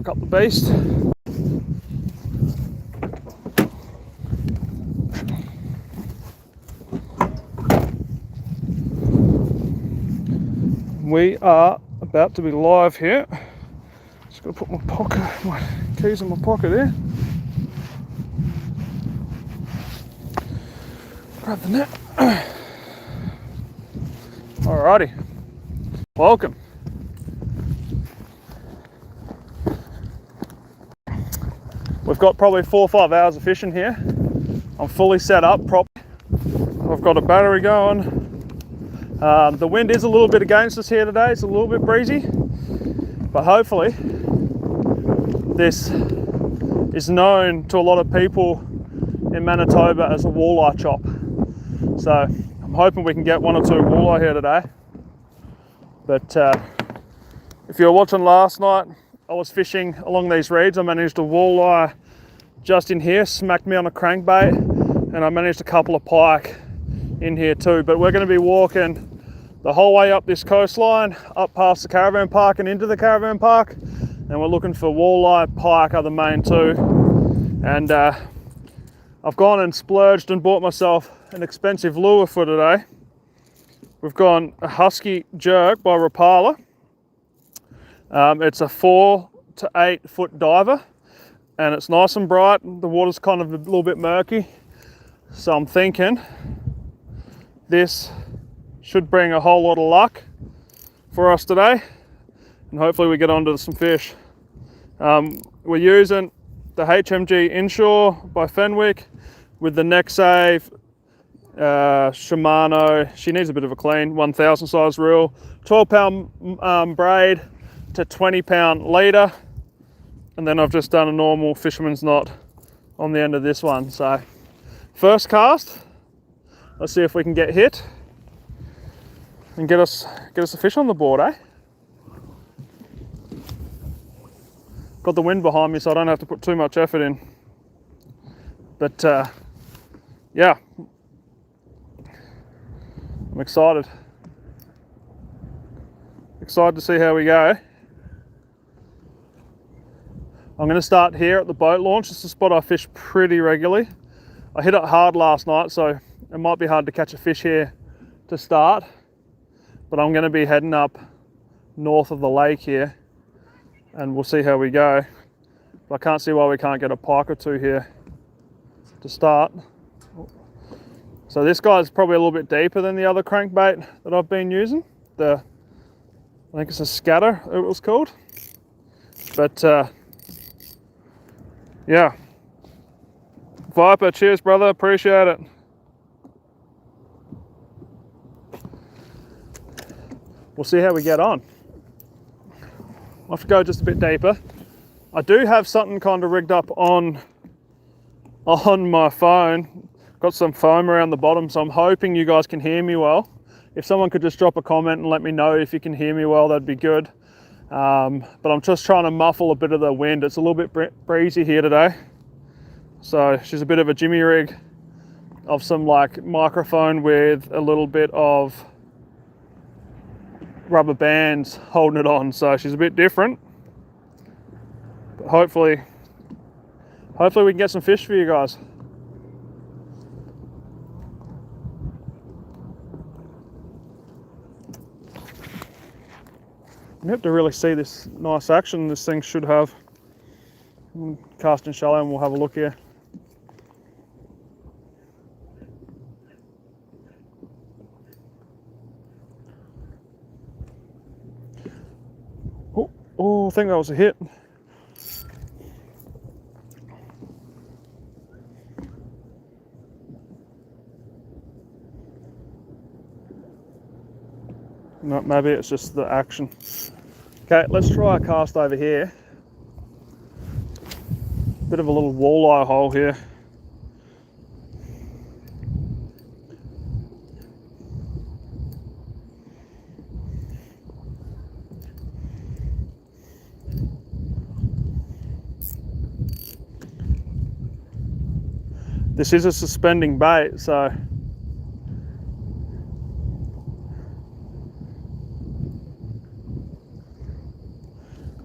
lock up the beast. We are about to be live here. Just gotta put my keys in my pocket here. Grab the net. Alrighty, welcome. We've got probably 4 or 5 hours of fishing here. I'm fully set up properly. I've got a battery going. The wind is a little bit against us here today. It's a little bit breezy, but hopefully this is known to a lot of people in Manitoba as a walleye chop. So I'm hoping we can get 1 or 2 walleye here today. But if you were watching last night, I was fishing along these reeds. I managed a walleye just in here, smacked me on a crankbait, and I managed a couple of pike in here too. But we're going to be walking the whole way up this coastline, up past the caravan park and into the caravan park, and we're looking for walleye. Pike are the main two. And I've gone and splurged and bought myself an expensive lure for today. We've gone a Husky Jerk by Rapala. It's a 4 to 8 foot diver, and it's nice and bright. The water's kind of a little bit murky, so I'm thinking this should bring a whole lot of luck for us today, and hopefully we get onto some fish. We're using the HMG Inshore by Fenwick with the neck save Shimano. She needs a bit of a clean, 1000 size reel, 12 pound braid to 20 pound leader, and then I've just done a normal fisherman's knot on the end of this one. So first cast, let's see if we can get hit and get us a fish on the board, eh? Got the wind behind me, so I don't have to put too much effort in. But yeah, I'm excited. Excited to see how we go. I'm going to start here at the boat launch. It's a spot I fish pretty regularly. I hit it hard last night, so it might be hard to catch a fish here to start. But I'm going to be heading up north of the lake here, and we'll see how we go. But I can't see why we can't get a pike or 2 here to start. So this guy's probably a little bit deeper than the other crankbait that I've been using. I think it's a scatter, it was called. But yeah, Viper, cheers brother, appreciate it. We'll see how we get on. I'll have to go just a bit deeper. I do have something kind of rigged up on my phone. Got some foam around the bottom, so I'm hoping you guys can hear me well. If someone could just drop a comment and let me know if you can hear me well, that'd be good. But I'm just trying to muffle a bit of the wind. It's a little bit breezy here today. So she's a bit of a jimmy rig of some like microphone with a little bit of rubber bands holding it on. So she's a bit different. But hopefully we can get some fish for you guys. You have to really see this nice action this thing should have. Casting shallow and we'll have a look here. Oh, I think that was a hit. No, maybe it's just the action. Okay, let's try a cast over here. Bit of a little walleye hole here. This is a suspending bait, so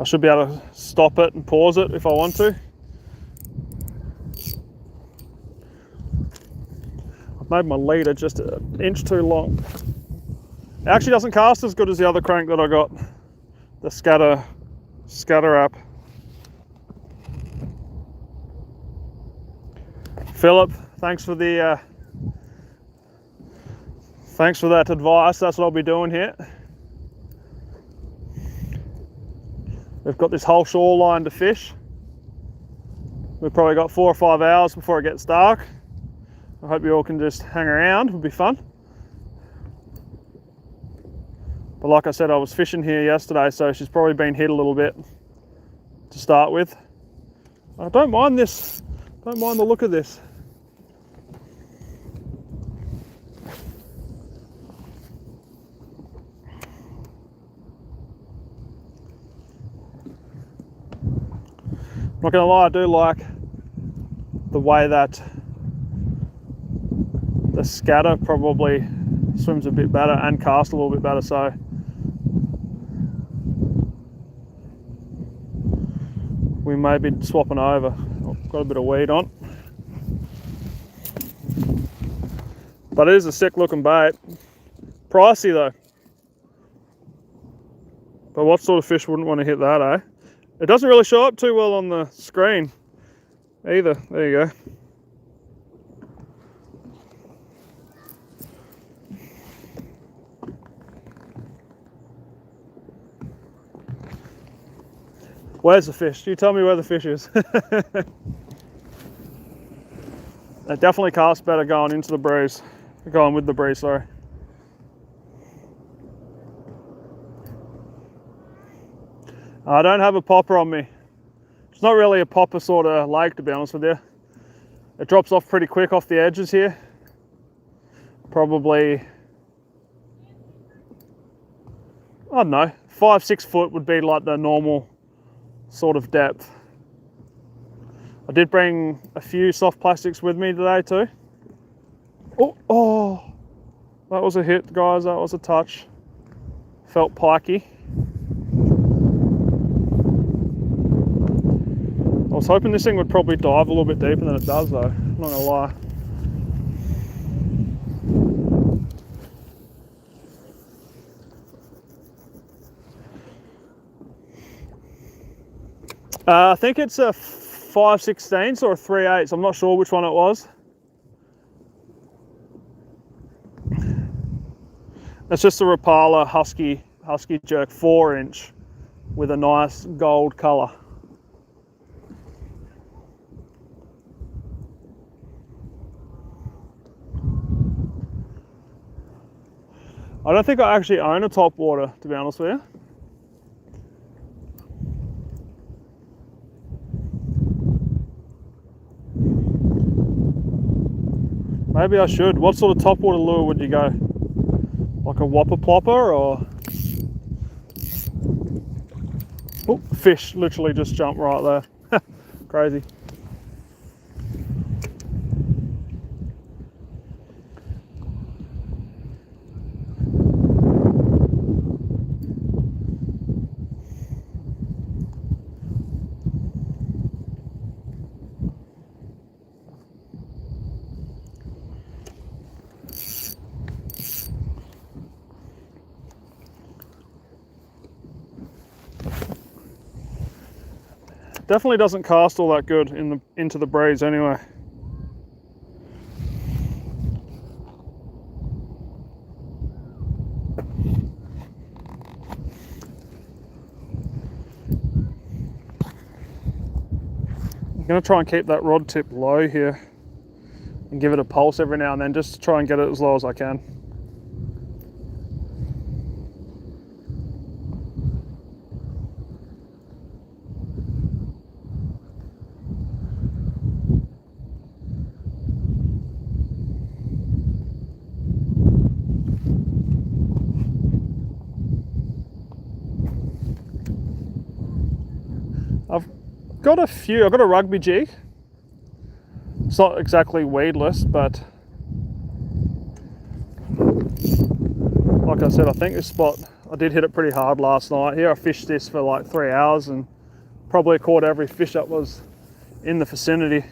I should be able to stop it and pause it if I want to. I've made my leader just an inch too long. It actually doesn't cast as good as the other crank that I got, the scatter app. Philip, thanks for that advice. That's what I'll be doing here. We've got this whole shoreline to fish. We've probably got 4 or 5 hours before it gets dark. I hope you all can just hang around, it'll be fun. But like I said, I was fishing here yesterday, so she's probably been hit a little bit to start with. I don't mind this, don't mind the look of this. I'm not gonna lie, I do like the way that the scatter probably swims a bit better and casts a little bit better, so we may be swapping over. Oh, got a bit of weed on. But it is a sick looking bait. Pricey though. But what sort of fish wouldn't want to hit that, eh? It doesn't really show up too well on the screen either. There you go. Where's the fish? You tell me where the fish is. It definitely casts better going into the breeze. Going with the breeze, sorry. I don't have a popper on me. It's not really a popper sort of lake, to be honest with you. It drops off pretty quick off the edges here. Probably, I don't know, 5-6 foot would be like the normal sort of depth. I did bring a few soft plastics with me today too. Oh, that was a hit, guys. That was a touch. Felt pikey. I was hoping this thing would probably dive a little bit deeper than it does though, I'm not gonna lie. I think it's a 5/16 or a 3/8. I'm not sure which one it was. It's just a Rapala Husky jerk 4-inch with a nice gold colour. I don't think I actually own a top water, to be honest with you. Maybe I should. What sort of topwater lure would you go? Like a whopper plopper or? Oh, fish literally just jumped right there. Crazy. Definitely doesn't cast all that good into the breeze anyway. I'm going to try and keep that rod tip low here and give it a pulse every now and then just to try and get it as low as I can. I've got a rugby jig. It's not exactly weedless, but like I said, I think this spot I did hit it pretty hard last night here. I fished this for like 3 hours and probably caught every fish that was in the vicinity.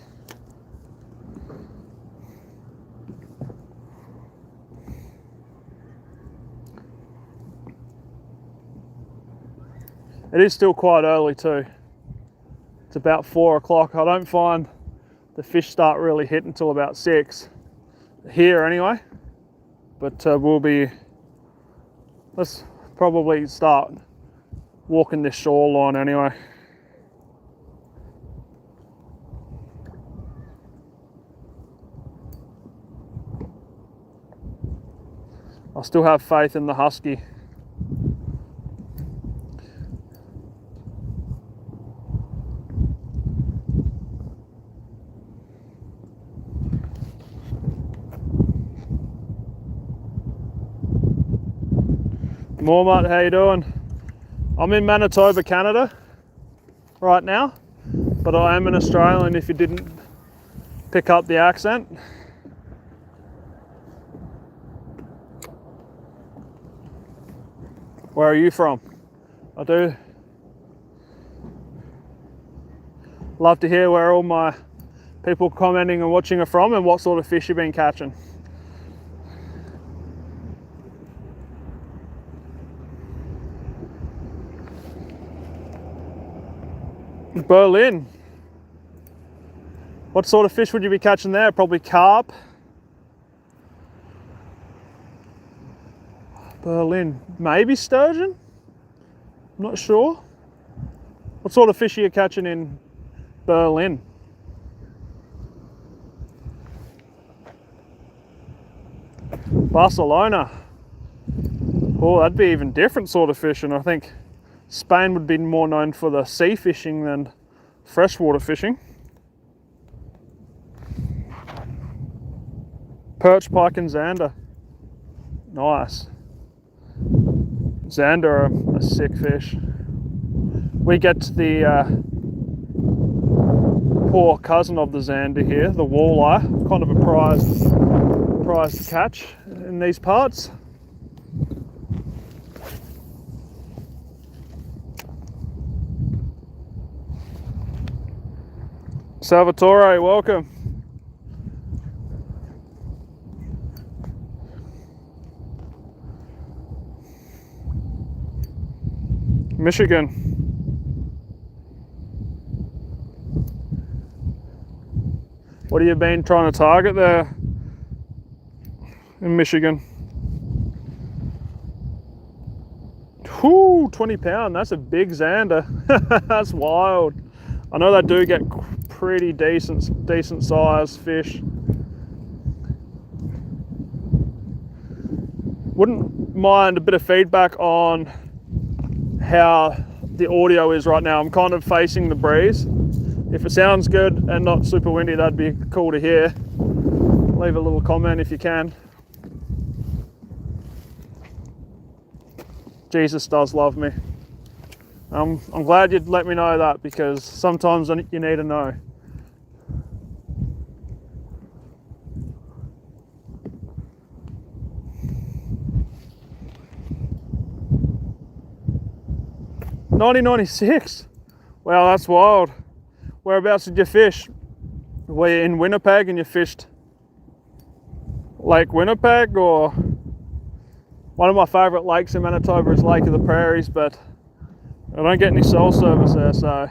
It is still quite early too. It's about 4 o'clock. I don't find the fish start really hitting until about 6 here anyway. But let's probably start walking this shoreline anyway. I still have faith in the husky. Mormont, how you doing? I'm in Manitoba, Canada right now, but I am an Australian if you didn't pick up the accent. Where are you from? I do love to hear where all my people commenting and watching are from and what sort of fish you've been catching. Berlin. What sort of fish would you be catching there? Probably carp. Berlin. Maybe sturgeon? I'm not sure. What sort of fish are you catching in Berlin? Barcelona. Oh, that'd be even different sort of fishing. I think Spain would be more known for the sea fishing than freshwater fishing. Perch, pike and zander. Nice. Zander are a sick fish. We get the poor cousin of the zander here, the walleye, kind of a prized catch in these parts. Salvatore, welcome. Michigan. What have you been trying to target there in Michigan? Whoo, 20 pound, that's a big zander. That's wild. I know they do get pretty decent sized fish. Wouldn't mind a bit of feedback on how the audio is right now. I'm kind of facing the breeze. If it sounds good and not super windy, that'd be cool to hear. Leave a little comment if you can. Jesus does love me. I'm glad you'd let me know that, because sometimes you need to know. $19.96. Wow, that's wild. Whereabouts did you fish? Were you in Winnipeg and you fished Lake Winnipeg, or one of my favourite lakes in Manitoba is Lake of the Prairies, but I don't get any cell service there, so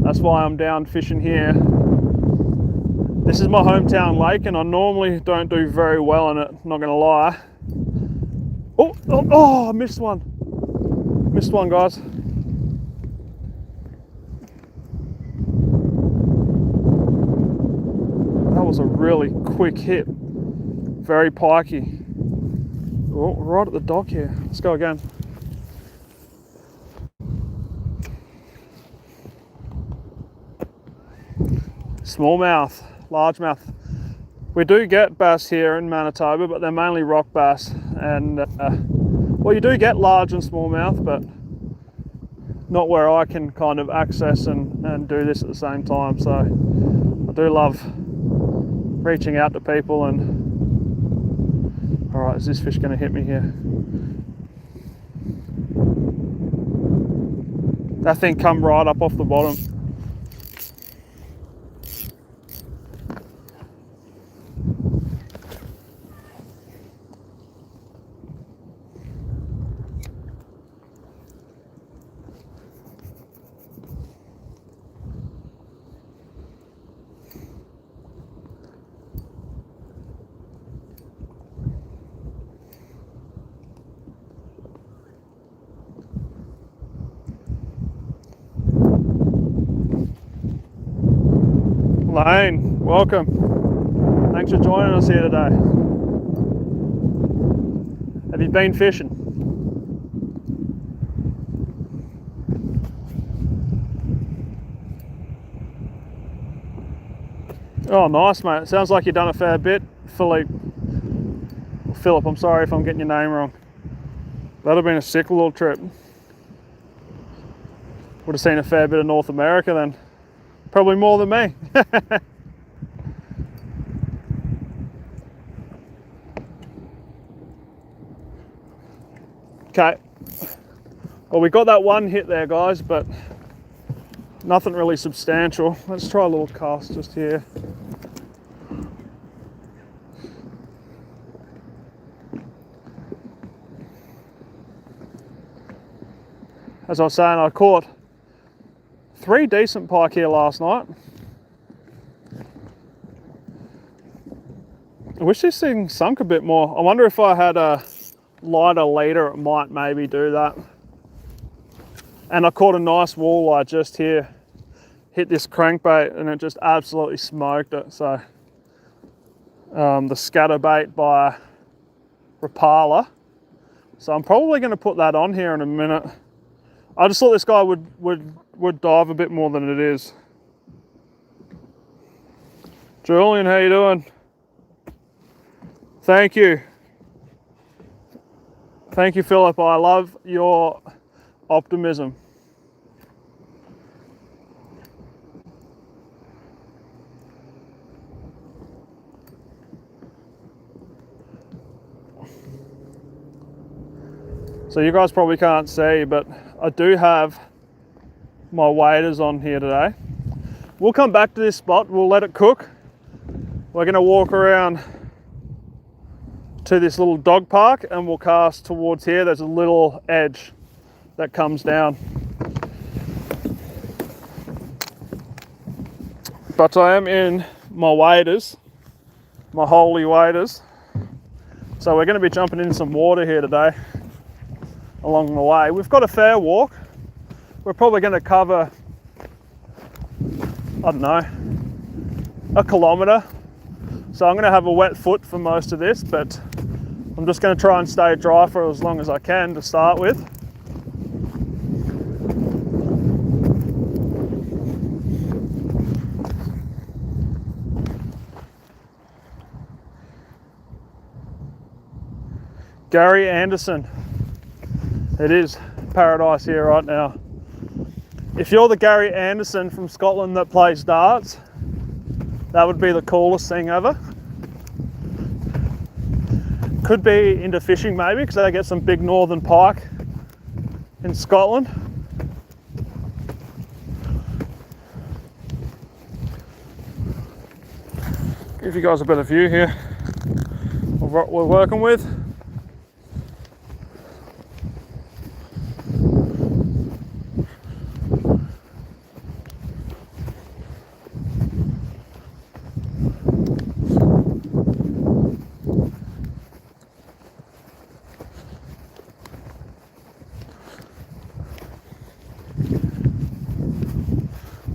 that's why I'm down fishing here. This is my hometown lake and I normally don't do very well on it, not gonna lie. Oh, I missed one. Missed one, guys. That was a really quick hit. Very pikey. Oh, right at the dock here. Let's go again. Smallmouth, largemouth. We do get bass here in Manitoba, but they're mainly rock bass. And well, you do get large and smallmouth, but not where I can kind of access and do this at the same time. So I do love reaching out to people and, all right, is this fish going to hit me here? That thing come right up off the bottom. Lane, welcome. Thanks for joining us here today. Have you been fishing? Oh, nice, mate. Sounds like you've done a fair bit, Philip. I'm sorry if I'm getting your name wrong. That'd have been a sick little trip. Would have seen a fair bit of North America then. Probably more than me. Okay. Well, we got that one hit there, guys, but nothing really substantial. Let's try a little cast just here. As I was saying, I caught 3 decent pike here last night. I wish this thing sunk a bit more. I wonder if I had a lighter leader, it might maybe do that. And I caught a nice walleye just here. Hit this crankbait and it just absolutely smoked it. So the scatterbait by Rapala. So I'm probably going to put that on here in a minute. I just thought this guy would dive a bit more than it is. Julian, how you doing? Thank you. Thank you, Philip. I love your optimism. So you guys probably can't see, but I do have my waders on here today. We'll come back to this spot, we'll let it cook. We're gonna walk around to this little dog park and we'll cast towards here. There's a little edge that comes down. But I am in my waders, my holy waders. So we're gonna be jumping in some water here today along the way. We've got a fair walk. We're probably gonna cover, I don't know, a kilometre. So I'm gonna have a wet foot for most of this, but I'm just gonna try and stay dry for as long as I can to start with. Gary Anderson. It is paradise here right now. If you're the Gary Anderson from Scotland that plays darts, that would be the coolest thing ever. Could be into fishing maybe, because they get some big northern pike in Scotland. Give you guys a better view here of what we're working with.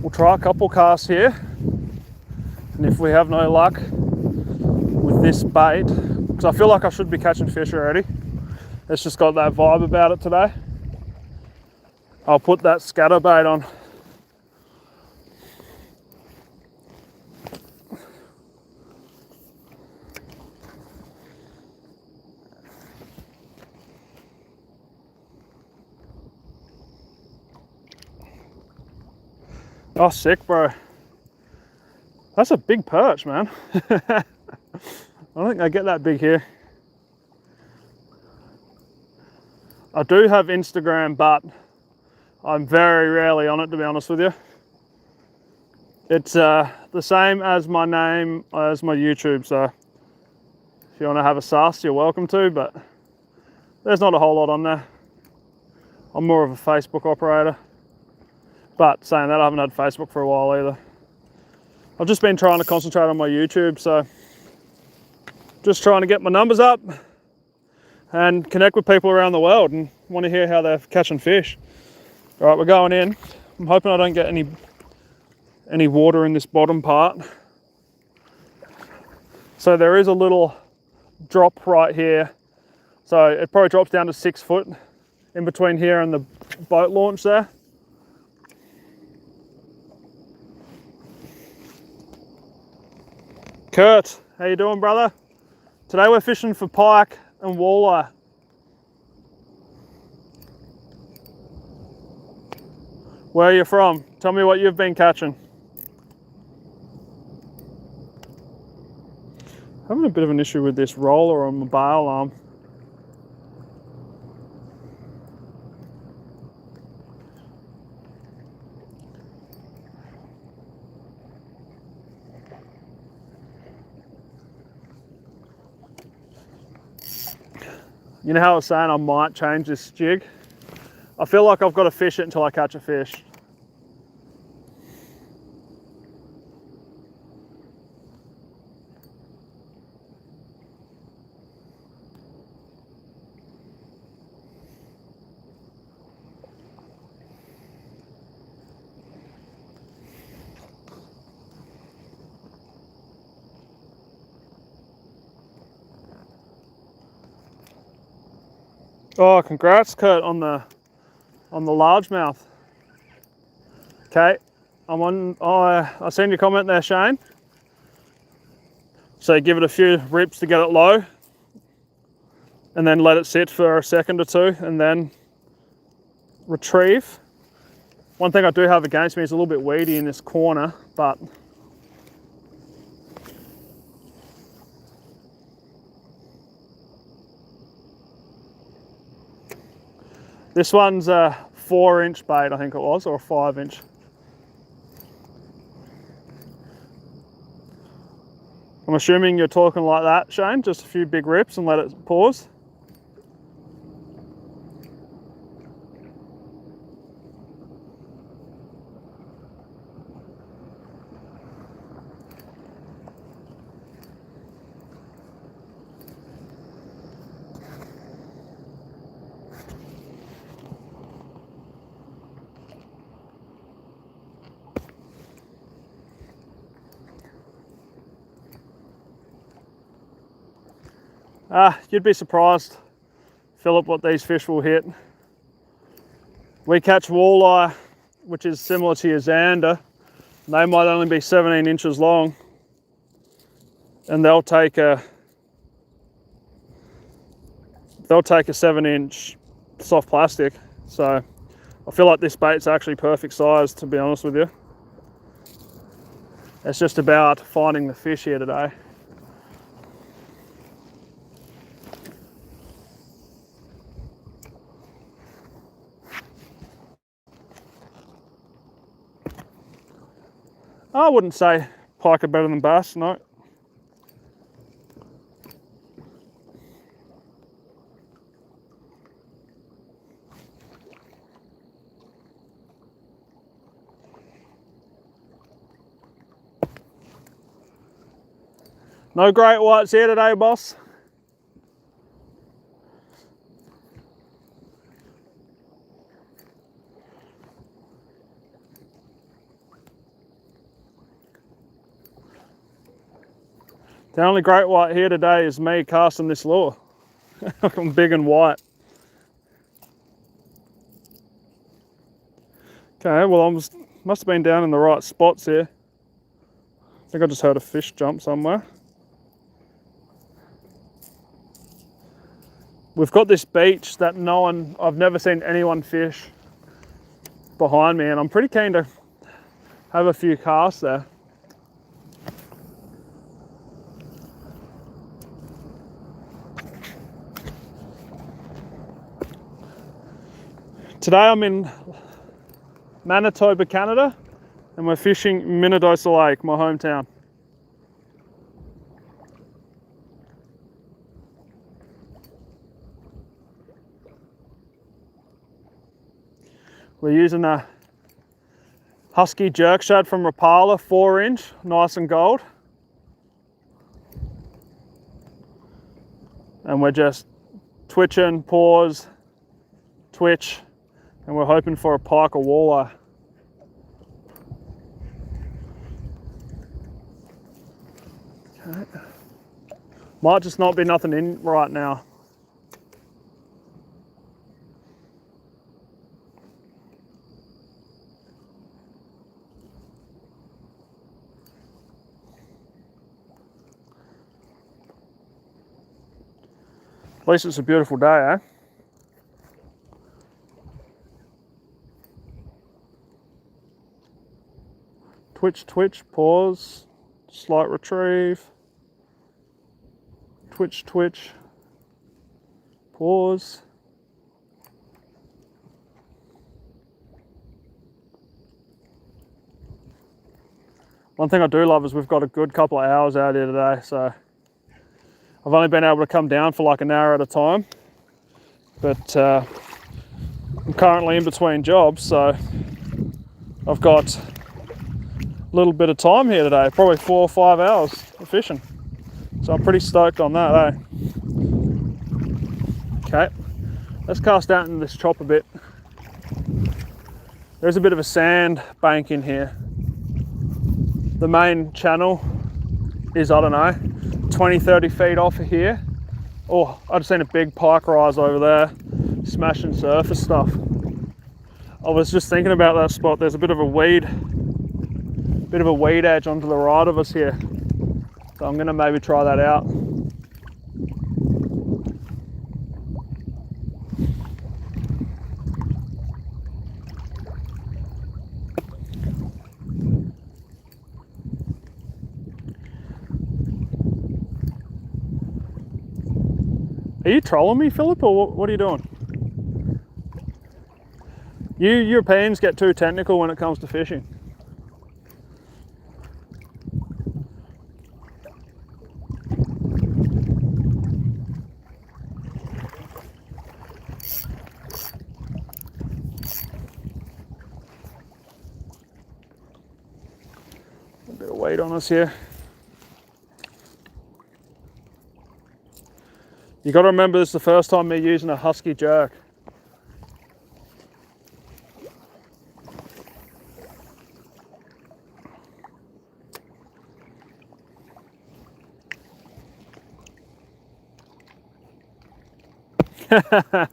We'll try a couple casts here, and if we have no luck with this bait, because I feel like I should be catching fish already, it's just got that vibe about it today, I'll put that scatter bait on. Oh, sick, bro. That's a big perch, man. I don't think they get that big here. I do have Instagram, but I'm very rarely on it, to be honest with you. It's the same as my name as my YouTube, so if you want to have a sus, you're welcome to, but there's not a whole lot on there. I'm more of a Facebook operator, but saying that, I haven't had Facebook for a while either. I've just been trying to concentrate on my YouTube, so just trying to get my numbers up and connect with people around the world and want to hear how they're catching fish. All right, we're going in. I'm hoping I don't get any water in this bottom part. So there is a little drop right here. So it probably drops down to 6 foot in between here and the boat launch there. Kurt, how you doing, brother? Today we're fishing for pike and walleye. Where are you from? Tell me what you've been catching. Having a bit of an issue with this roller on my bail arm. You know how I was saying I might change this jig? I feel like I've got to fish it until I catch a fish. Oh, congrats, Kurt, on the largemouth. Okay, I'm on. Oh, I seen your comment there, Shane. So give it a few rips to get it low, and then let it sit for a second or two, and then retrieve. One thing I do have against me is a little bit weedy in this corner, but this one's a 4-inch bait, I think it was, or a 5-inch. I'm assuming you're talking like that, Shane, just a few big rips and let it pause. You'd be surprised, Philip, what these fish will hit. We catch walleye, which is similar to your zander. They might only be 17 inches long, and they'll take a 7-inch soft plastic. So I feel like this bait's actually perfect size, to be honest with you. It's just about finding the fish here today. I wouldn't say pike are better than bass, no. No great whites here today, boss. The only great white here today is me casting this lure. I'm big and white. Okay, well I must have been down in the right spots here. I think I just heard a fish jump somewhere. We've got this beach that I've never seen anyone fish behind me, and I'm pretty keen to have a few casts there. Today I'm in Manitoba, Canada, and we're fishing Minnedosa Lake, my hometown. We're using a Husky jerk shad from Rapala, 4-inch, nice and gold. And we're just twitching, pause, twitch, and we're hoping for a pike or walleye. Okay. Might just not be nothing in right now. At least it's a beautiful day, eh? Twitch, twitch, pause, slight retrieve, twitch, twitch, pause. One thing I do love is we've got a good couple of hours out here today, so I've only been able to come down for like an hour at a time, but I'm currently in between jobs, so I've got a little bit of time here today, probably 4 or 5 hours of fishing. So I'm pretty stoked on that, eh? Okay, let's cast out into this chop a bit. There's a bit of a sand bank in here. The main channel is, I don't know, 20, 30 feet off of here. Oh, I've seen a big pike rise over there, smashing surface stuff. I was just thinking about that spot. There's a bit of a weed edge onto the right of us here. So I'm gonna maybe try that out. Are you trolling me, Philip, or what are you doing? You Europeans get too technical when it comes to fishing. A bit of weight on us here. You got to remember, this is the first time me using a Husky jerk. I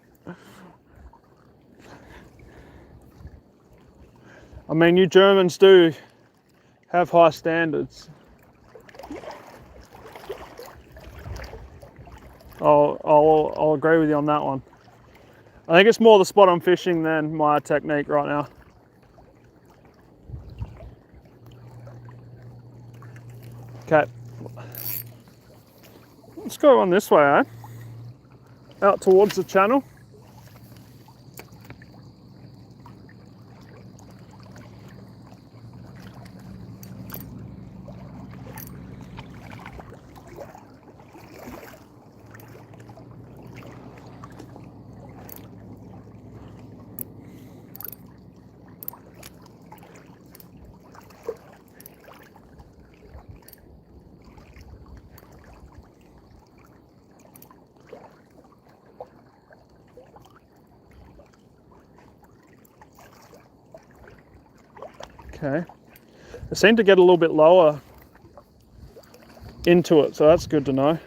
mean, you Germans do have high standards. I'll agree with you on that one. I think it's more the spot I'm fishing than my technique right now. Okay, let's go on this way, eh? Out towards the channel. Okay, it seemed to get a little bit lower into it, so that's good to know.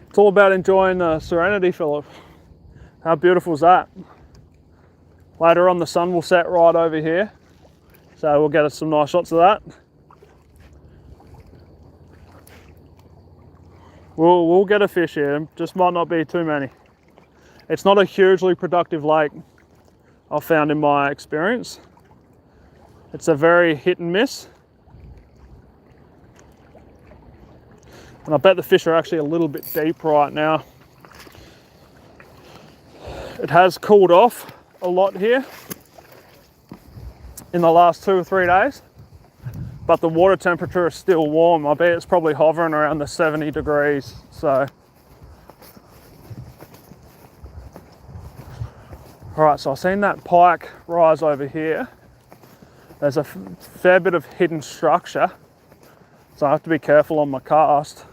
It's all about enjoying the serenity, Philip. How beautiful is that? Later on, the sun will set right over here, so we'll get us some nice shots of that. We'll get a fish here, just might not be too many. It's not a hugely productive lake, I've found in my experience. It's a very hit and miss. And I bet the fish are actually a little bit deep right now. It has cooled off a lot here in the last 2 or 3 days, but the water temperature is still warm. I bet it's probably hovering around the 70 degrees. So, all right, so I've seen that pike rise over here. There's a fair bit of hidden structure, so I have to be careful on my cast.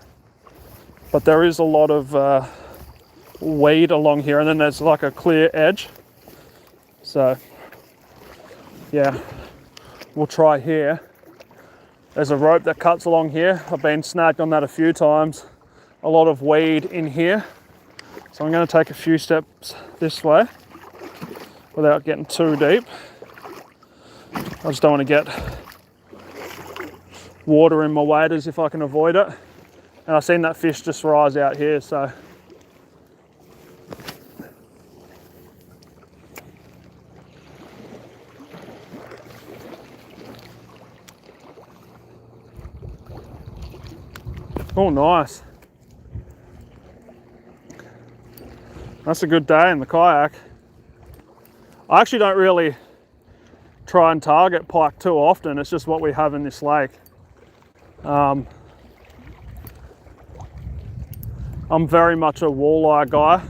But there is a lot of weed along here, and then there's like a clear edge. So yeah, we'll try here. There's a rope that cuts along here. I've been snagged on that a few times. A lot of weed in here. So I'm going to take a few steps this way without getting too deep. I just don't want to get water in my waders if I can avoid it. And I've seen that fish just rise out here, so. Oh, nice. That's a good day in the kayak. I actually don't really try and target pike too often. It's just what we have in this lake. I'm very much a walleye guy,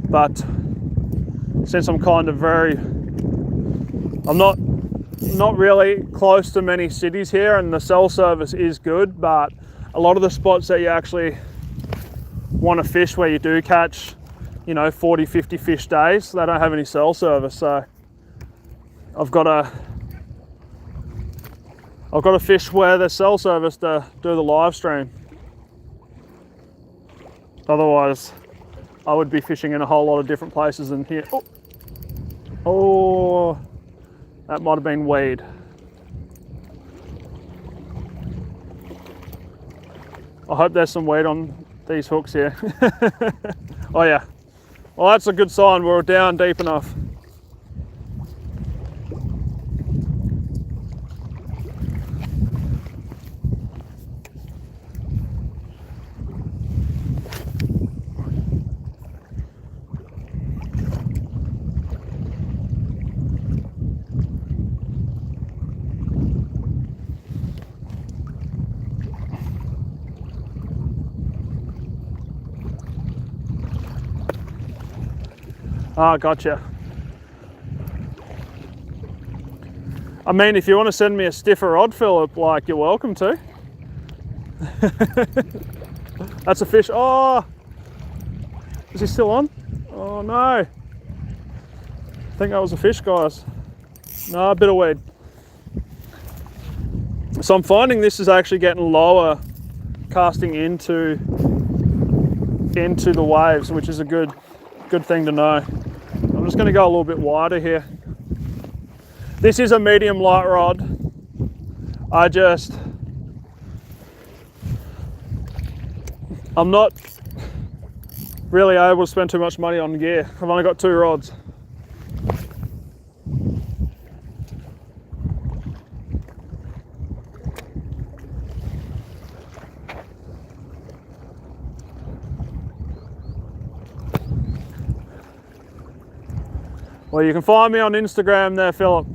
but since I'm kind of I'm not really close to many cities here, and the cell service is good, but a lot of the spots that you actually want to fish where you do catch, 40, 50 fish days, they don't have any cell service. So I've got to fish where there's cell service to do the live stream. Otherwise, I would be fishing in a whole lot of different places than here. Oh, that might have been weed. I hope there's some weed on these hooks here. Oh yeah. Well, that's a good sign. We're down deep enough. Ah, gotcha. I mean, if you want to send me a stiffer rod, Philip, you're welcome to. That's a fish. Oh, is he still on? Oh no. I think that was a fish, guys. No, a bit of weed. So I'm finding this is actually getting lower, casting into the waves, which is a good thing to know. I'm just going to go a little bit wider here. This is a medium light rod. I'm not really able to spend too much money on gear. I've only got 2 rods. Well, you can find me on Instagram there, Philip.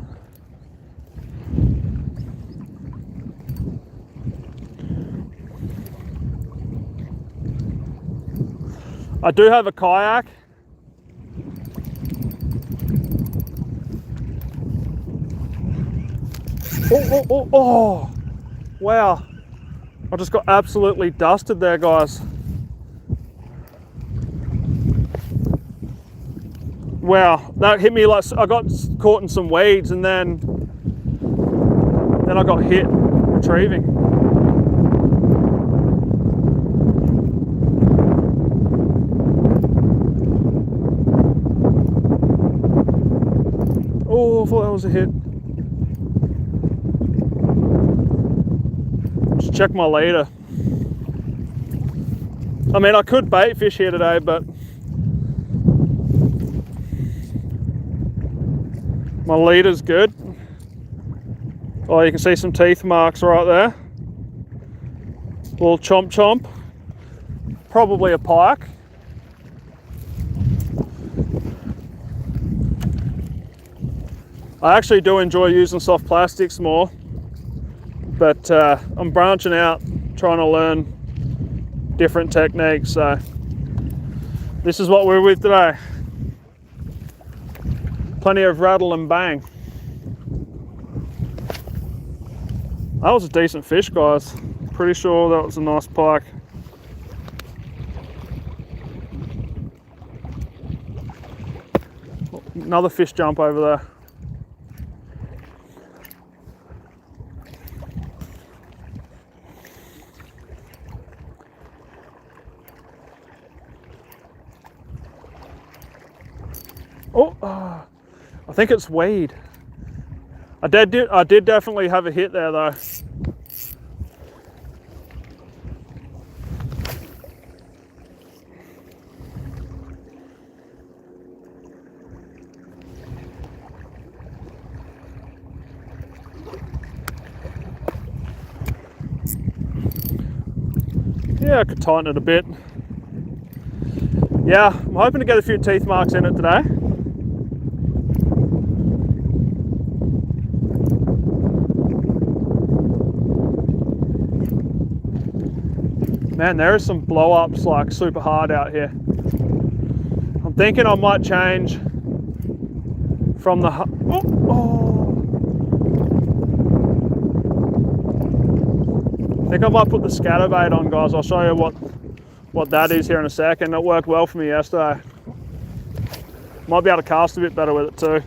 I do have a kayak. Oh, wow. I just got absolutely dusted there, guys. Wow, that hit me like I got caught in some weeds, and then I got hit retrieving. Oh, I thought that was a hit. Just check my leader. I mean, I could bait fish here today, but My leader's good. Oh, you can see some teeth marks right there. Little chomp chomp. Probably a pike. I actually do enjoy using soft plastics more, but I'm branching out, trying to learn different techniques, so this is what we're with today. Plenty of rattle and bang. That was a decent fish, guys. Pretty sure that was a nice pike. Another fish jump over there. Oh, I think it's weed. I did definitely have a hit there though. Yeah, I could tighten it a bit. Yeah, I'm hoping to get a few teeth marks in it today. Man, there is some blow-ups like super hard out here. I'm thinking I might change from the... I think I might put the scatterbait on, guys. I'll show you what that is here in a second. It worked well for me yesterday. Might be able to cast a bit better with it too.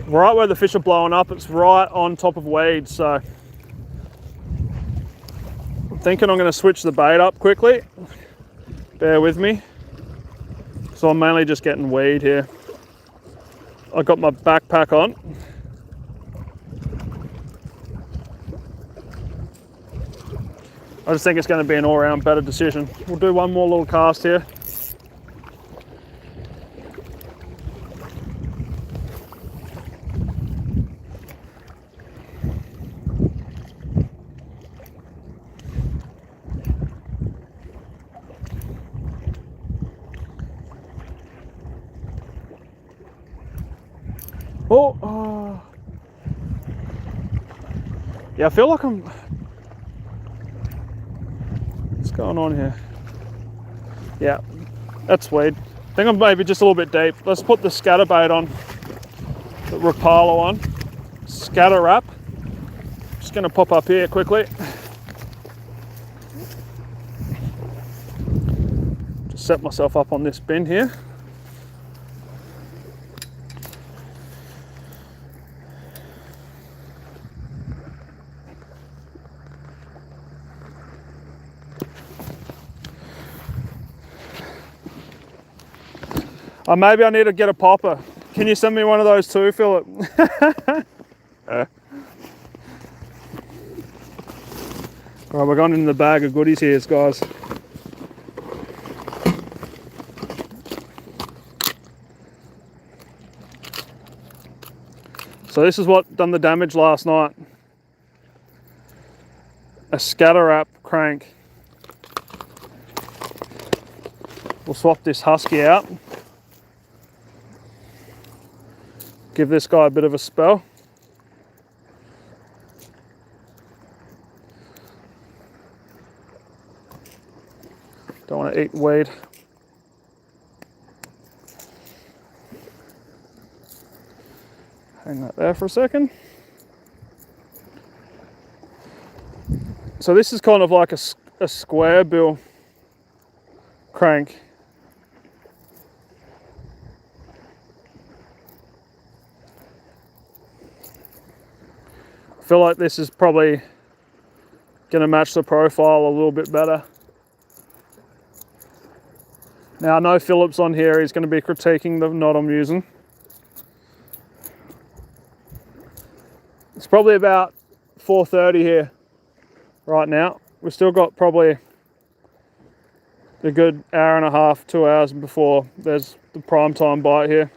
Right where the fish are blowing up, it's right on top of weeds, so I'm thinking I'm going to switch the bait up quickly. Bear with me. So I'm mainly just getting weed here. I've got my backpack on. I just think it's going to be an all-round better decision. We'll do one more little cast here. Oh. Yeah, I feel like what's going on here? Yeah, that's weed. I think I'm maybe just a little bit deep. Let's put the scatterbait on, the Rapala one. Scatter wrap. Just gonna pop up here quickly. Just set myself up on this bin here. Maybe I need to get a popper. Can you send me one of those too, Philip? All right, we're going in the bag of goodies here, guys. So this is what done the damage last night. A scatter wrap crank. We'll swap this husky out. Give this guy a bit of a spell. Don't want to eat weed. Hang that there for a second. So this is kind of like a square bill crank. I feel like this is probably going to match the profile a little bit better. Now I know Philip's on here, he's going to be critiquing the knot I'm using. It's probably about 4:30 here right now. We've still got probably a good hour and a half, 2 hours before there's the prime time bite here.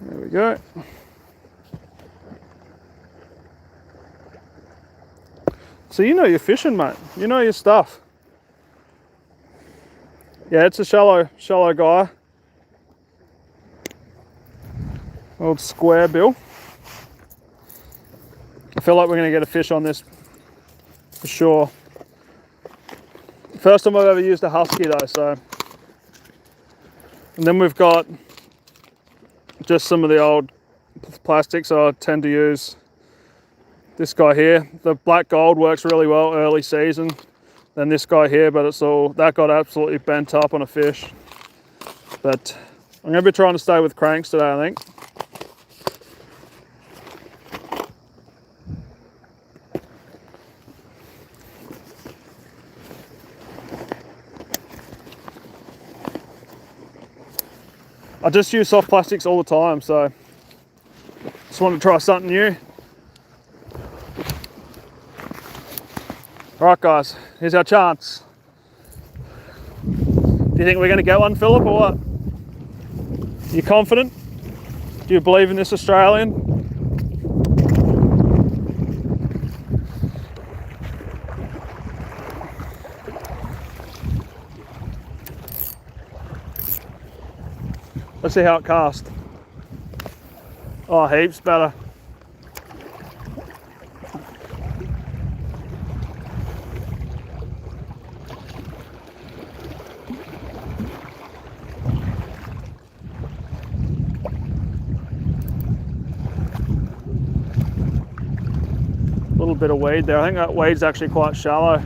There we go. So you know you're fishing, mate. You know your stuff. Yeah, it's a shallow guy. Old square bill. I feel like we're going to get a fish on this for sure. First time I've ever used a husky though, so. And then we've got just some of the old plastics I tend to use. This guy here, the black gold works really well early season. Then this guy here, but that got absolutely bent up on a fish. But I'm going to be trying to stay with cranks today, I think. I just use soft plastics all the time, so just want to try something new. All right, guys, here's our chance. Do you think we're going to get one, Philip, or what? You confident? Do you believe in this Australian? Let's see how it casts. Oh, heaps better. A little bit of weed there. I think that weed's actually quite shallow.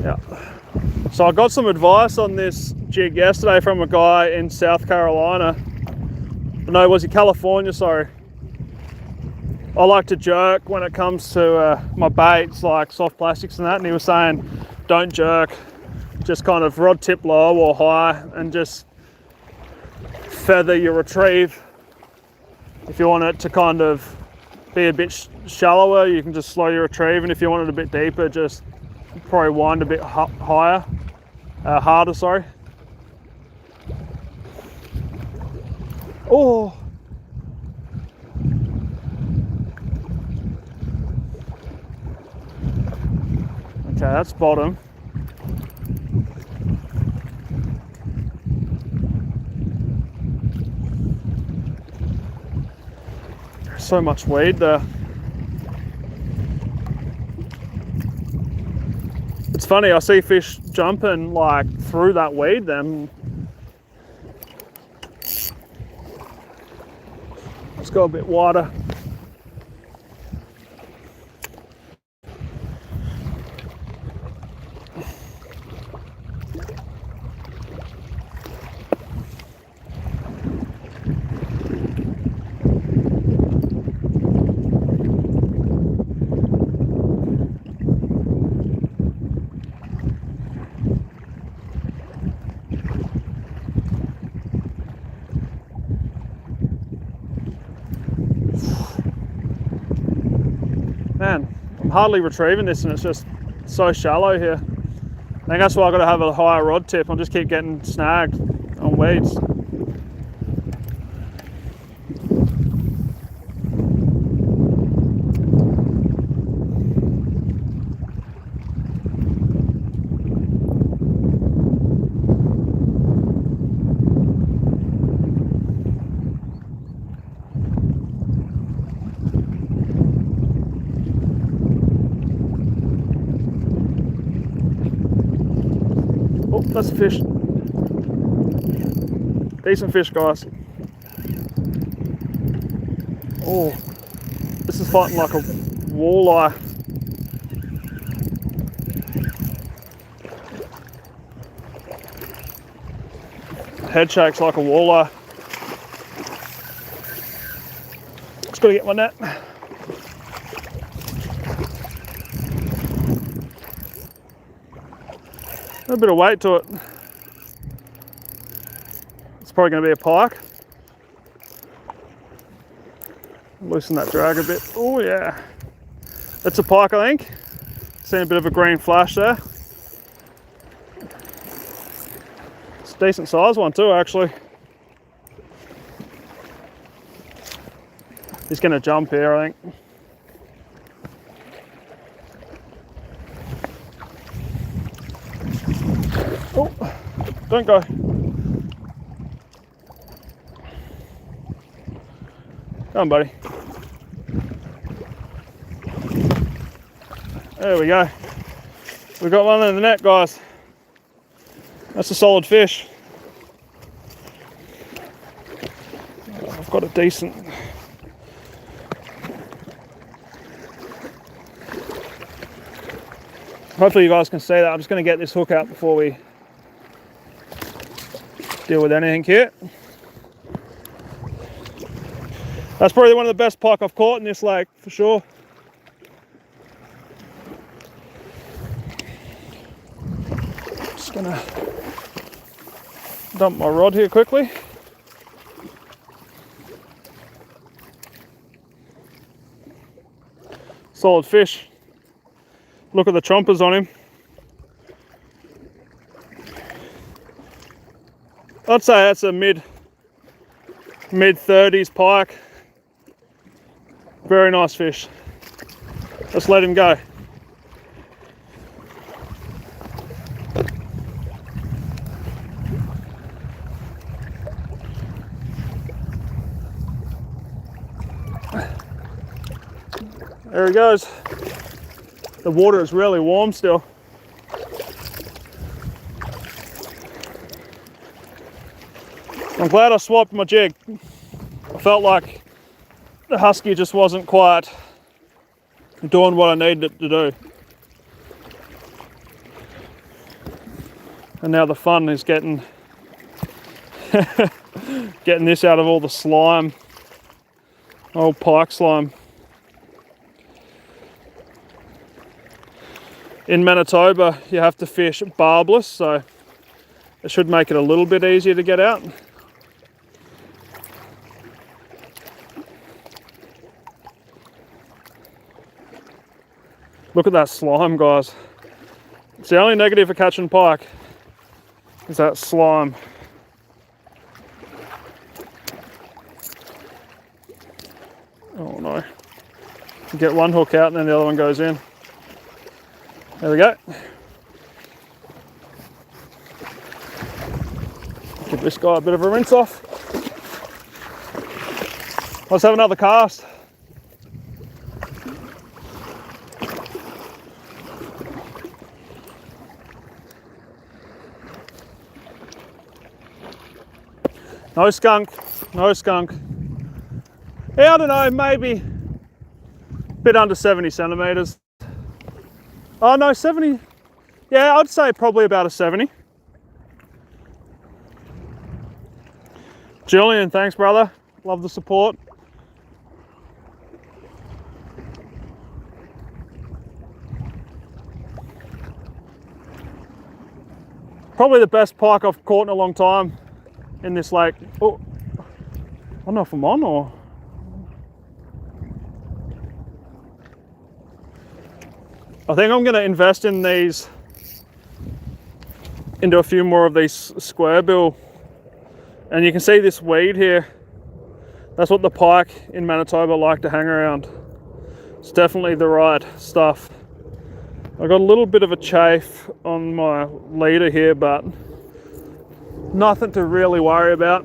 Yeah. So I got some advice on this jig yesterday from a guy in South Carolina. No, was it California? Sorry. I like to jerk when it comes to my baits, like soft plastics and that. And he was saying, don't jerk, just kind of rod tip low or high, and just feather your retrieve. If you want it to kind of be a bit shallower, you can just slow your retrieve, and if you want it a bit deeper, just probably wind a bit harder, sorry. Oh. Okay, that's bottom. There's so much weed there. It's funny, I see fish jumping like through that weed then. Let's go a bit wider. Man, I'm hardly retrieving this and it's just so shallow here. I think that's why I've got to have a higher rod tip. I'll just keep getting snagged on weeds. Oh, that's a fish. Decent fish, guys. Oh, this is fighting like a walleye. Head shakes like a walleye. Just got to get my net. A bit of weight to it. It's probably going to be a pike. Loosen that drag a bit. Oh yeah. That's a pike, I think. Seen a bit of a green flash there. It's a decent size one too, actually. He's going to jump here, I think. Oh, don't go. Come on, buddy. There we go. We've got one in the net, guys. That's a solid fish. I've got a decent... Hopefully you guys can see that. I'm just going to get this hook out before we deal with anything here. That's probably one of the best pike I've caught in this lake, for sure. Just going to dump my rod here quickly. Solid fish. Look at the chompers on him. I'd say that's a mid 30s pike. Very nice fish. Let's let him go. There he goes. The water is really warm still. I'm glad I swapped my jig. I felt like the husky just wasn't quite doing what I needed it to do. And now the fun is getting getting this out of all the slime. Old pike slime. In Manitoba, you have to fish barbless, so it should make it a little bit easier to get out. Look at that slime, guys. It's the only negative for catching pike, is that slime. Oh no. You get one hook out and then the other one goes in. There we go. Give this guy a bit of a rinse off. Let's have another cast. No skunk, no skunk. Yeah, I don't know, maybe a bit under 70 centimeters. Oh no, 70, yeah, I'd say probably about a 70. Julian, thanks brother, love the support. Probably the best pike I've caught in a long time in this lake. Oh, I don't know if I'm on or... I think I'm going to invest in these, into a few more of these square bill. And you can see this weed here. That's what the pike in Manitoba like to hang around. It's definitely the right stuff. I got a little bit of a chafe on my leader here, but nothing to really worry about.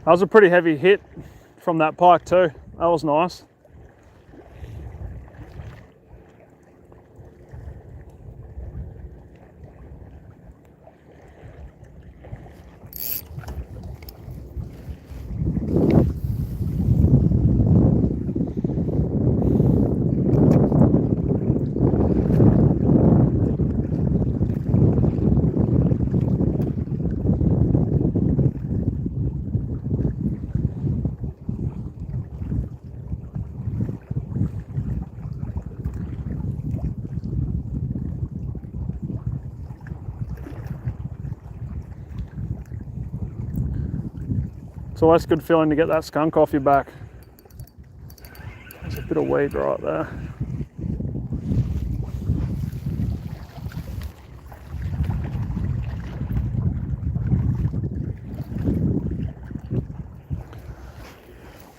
That was a pretty heavy hit from that pike too. That was nice. It's always a good feeling to get that skunk off your back. There's a bit of weed right there.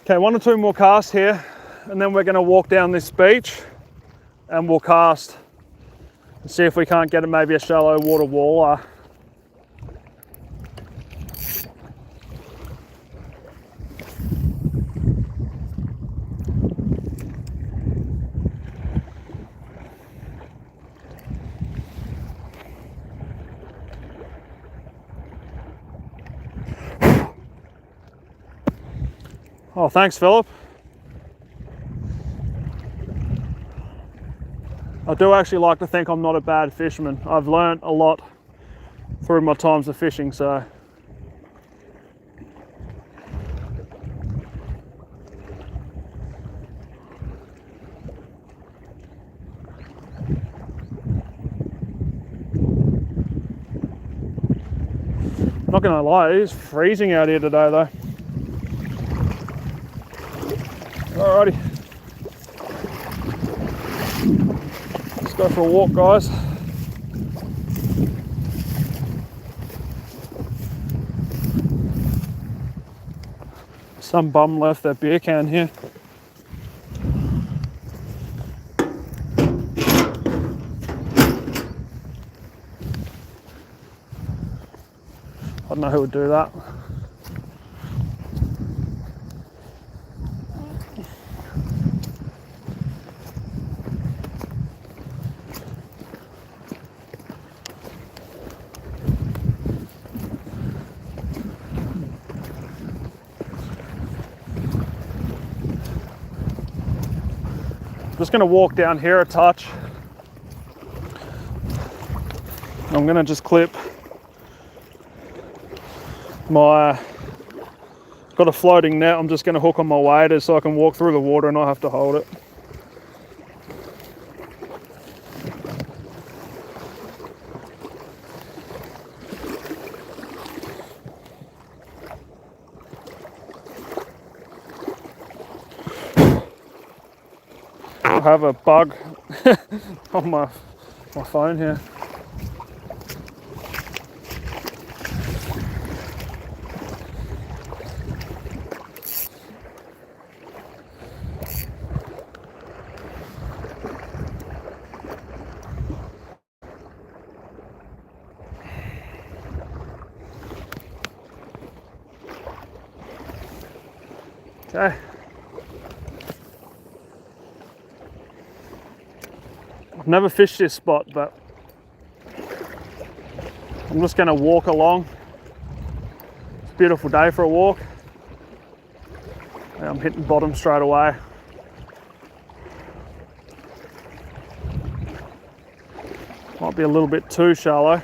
Okay, 1 or 2 more casts here, and then we're going to walk down this beach and we'll cast and see if we can't get maybe a shallow water walleye. Oh, thanks, Philip. I do actually like to think I'm not a bad fisherman. I've learnt a lot through my times of fishing, so. Not gonna lie, it is freezing out here today though. Alrighty, let's go for a walk, guys. Some bum left their beer can here. I don't know who would do that. Just going to walk down here a touch. I'm going to just clip my, got a floating net, I'm just going to hook on my waders so I can walk through the water and not have to hold it. I have a bug on my phone here. Okay. I've never fished this spot, but I'm just going to walk along. It's a beautiful day for a walk. And I'm hitting bottom straight away. Might be a little bit too shallow.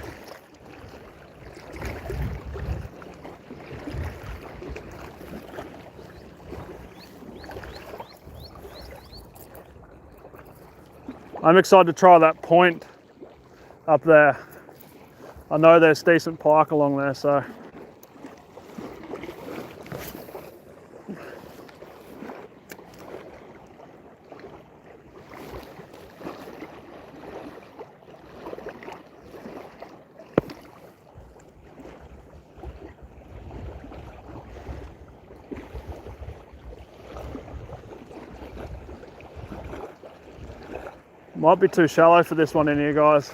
I'm excited to try that point up there. I know there's decent pike along there, so. Might be too shallow for this one in here, guys.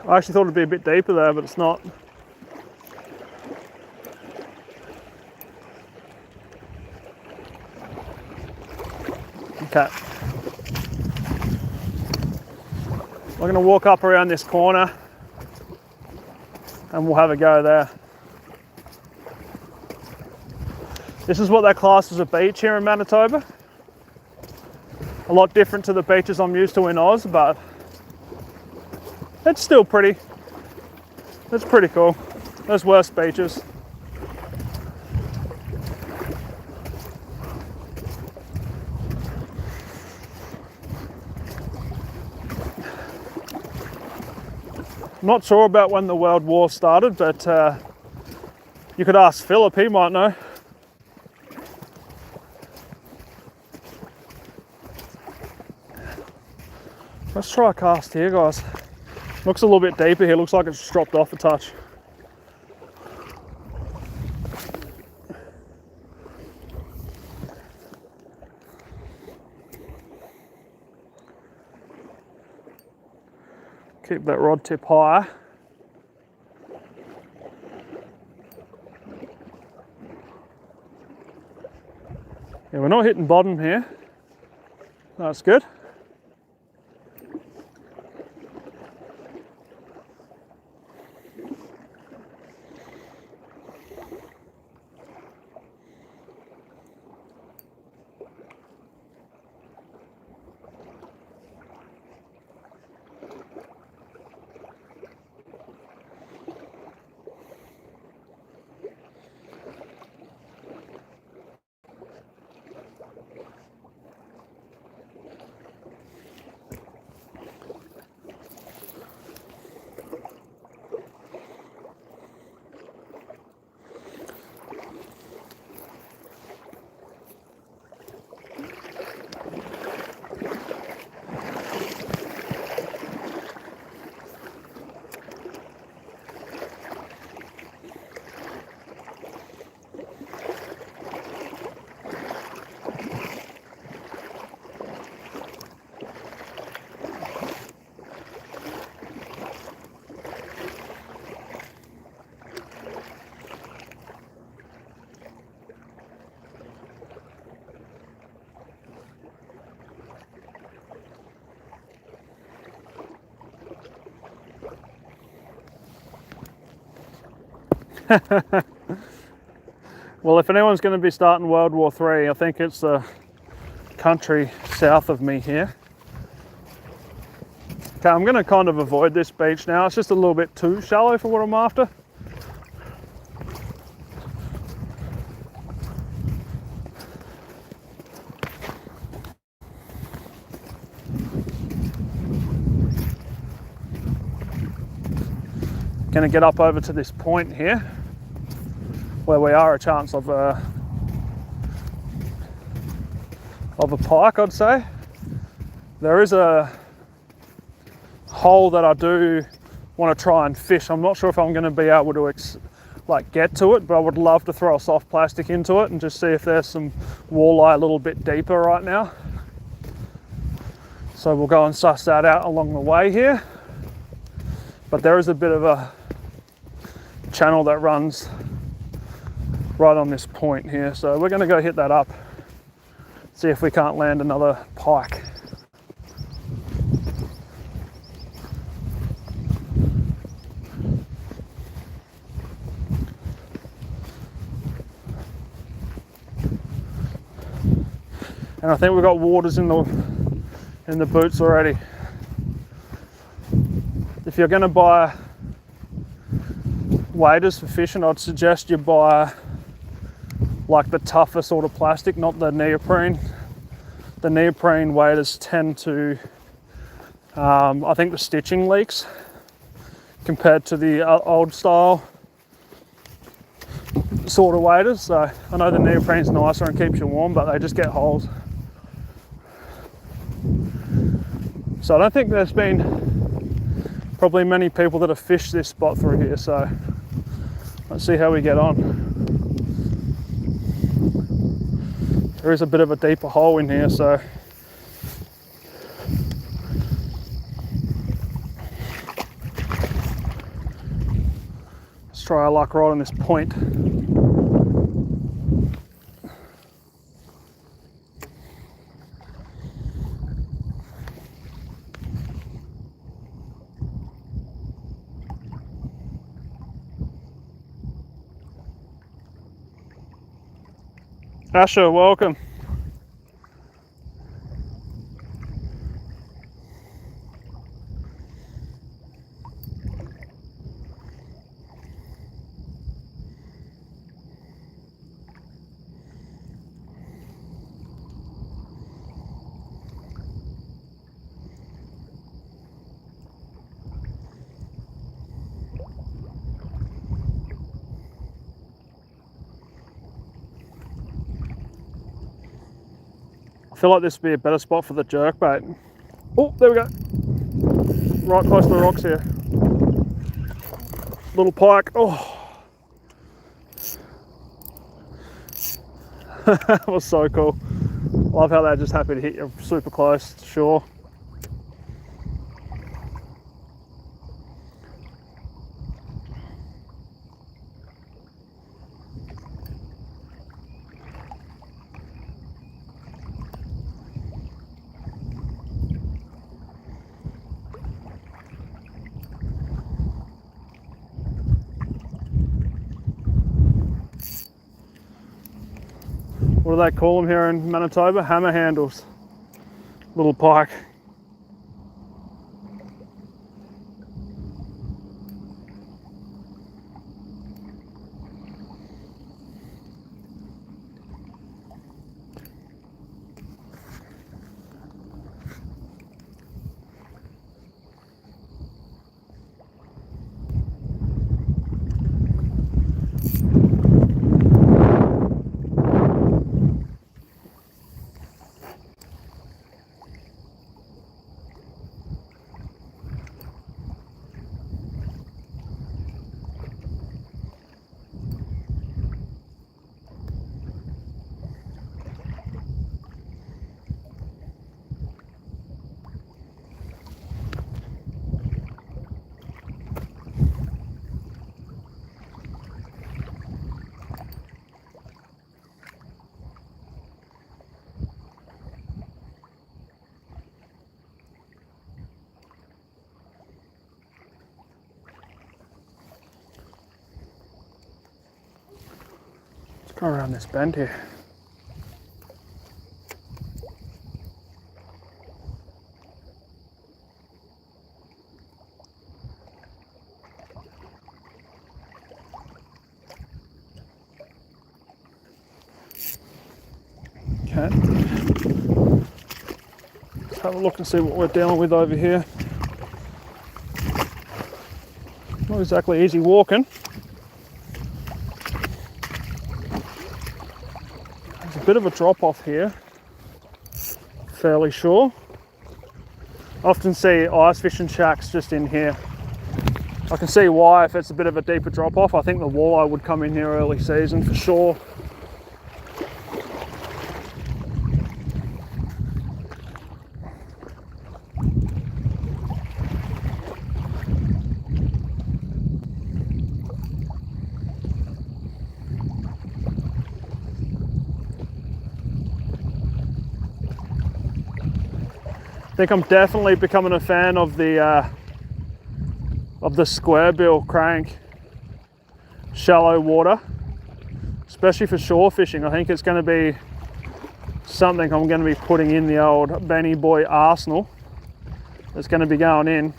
I actually thought it'd be a bit deeper there, but it's not. Okay. We're going to walk up around this corner and we'll have a go there. This is what they class as a beach here in Manitoba. A lot different to the beaches I'm used to in Oz, but it's still pretty. It's pretty cool. There's worse beaches. I'm not sure about when the World War started, but you could ask Philip, he might know. Let's try a cast here, guys. Looks a little bit deeper here, looks like it's just dropped off a touch. Keep that rod tip high. Yeah, we're not hitting bottom here. That's good. Well, if anyone's going to be starting World War III, I think it's the country south of me here. Okay, I'm going to kind of avoid this beach now. It's just a little bit too shallow for what I'm after. Going to get up over to this point here where we are a chance of a pike, I'd say. There is a hole that I do want to try and fish. I'm not sure if I'm going to be able to get to it, but I would love to throw a soft plastic into it and just see if there's some walleye a little bit deeper right now. So we'll go and suss that out along the way here. But there is a bit of a channel that runs right on this point here, so we're going to go hit that up, see if we can't land another pike. And I think we've got waters in the boots already. If you're going to buy waders for fishing, I'd suggest you buy like the tougher sort of plastic, not the neoprene. The neoprene waders tend to, I think the stitching leaks compared to the old style sort of waders. So I know the neoprene's nicer and keeps you warm, but they just get holes. So I don't think there's been probably many people that have fished this spot through here, so let's see how we get on. There is a bit of a deeper hole in here, so let's try our luck right on this point. Asher, welcome. I feel like this would be a better spot for the jerkbait. Oh, there we go. Right close to the rocks here. Little pike. Oh, that was so cool. Love how they're just happy to hit you super close to shore. What do they call them here in Manitoba? Hammer handles. Little pike. Let's go around this bend here. Okay. Let's have a look and see what we're dealing with over here. Not exactly easy walking. There's a bit of a drop off here, fairly sure. I often see ice fishing shacks just in here. I can see why if it's a bit of a deeper drop off. I think the walleye would come in here early season for sure. I think I'm definitely becoming a fan of the square bill crank, shallow water, especially for shore fishing. I think it's going to be something I'm going to be putting in the old Benny Boy arsenal. It's going to be going in.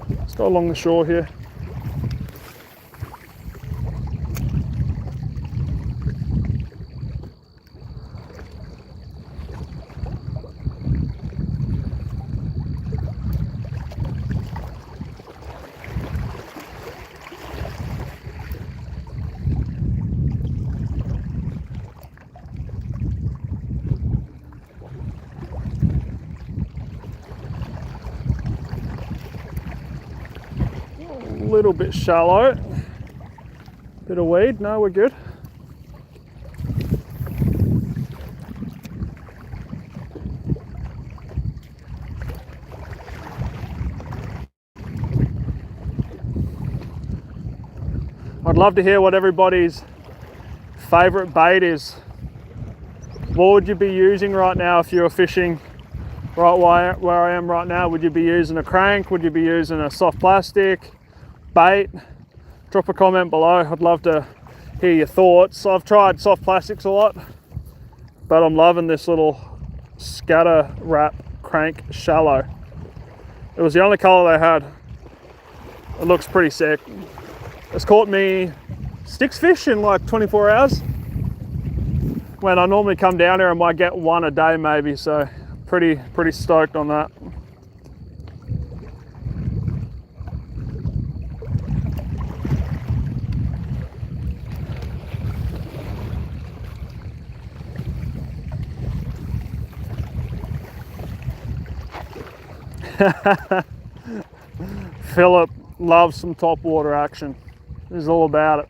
Let's go along the shore here. A little bit shallow, bit of weed. No, we're good. I'd love to hear what everybody's favorite bait is. What would you be using right now if you were fishing right where I am right now? Would you be using a crank? Would you be using a soft plastic? bait, drop a comment below. I'd love to hear your thoughts. I've tried soft plastics a lot, but I'm loving this little scatter wrap crank shallow. It was the only color they had. It looks pretty sick. It's caught me 6 fish in like 24 hours. When I normally come down here, I might get 1 a day maybe, so pretty stoked on that. Philip loves some top water action. He's all about it.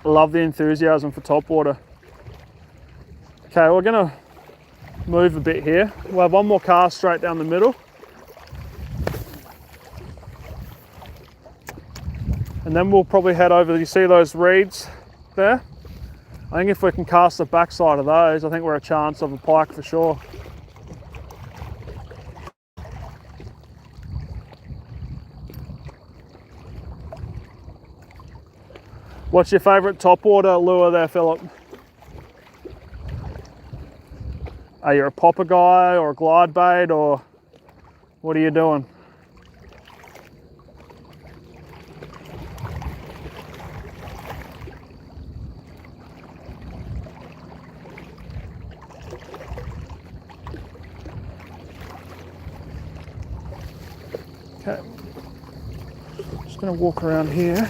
I love the enthusiasm for top water. Okay, we're gonna move a bit here. We'll have one more cast straight down the middle. And then we'll probably head over, you see those reeds there? I think if we can cast the backside of those, I think we're a chance of a pike for sure. What's your favourite topwater lure there, Philip? Are you a popper guy or a glide bait, or what are you doing? Okay, just going to walk around here.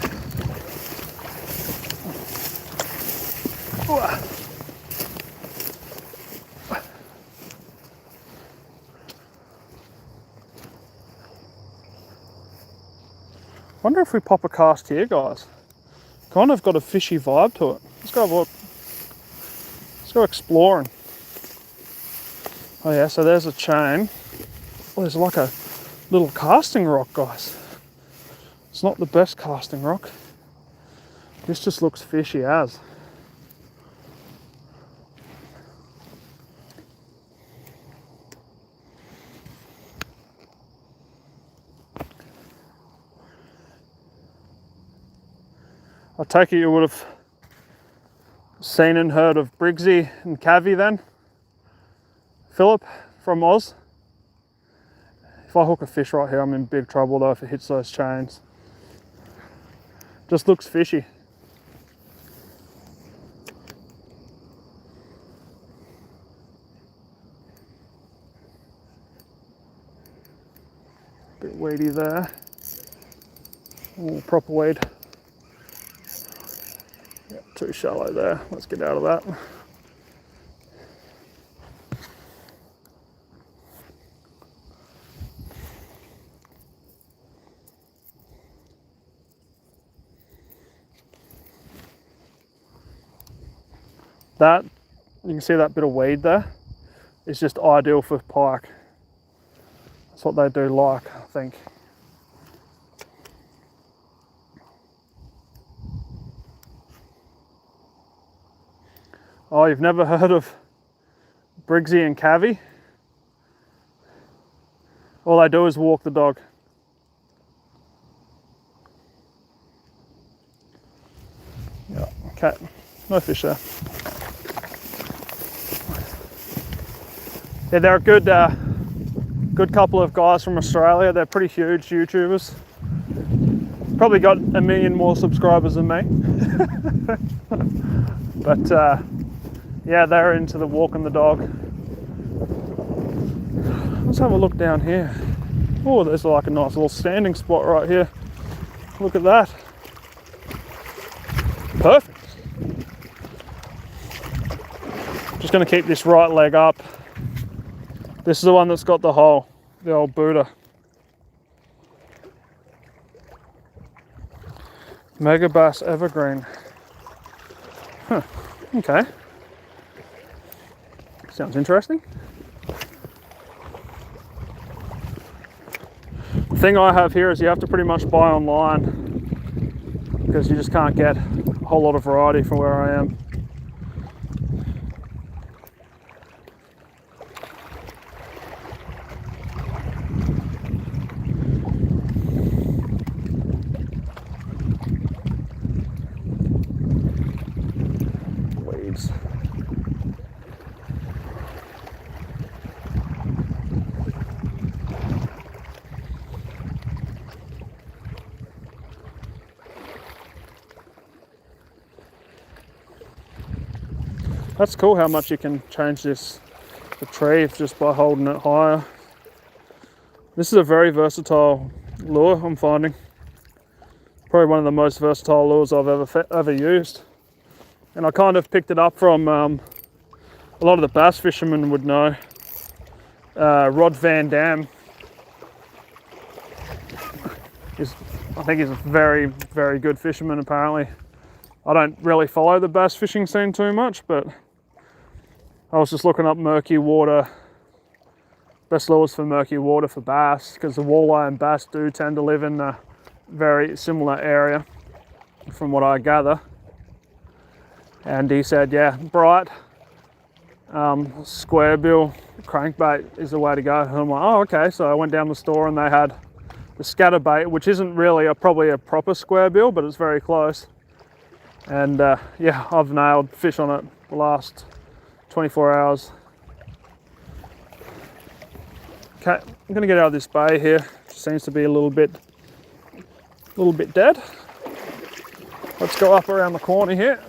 Wonder if we pop a cast here, guys. Kind of got a fishy vibe to it. Let's go have a look. Let's go exploring. Oh yeah, so there's a chain. Oh, there's like a little casting rock, guys. It's not the best casting rock. This just looks fishy as. I take it you would have seen and heard of Briggsy and Cavy then? Philip from Oz? If I hook a fish right here, I'm in big trouble though if it hits those chains. Just looks fishy. Bit weedy there. Ooh, proper weed. Yep, too shallow there. Let's get out of that. That, you can see that bit of weed there, is just ideal for pike. That's what they do like, I think. Oh, you've never heard of Briggsy and Cavy? All they do is walk the dog. Yeah, okay, no fish there. Yeah, they're a good couple of guys from Australia. They're pretty huge YouTubers. Probably got 1 million more subscribers than me. But yeah, they're into the walking the dog. Let's have a look down here. Oh, there's like a nice little standing spot right here. Look at that. Perfect. Just going to keep this right leg up. This is the one that's got the hole, the old Buddha. Mega Bass Evergreen. Huh, okay. Sounds interesting. The thing I have here is you have to pretty much buy online because you just can't get a whole lot of variety from where I am. That's cool how much you can change this retrieve just by holding it higher. This is a very versatile lure, I'm finding. Probably one of the most versatile lures I've ever used. And I kind of picked it up from a lot of the bass fishermen would know. Rod Van Dam I think he's a very, very good fisherman apparently. I don't really follow the bass fishing scene too much, but I was just looking up murky water, best lures for murky water for bass, because the walleye and bass do tend to live in a very similar area from what I gather. And he said, yeah, bright square bill crankbait is the way to go. And I'm like, oh, okay. So I went down the store and they had the scatter bait, which isn't really probably a proper square bill, but it's very close. And yeah, I've nailed fish on it the last 24 hours. Okay, I'm gonna get out of this bay here. It seems to be a little bit dead. Let's go up around the corner here.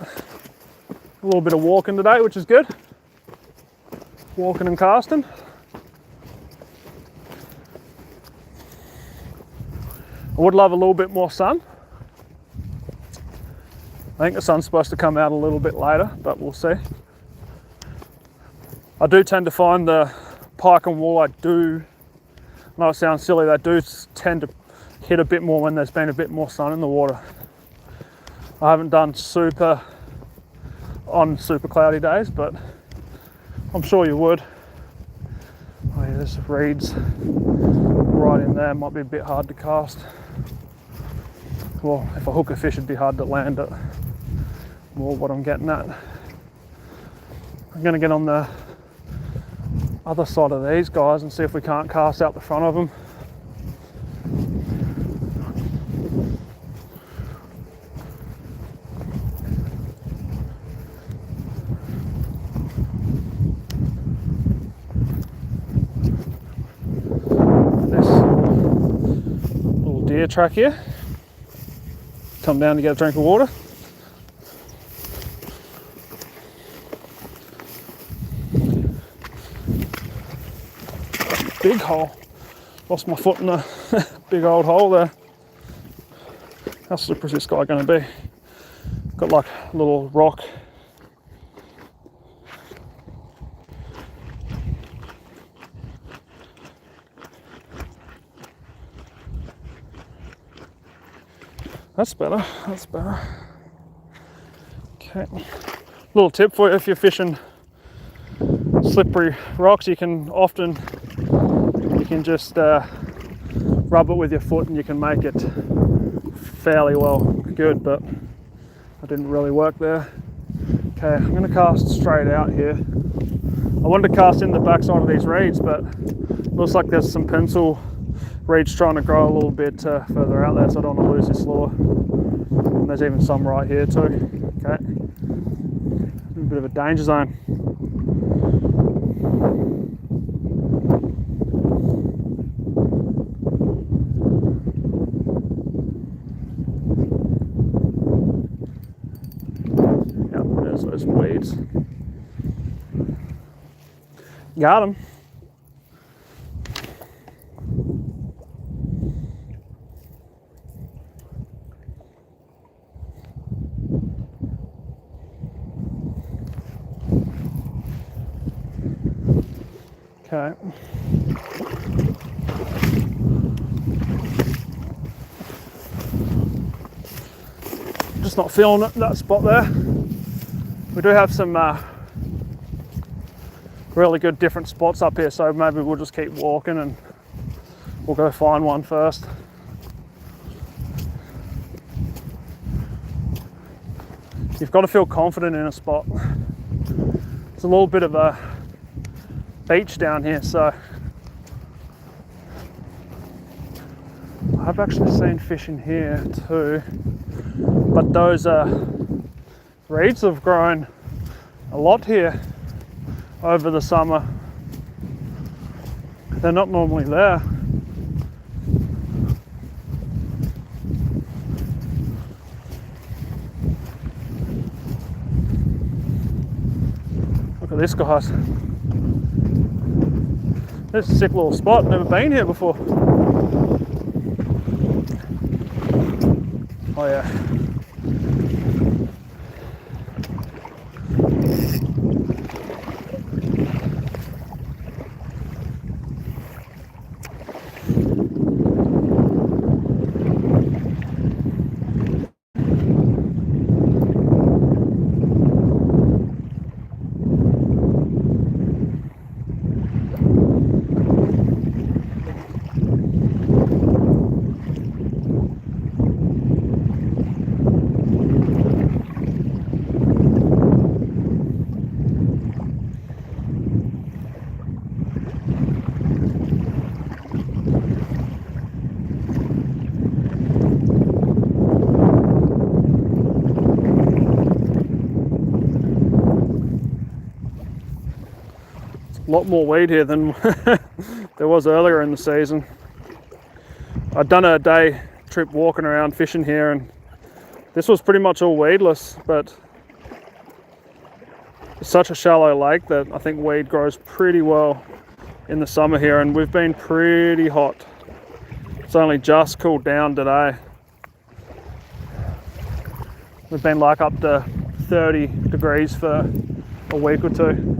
A little bit of walking today, which is good. Walking and casting. I would love a little bit more sun. I think the sun's supposed to come out a little bit later, but we'll see. I do tend to find the pike and walleye I know it sounds silly, they do tend to hit a bit more when there's been a bit more sun in the water. I haven't done super cloudy days, but I'm sure you would. Oh yeah, there's reeds right in there, might be a bit hard to cast. Well, if I hook a fish, it'd be hard to land it. More what I'm getting at. I'm gonna get on the other side of these guys and see if we can't cast out the front of them. This little deer track here. Come down to get a drink of water. Big hole. Lost my foot in a big old hole there. How slippery is this guy going to be? Got like a little rock. That's better, that's better. Okay. Little tip for you, if you're fishing slippery rocks, you can just rub it with your foot and you can make it fairly well good, but I didn't really work there. Okay, I'm gonna cast straight out here. I wanted to cast in the backside of these reeds, but it looks like there's some pencil reeds trying to grow a little bit further out there, so I don't want to lose this lure. And there's even some right here too. Okay, a bit of a danger zone. Yep, there's those weeds. Got him. Okay. Just not feeling it, that spot there. We do have some really good different spots up here, so maybe we'll just keep walking and we'll go find one first. You've got to feel confident in a spot. It's a little bit of a beach down here, so I've actually seen fish in here too, but those reeds have grown a lot here over the summer. They're not normally there. at this, guys. This is a sick little spot, never been here before. Oh yeah. A lot more weed here than there was earlier in the season. I'd done a day trip walking around fishing here, and this was pretty much all weedless, but it's such a shallow lake that I think weed grows pretty well in the summer here, and we've been pretty hot. It's only just cooled down today. We've been like up to 30 degrees for a week or two.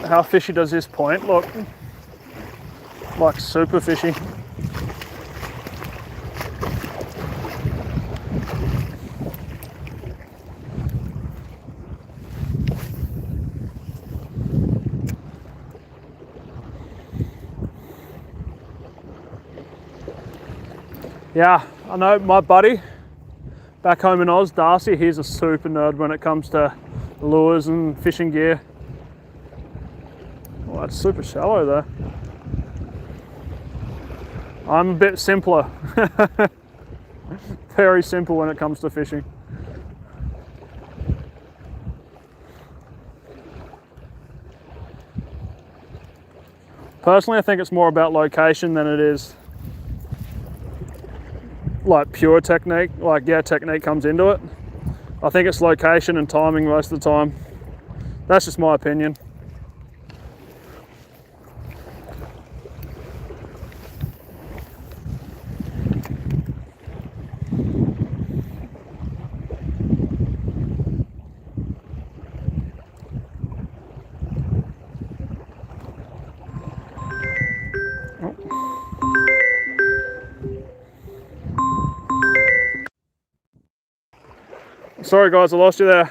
How fishy does this point look? Like super fishy. Yeah, I know my buddy back home in Oz, Darcy, he's a super nerd when it comes to lures and fishing gear. Well, that's super shallow though. I'm a bit simpler. Very simple when it comes to fishing. Personally, I think it's more about location than it is like pure technique. Like, yeah, technique comes into it. I think it's location and timing most of the time. That's just my opinion. Sorry guys, I lost you there.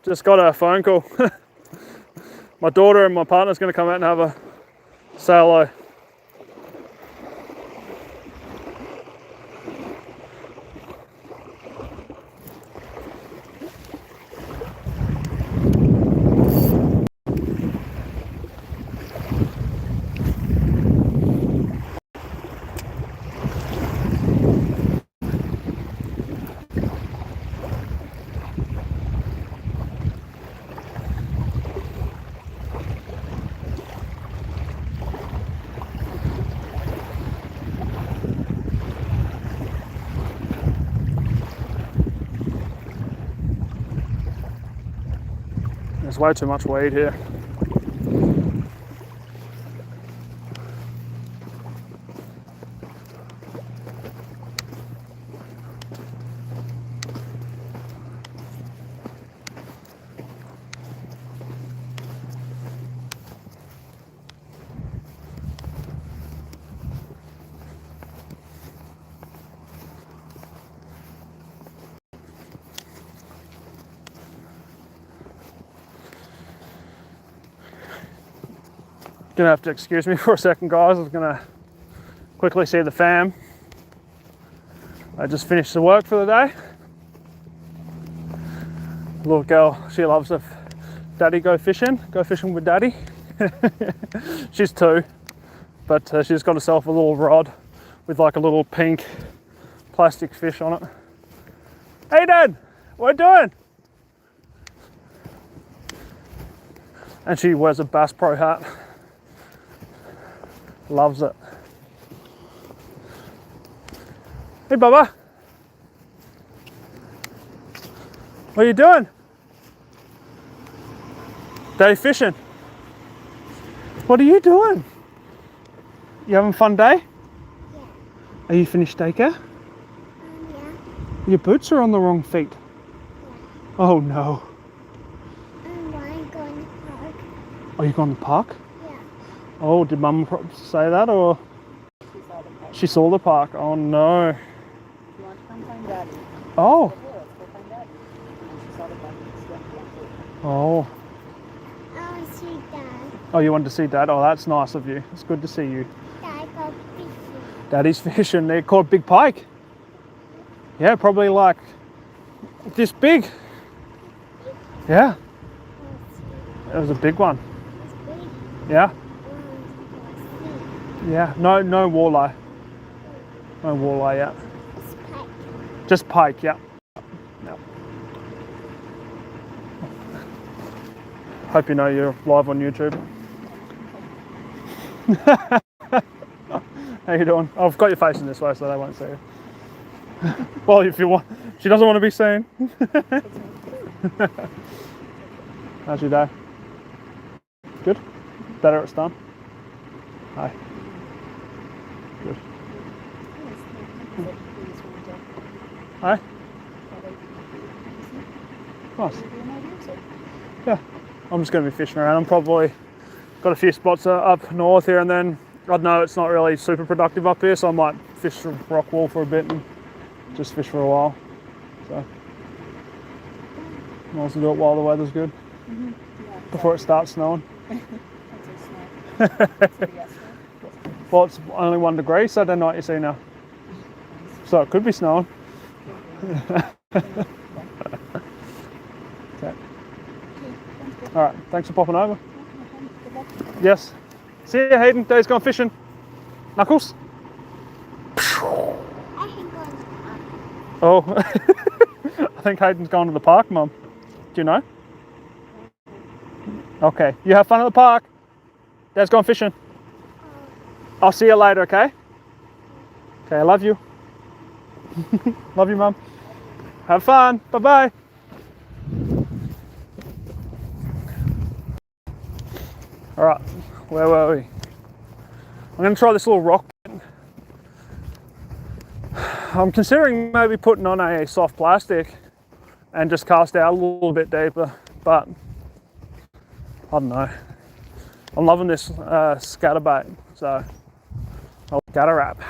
Just got a phone call. My daughter and my partner's going to come out and have a say hello. There's way too much weed here. Gonna have to excuse me for a second, guys. I was gonna quickly see the fam. I just finished the work for the day. Little girl, she loves if daddy go fishing with daddy. She's 2, but she's got herself a little rod with like a little pink plastic fish on it. Hey Dad, what are you doing? And she wears a Bass Pro hat. Loves it. Hey Bubba. What are you doing? Day fishing. What are you doing? You having a fun day? Yeah. Are you finished daycare? Yeah. Your boots are on the wrong feet. Yeah. Oh no. Why going to park? Are you going to the park? Yeah. Oh, did Mum say that or? She saw the park. Oh no. You want to come find Daddy? Oh. Let's go find Daddy. And she saw the park and she went to Oh. I want to see Dad. Oh, you wanted to see Dad? Oh, that's nice of you. It's good to see you. Dad go fishing. Daddy's fishing. They're called big pike. Yeah, probably like this big. Yeah, it was a big one. It's big. Yeah, See. yeah. No walleye. No walleye yet. It's pike. Just pike. Yeah. Yeah. Hope you know you're live on YouTube. How you doing? I've got your face in this way so they won't see you. Well, if you want. She doesn't want to be seen. How's your day? Good? Better at stun? Hi. Good. Hi. Nice. Yeah. I'm just going to be fishing around. I'm probably got a few spots up north here and then I know it's not really super productive up here, so I might fish the rock wall for a bit and just fish for a while. So might as well do it while the weather's good. Mm-hmm. Yeah, Before it starts snowing. That's a snow. Well, it's only 1 degree Saturday night, you see now. So it could be snowing. Okay. All right, thanks for popping over. Good luck. Yes. See you, Hayden. Day's gone fishing. Knuckles? I can go in the park. Oh. I think Hayden's gone to the park, Mum. Do you know? Okay. You have fun at the park. Dad's gone fishing. I'll see you later, okay? Okay, I love you. Love you, Mum. Have fun. Bye-bye. All right, where were we? I'm going to try this little rock bait. I'm considering maybe putting on a soft plastic and just cast out a little bit deeper, but I don't know. I'm loving this scatter bait, so I'll scatter wrap.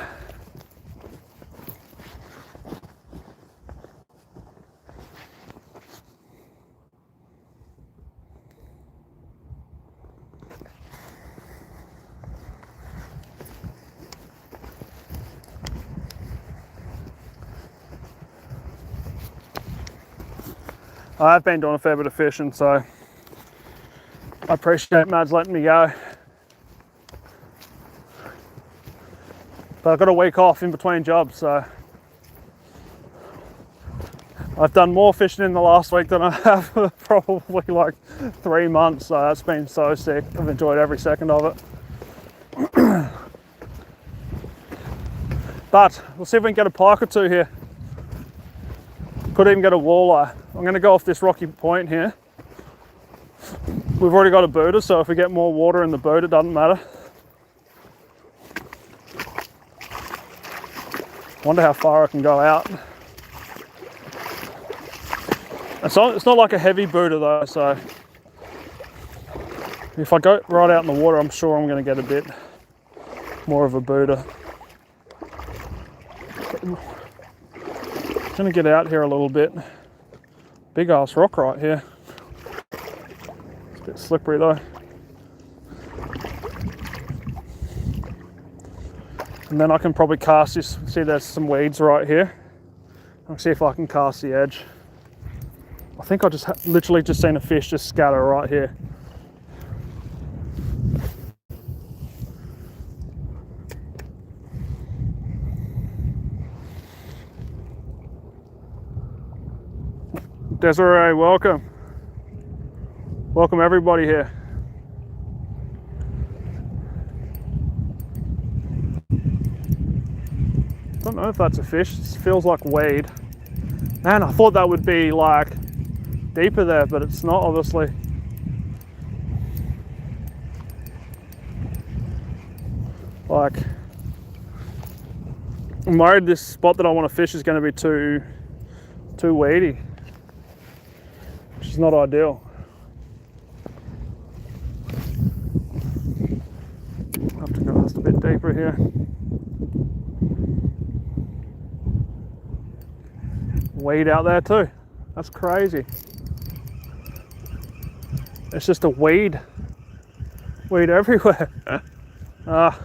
I've been doing a fair bit of fishing, so I appreciate Mads letting me go. But I've got a week off in between jobs, so I've done more fishing in the last week than I have for probably like 3 months, so that's been so sick. I've enjoyed every second of it. But we'll see if we can get a pike or two here. Could even get a walleye. I'm going to go off this rocky point here. We've already got a booter, so if we get more water in the boot, it doesn't matter. Wonder how far I can go out. It's not like a heavy booter though, so if I go right out in the water, I'm sure I'm going to get a bit more of a booter. I'm going to get out here a little bit. Big ass rock right here. It's a bit slippery though. And then I can probably cast this. See, there's some weeds right here. I'll see if I can cast the edge. I think I just literally just seen a fish just scatter right here. Desiree, welcome. Welcome everybody here. I don't know if that's a fish. It feels like wade. Man, I thought that would be like deeper there, but it's not, obviously. Like, I'm worried this spot that I want to fish is going to be too weedy, which is not ideal. I'll have to go just a bit deeper here. Weed out there too. That's crazy. It's just a weed everywhere. Last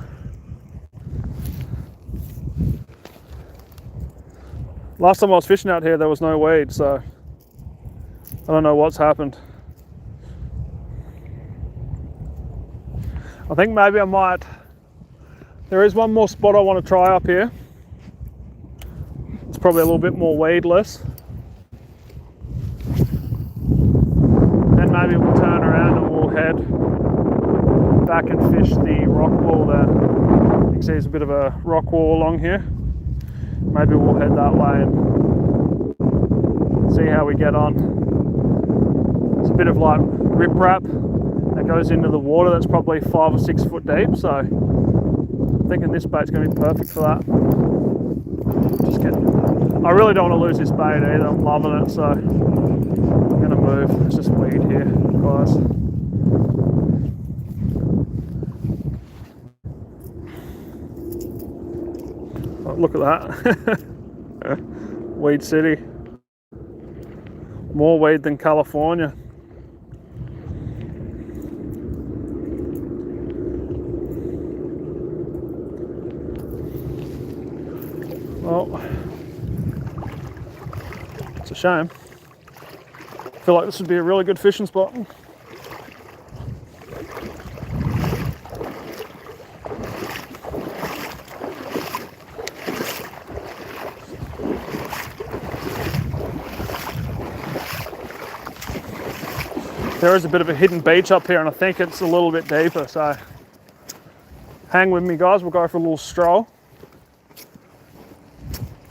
time I was fishing out here, there was no weed, so I don't know what's happened. I think maybe I might. There is one more spot I want to try up here. It's probably a little bit more weedless. Then maybe we'll turn around and we'll head back and fish the rock wall there. You can see there's a bit of a rock wall along here. Maybe we'll head that way and see how we get on. It's a bit of like riprap that goes into the water that's probably 5 or 6 foot deep, so I'm thinking this bait's going to be perfect for that. Just kidding. I really don't want to lose this bait either. I'm loving it, so I'm going to move. There's just weed here, guys. Oh, look at that. Weed City. More weed than California. Well, it's a shame. I feel like this would be a really good fishing spot. There is a bit of a hidden beach up here, and I think it's a little bit deeper, so hang with me, guys. We'll go for a little stroll.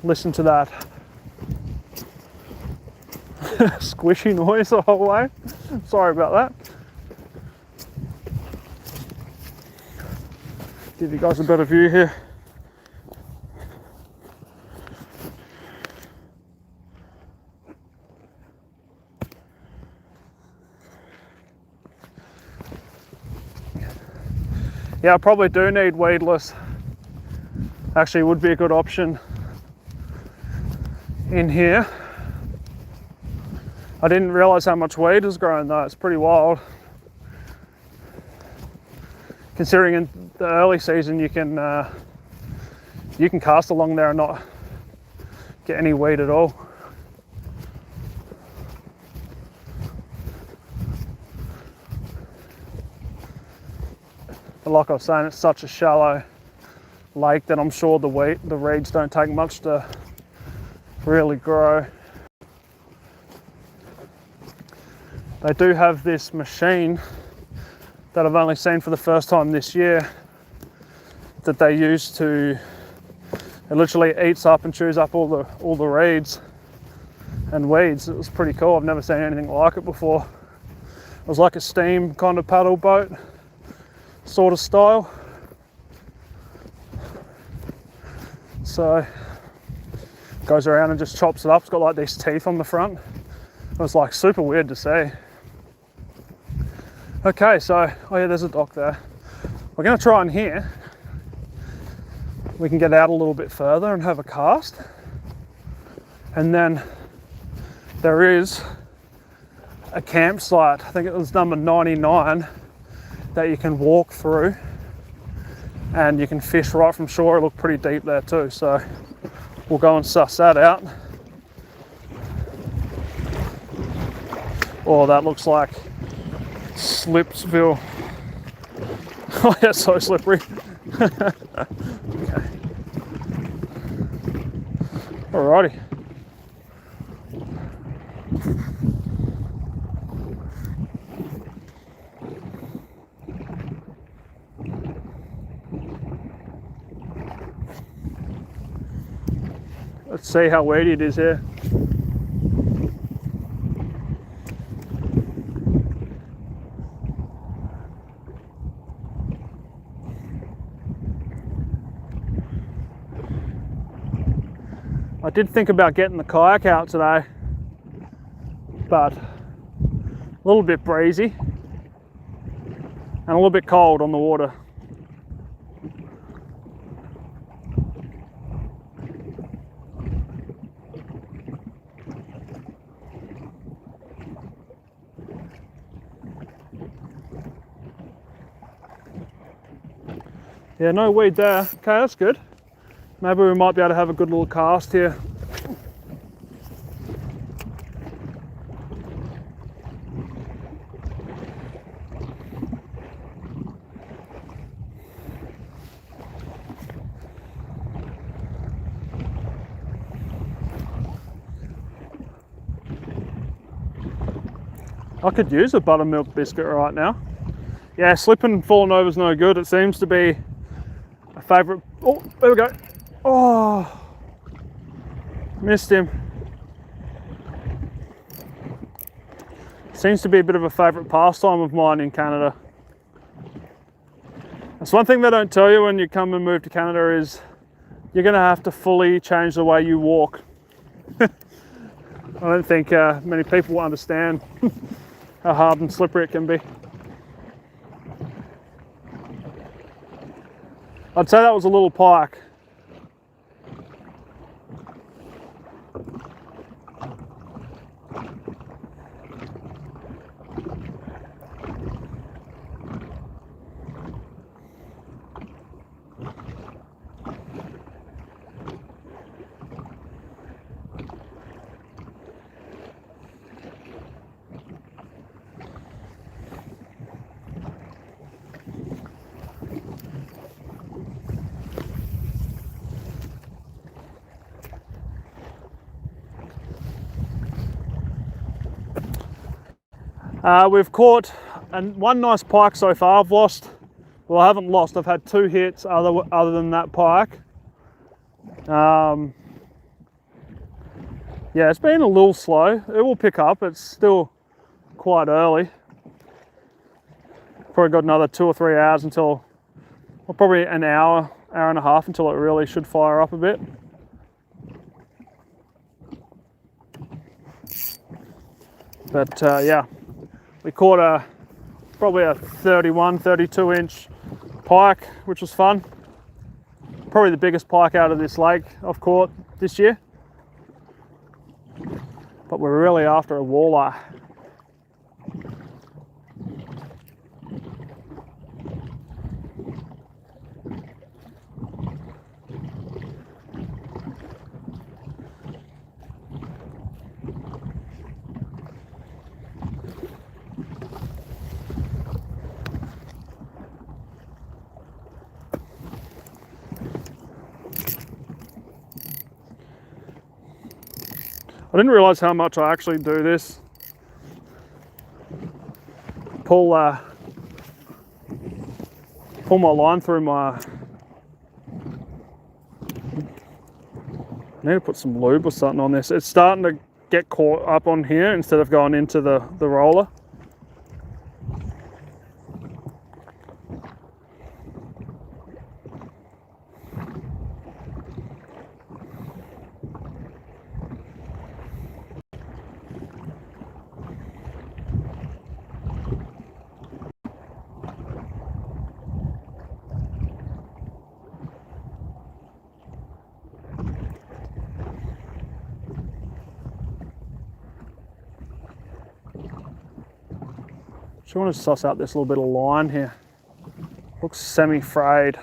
Listen to that squishy noise the whole way. Sorry about that. Give you guys a better view here. Yeah, I probably do need weedless. Actually, would be a good option in here. I didn't realize how much weed is growing though. It's pretty wild. Considering in the early season you can cast along there and not get any weed at all. But like I was saying, it's such a shallow lake that I'm sure the reeds don't take much to really grow. They do have this machine that I've only seen for the first time this year that they use to, it literally eats up and chews up all the reeds and weeds. It was pretty cool. I've never seen anything like it before. It was like a steam kind of paddle boat sort of style. So it goes around and just chops it up. It's got like these teeth on the front. It was like super weird to see. Okay, so, oh yeah, there's a dock there. We're gonna try in here. We can get out a little bit further and have a cast. And then there is a campsite, I think it was number 99, that you can walk through and you can fish right from shore. It looked pretty deep there too, so we'll go and suss that out. Oh, that looks like Slipsville. Oh yeah, so slippery. Okay. Alrighty. Let's see how weedy it is here. I did think about getting the kayak out today, but a little bit breezy and a little bit cold on the water. Yeah, no weed there. Okay, that's good. Maybe we might be able to have a good little cast here. I could use a buttermilk biscuit right now. Yeah, slipping and falling over is no good. It seems to be a favourite. Oh, there we go. Oh, missed him. Seems to be a bit of a favourite pastime of mine in Canada. That's one thing they don't tell you when you come and move to Canada is you're going to have to fully change the way you walk. I don't think many people will understand how hard and slippery it can be. I'd say that was a little pike. We've caught one nice pike so far. Well, I haven't lost, I've had 2 hits other than that pike. Yeah, it's been a little slow. It will pick up, it's still quite early. Probably got another 2 or 3 hours until, well, probably an hour and a half until it really should fire up a bit. But yeah. We caught probably a 31, 32 inch pike, which was fun. Probably the biggest pike out of this lake I've caught this year. But we're really after a walleye. I didn't realise how much I actually do this. Pull my line through my... I need to put some lube or something on this. It's starting to get caught up on here instead of going into the roller. Just want to suss out this little bit of line here. Looks semi-frayed.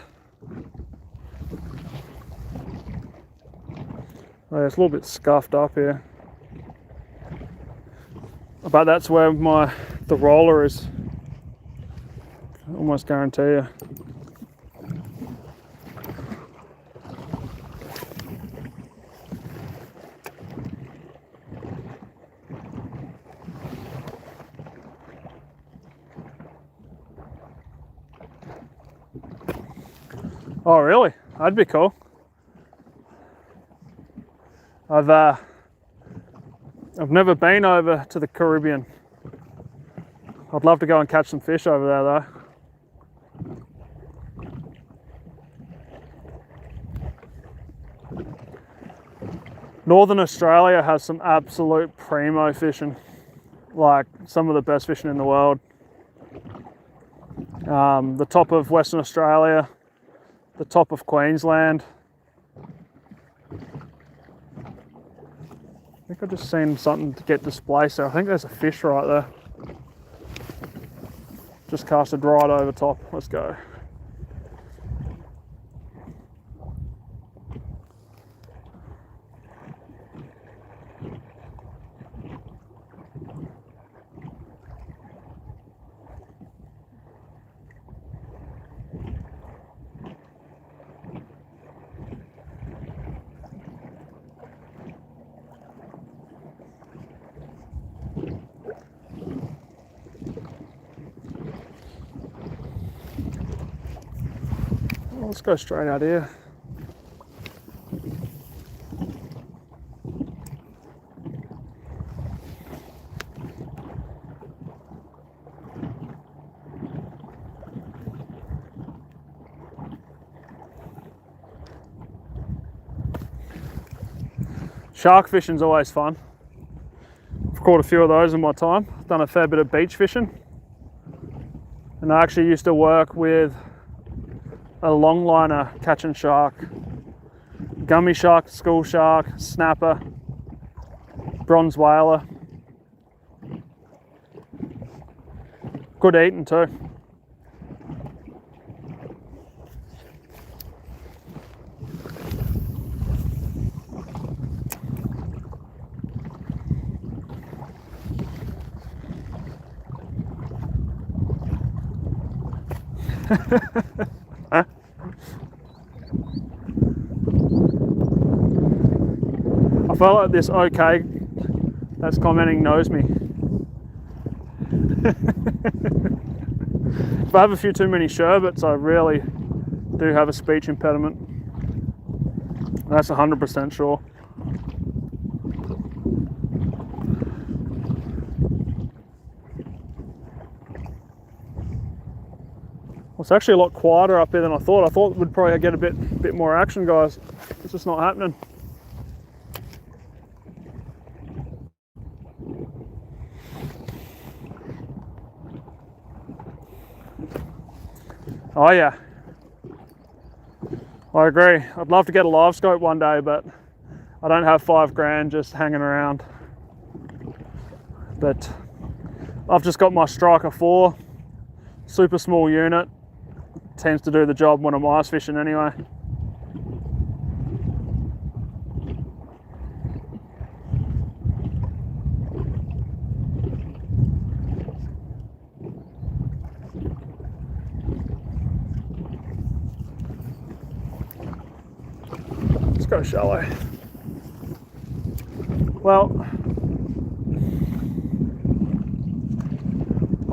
Oh, it's a little bit scuffed up here. But that's where the roller is. I almost guarantee you. Oh really? That'd be cool. I've never been over to the Caribbean. I'd love to go and catch some fish over there though. Northern Australia has some absolute primo fishing, like some of the best fishing in the world. The top of Western Australia, the top of Queensland. I think I've just seen something to get displaced there. I think there's a fish right there. Just casted right over top. Let's go. Let's go straight out here. Shark fishing's always fun. I've caught a few of those in my time. I've done a fair bit of beach fishing. And I actually used to work with a longliner catching shark. Gummy shark, school shark, snapper, bronze whaler. Good eating too. I feel like this okay that's commenting knows me. If I have a few too many sherbets, I really do have a speech impediment. That's 100% sure. It's actually a lot quieter up here than I thought. I thought we'd probably get a bit more action, guys. It's just not happening. Oh yeah, I agree. I'd love to get a live scope one day, but I don't have $5 just hanging around. But I've just got my Striker 4, super small unit. Tends to do the job when I'm ice fishing anyway. Let's go shallow. Well,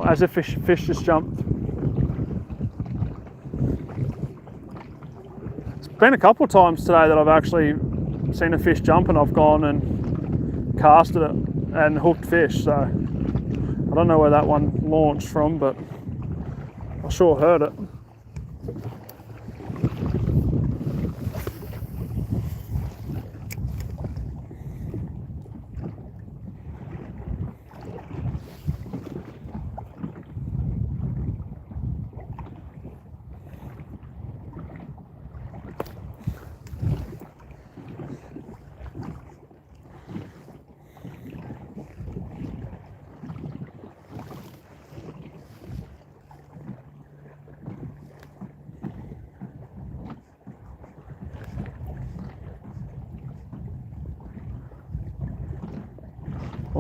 as if fish just jumped. Been a couple of times today that I've actually seen a fish jump and I've gone and casted it and hooked fish, so I don't know where that one launched from, but I sure heard it.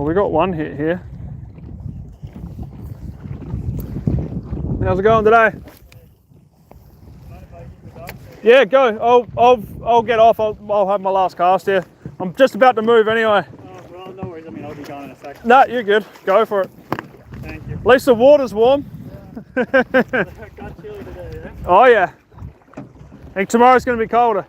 we got one hit here. How's it going today? Yeah, go. I'll get off. I'll have my last cast here. I'm just about to move anyway. Oh, well, no worries. I mean, I'll be gone in a second. No, you're good. Go for it. Thank you. At least the water's warm. It got chilly today, yeah? Oh yeah. I think tomorrow's going to be colder.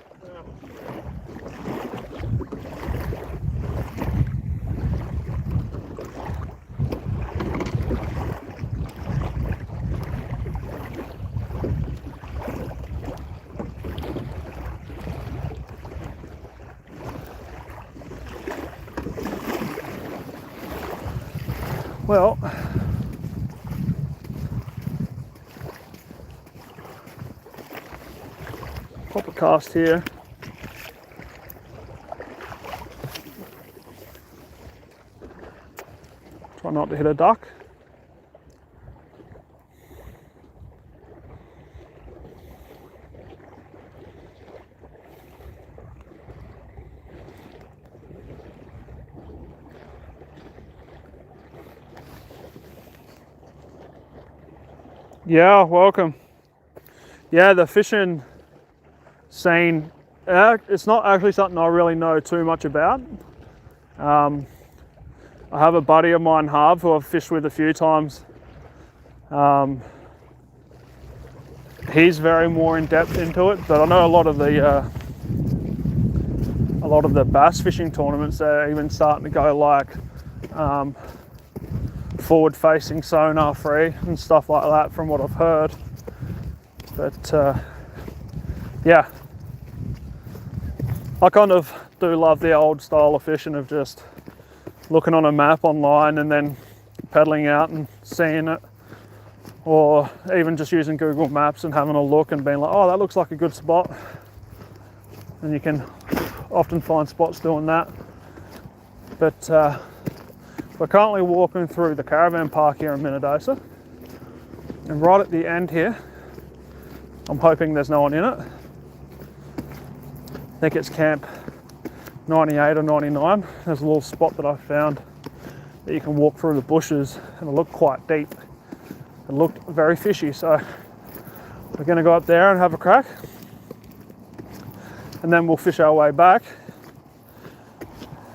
Well, pop a cast here. Try not to hit a duck. Yeah, welcome. Yeah, the fishing scene, it's not actually something I really know too much about. I have a buddy of mine, Harv, who I've fished with a few times. He's very more in depth into it, but I know a lot of the bass fishing tournaments, they're even starting to go like forward facing sonar free and stuff like that from what I've heard. But yeah, I kind of do love the old style of fishing of just looking on a map online and then paddling out and seeing it, or even just using Google Maps and having a look and being like, oh, that looks like a good spot. And you can often find spots doing that. But we're currently walking through the caravan park here in Minnedosa, and right at the end here, I'm hoping there's no one in it. I think it's camp 98 or 99. There's a little spot that I found that you can walk through the bushes, and it looked quite deep. It looked very fishy, so we're going to go up there and have a crack, and then we'll fish our way back,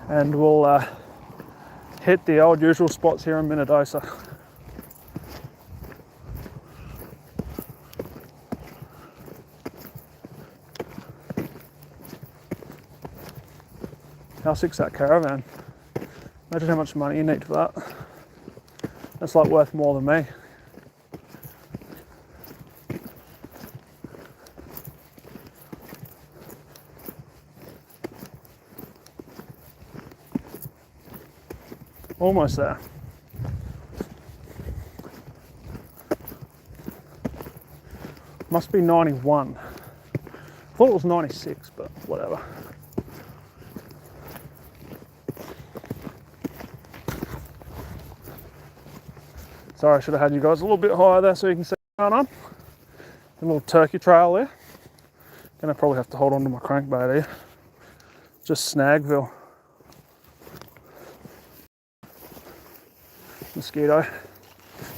and we'll hit the old usual spots here in Minnedosa. How sick's that caravan? Imagine how much money you need for that. That's like worth more than me. Almost there. Must be 91. I thought it was 96, but whatever. Sorry, I should have had you guys a little bit higher there so you can see what's going on. A little turkey trail there. Gonna probably have to hold on to my crankbait here. Just Snagville. Mosquito.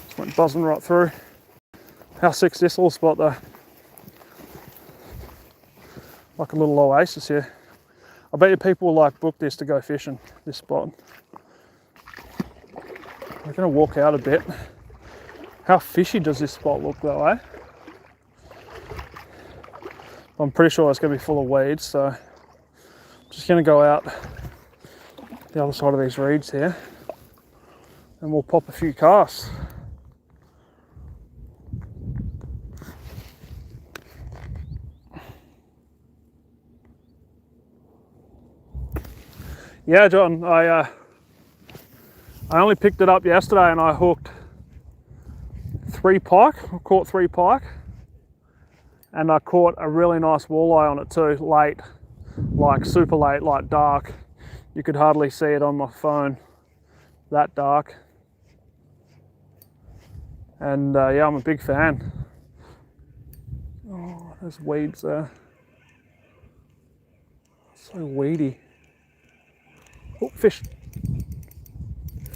Just went buzzing right through. How sick's this little spot though? Like a little oasis here. I bet you people will like book this to go fishing, this spot. We're gonna walk out a bit. How fishy does this spot look though, eh? I'm pretty sure it's gonna be full of weeds, so I'm just gonna go out the other side of these reeds here, and we'll pop a few casts. Yeah, John, I only picked it up yesterday and I hooked 3 pike. I caught 3 pike, and I caught a really nice walleye on it too, late, like super late, like dark. You could hardly see it on my phone, that dark. And yeah, I'm a big fan. Oh, there's weeds there. So weedy. Oh, fish.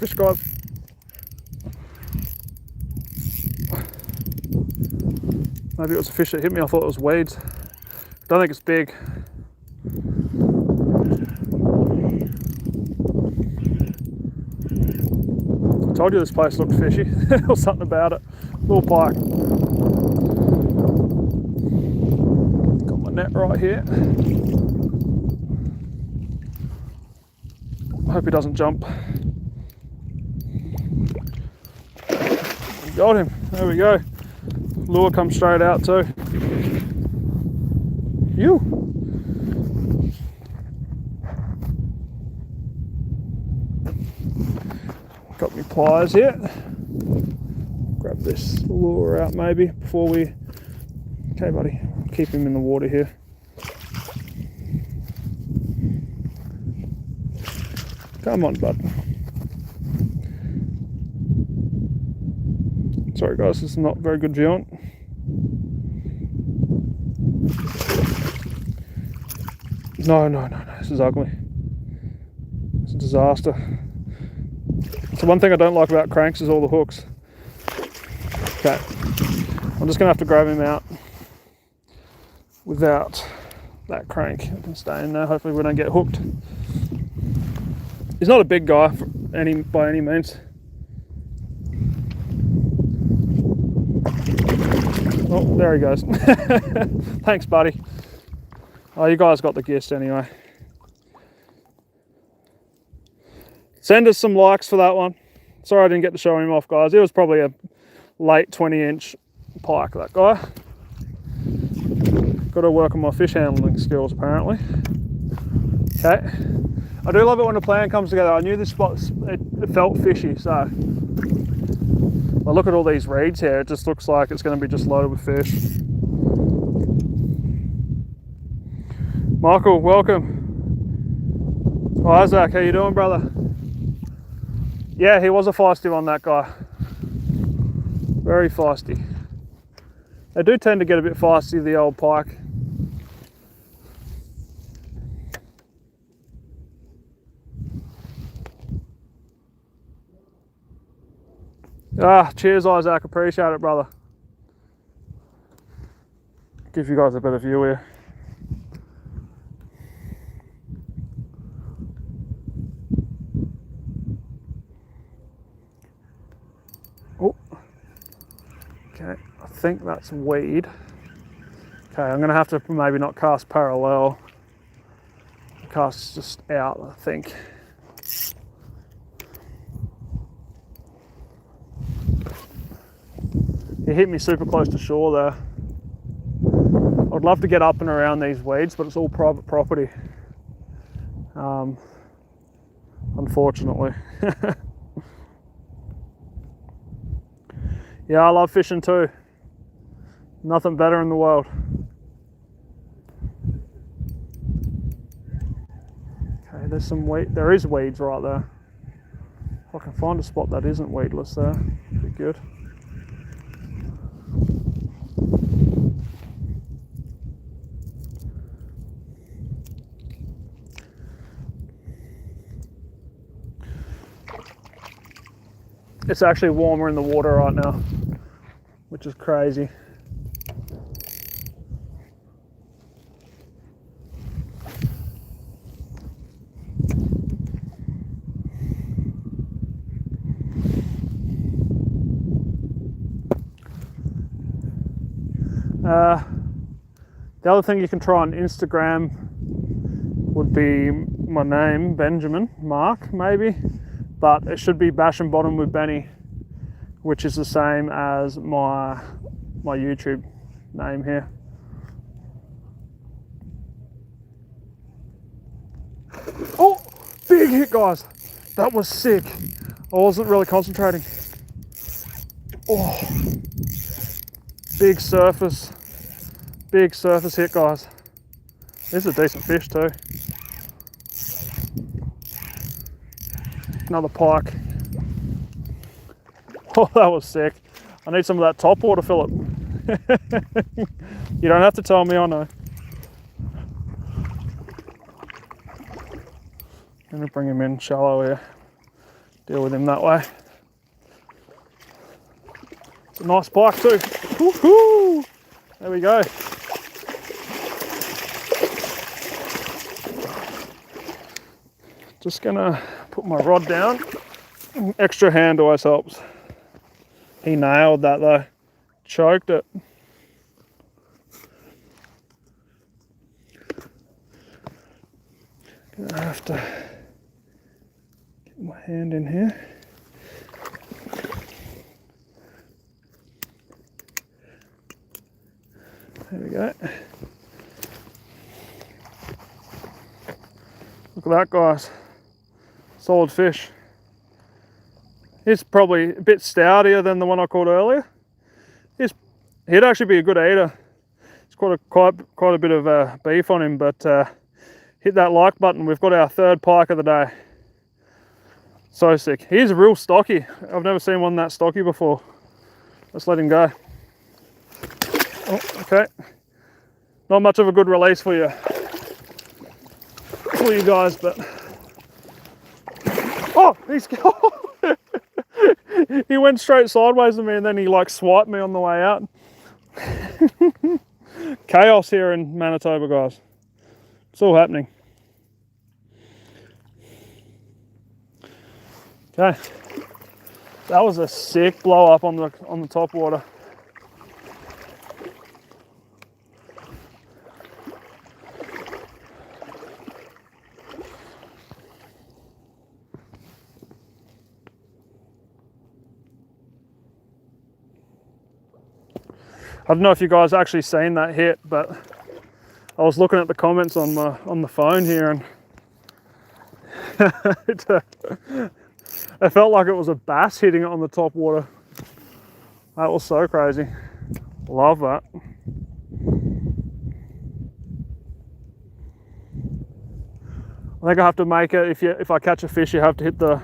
fish, guys. Maybe it was a fish that hit me. I thought it was weeds. Don't think it's big. I told you this place looked fishy. There was something about it. Little pike. Got my net right here. Hope he doesn't jump. Got him. There we go. Lure comes straight out too. You. Got my pliers here. Grab this lure out maybe before we. Okay, buddy. Keep him in the water here. Come on, bud. Sorry guys, this is not very good viewing. No, this is ugly. It's a disaster. So one thing I don't like about cranks is all the hooks. Okay, I'm just gonna have to grab him out without that crank. I can stay in there, hopefully we don't get hooked. He's not a big guy by any means. Oh, there he goes. Thanks, buddy. Oh, you guys got the gist anyway. Send us some likes for that one. Sorry I didn't get to show him off, guys. It was probably a late 20-inch pike, that guy. Got to work on my fish handling skills, apparently. Okay. I do love it when a plan comes together. I knew this spot, it felt fishy, so. Well, look at all these reeds here. It just looks like it's going to be just loaded with fish. Michael, welcome. Oh, Isaac, how you doing, brother? Yeah, he was a feisty one, that guy. Very feisty. They do tend to get a bit feisty, the old pike. Ah, cheers, Isaac. Appreciate it, brother. Give you guys a better view here. Oh, okay. I think that's weed. Okay, I'm gonna have to maybe not cast parallel. Cast just out, I think. He hit me super close to shore there. I'd love to get up and around these weeds, but it's all private property. Unfortunately. Yeah, I love fishing too. Nothing better in the world. Okay, there's some weed. There is weeds right there. If I can find a spot that isn't weedless there, it'd be good. It's actually warmer in the water right now, which is crazy. The other thing you can try on Instagram would be my name, Benjamin, Mark, maybe. But it should be Bash and Bottom with Benny, which is the same as my YouTube name here. Oh, big hit, guys. That was sick. I wasn't really concentrating. Oh, big surface hit, guys. This is a decent fish too. Another pike. Oh, that was sick. I need some of that top water, Philip. You don't have to tell me, I know. I'm gonna bring him in shallow here. deal with him that way. It's a nice pike too. Woohoo! There we go. Just gonna put my rod down. Extra hand always helps. He nailed that though. Choked it. Gonna have to get my hand in here. There we go. Look at that, guys. Solid fish. He's probably a bit stoutier than the one I caught earlier. He'd actually be a good eater. It's quite a bit of beef on him, but hit that like button. We've got our third pike of the day. So sick. He's real stocky. I've never seen one that stocky before. Let's let him go. Oh, okay. Not much of a good release for you guys, but oh, he went straight sideways to me and then he like swiped me on the way out. Chaos here in Manitoba, guys. It's all happening. Okay, that was a sick blow up on the top water. I don't know if you guys actually seen that hit, but I was looking at the comments on the phone here, and it felt like it was a bass hitting it on the top water. That was so crazy. Love that. I think I have to make it. If I catch a fish, you have to hit the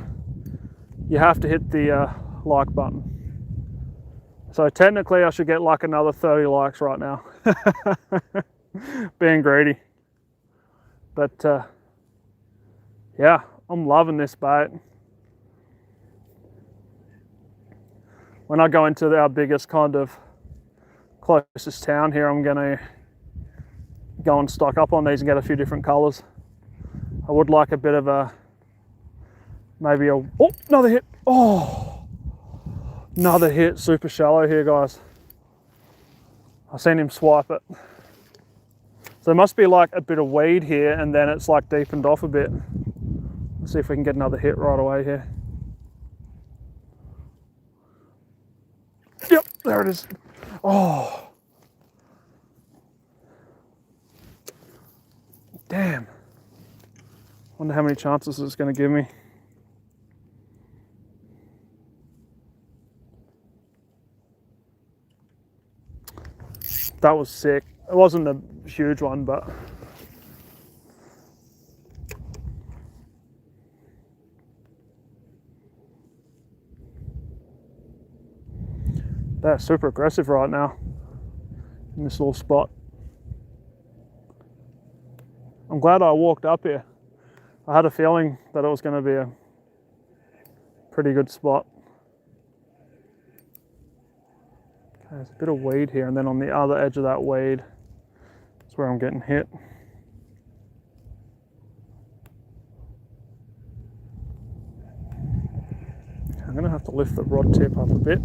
like button. So technically I should get like another 30 likes right now. Being greedy. But yeah, I'm loving this bait. When I go into our biggest kind of closest town here, I'm gonna go and stock up on these and get a few different colors. I would like a bit of oh, another hit. Oh, another hit, super shallow here, guys. I've seen him swipe it. So there must be like a bit of weed here and then it's like deepened off a bit. Let's see if we can get another hit right away here. Yep, there it is. Oh. Damn. Wonder how many chances it's going to give me. That was sick. It wasn't a huge one, but they're super aggressive right now in this little spot. I'm glad I walked up here. I had a feeling that it was going to be a pretty good spot. Okay, there's a bit of weed here, and then on the other edge of that weed is where I'm getting hit. I'm going to have to lift the rod tip up a bit.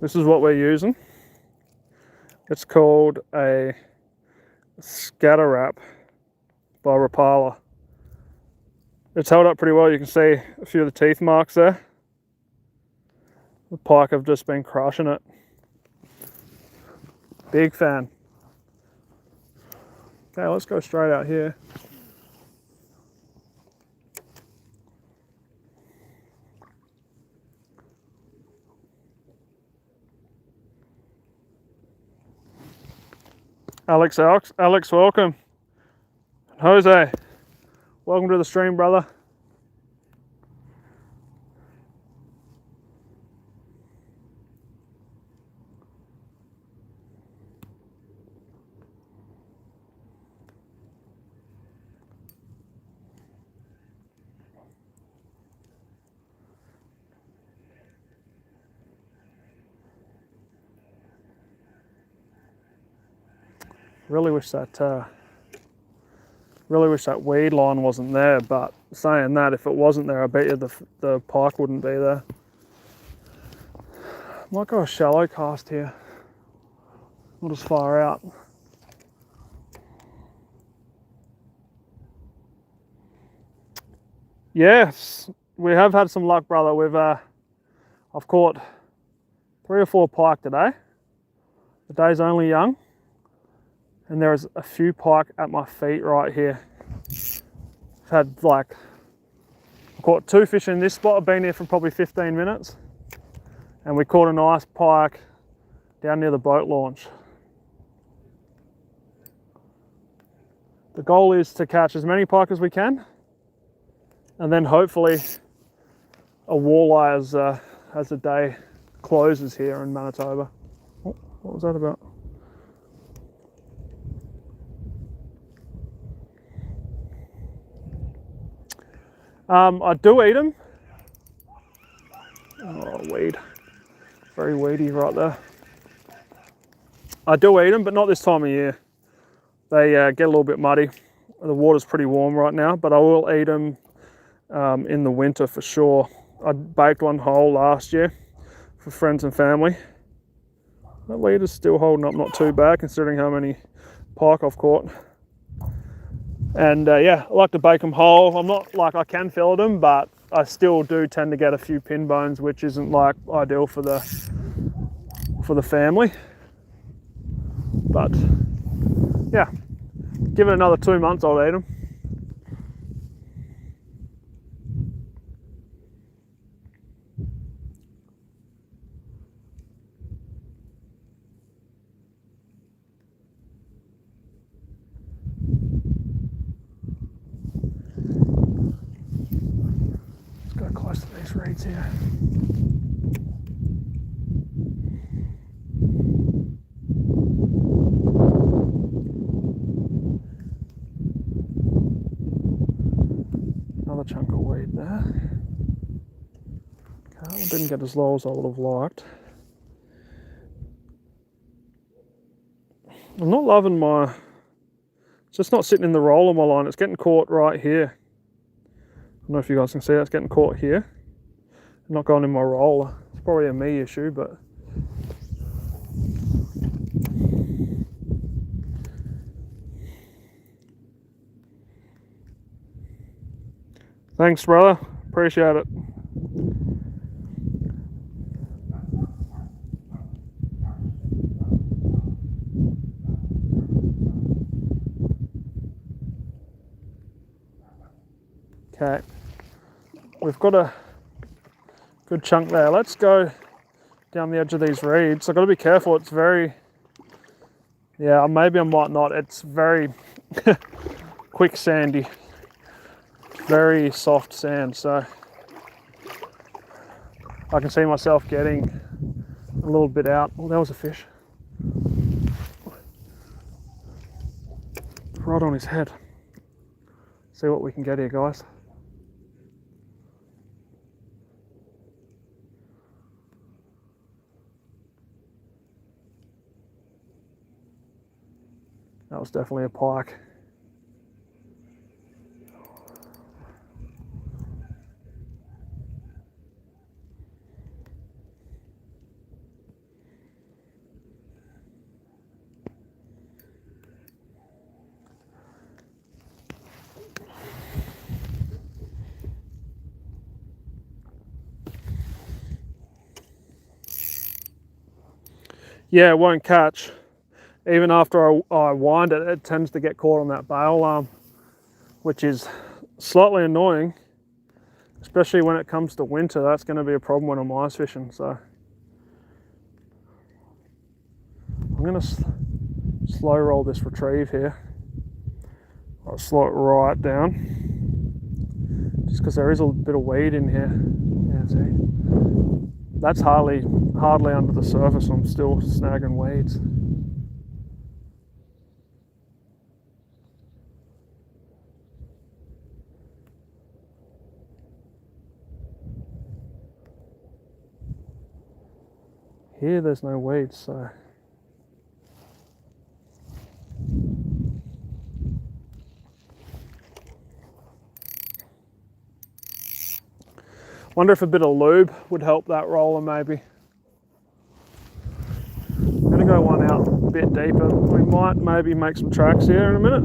This is what we're using. It's called a scatter wrap by Rapala. It's held up pretty well. You can see a few of the teeth marks there. The pike have just been crushing it. Big fan. Okay, let's go straight out here. Alex, welcome. Jose, welcome to the stream, brother. Really wish that weed line wasn't there, but saying that, if it wasn't there, I bet you the pike wouldn't be there. Might go a shallow cast here, not as far out. Yes, we have had some luck, brother. I've caught 3 or 4 pike today. The day's only young, and there's a few pike at my feet right here. I've caught 2 fish in this spot. I've been here for probably 15 minutes, and we caught a nice pike down near the boat launch. The goal is to catch as many pike as we can, and then hopefully a walleye as the day closes here in Manitoba. Oh, what was that about? I do eat them. Oh, weed. Very weedy right there. I do eat them, but not this time of year. They get a little bit muddy. The water's pretty warm right now, but I will eat them in the winter for sure. I baked one whole last year for friends and family. That leader's still holding up not too bad considering how many pike I've caught. And yeah, I like to bake them whole. I'm not like I can fillet them, but I still do tend to get a few pin bones, which isn't like ideal for the family. But yeah, give it another 2 months, I'll eat them. Let's go close to these reeds here. Another chunk of weed there. Okay, I didn't get as low as I would have liked. I'm not loving it's just not sitting in the roll of my line. It's getting caught right here. I don't know if you guys can see that. It's getting caught here. Not going in my roller. It's probably a me issue, but thanks, brother. Appreciate it. Okay, we've got a good chunk there. Let's go down the edge of these reeds. I've got to be careful. It's very, yeah, maybe I might not. It's very quick sandy, very soft sand. So I can see myself getting a little bit out. Oh, there was a fish. Right on his head. See what we can get here, guys. That was definitely a pike. Yeah, it won't catch. Even after I wind it, it tends to get caught on that bail arm, which is slightly annoying, especially when it comes to winter. That's going to be a problem when I'm ice fishing. So I'm going to slow roll this retrieve here. I'll slow it right down, just because there is a bit of weed in here. Yeah, see, that's hardly under the surface. I'm still snagging weeds. Here there's no weeds, so Wonder if a bit of lube would help that roller maybe. I'm gonna go one out a bit deeper. We might maybe make some tracks here in a minute.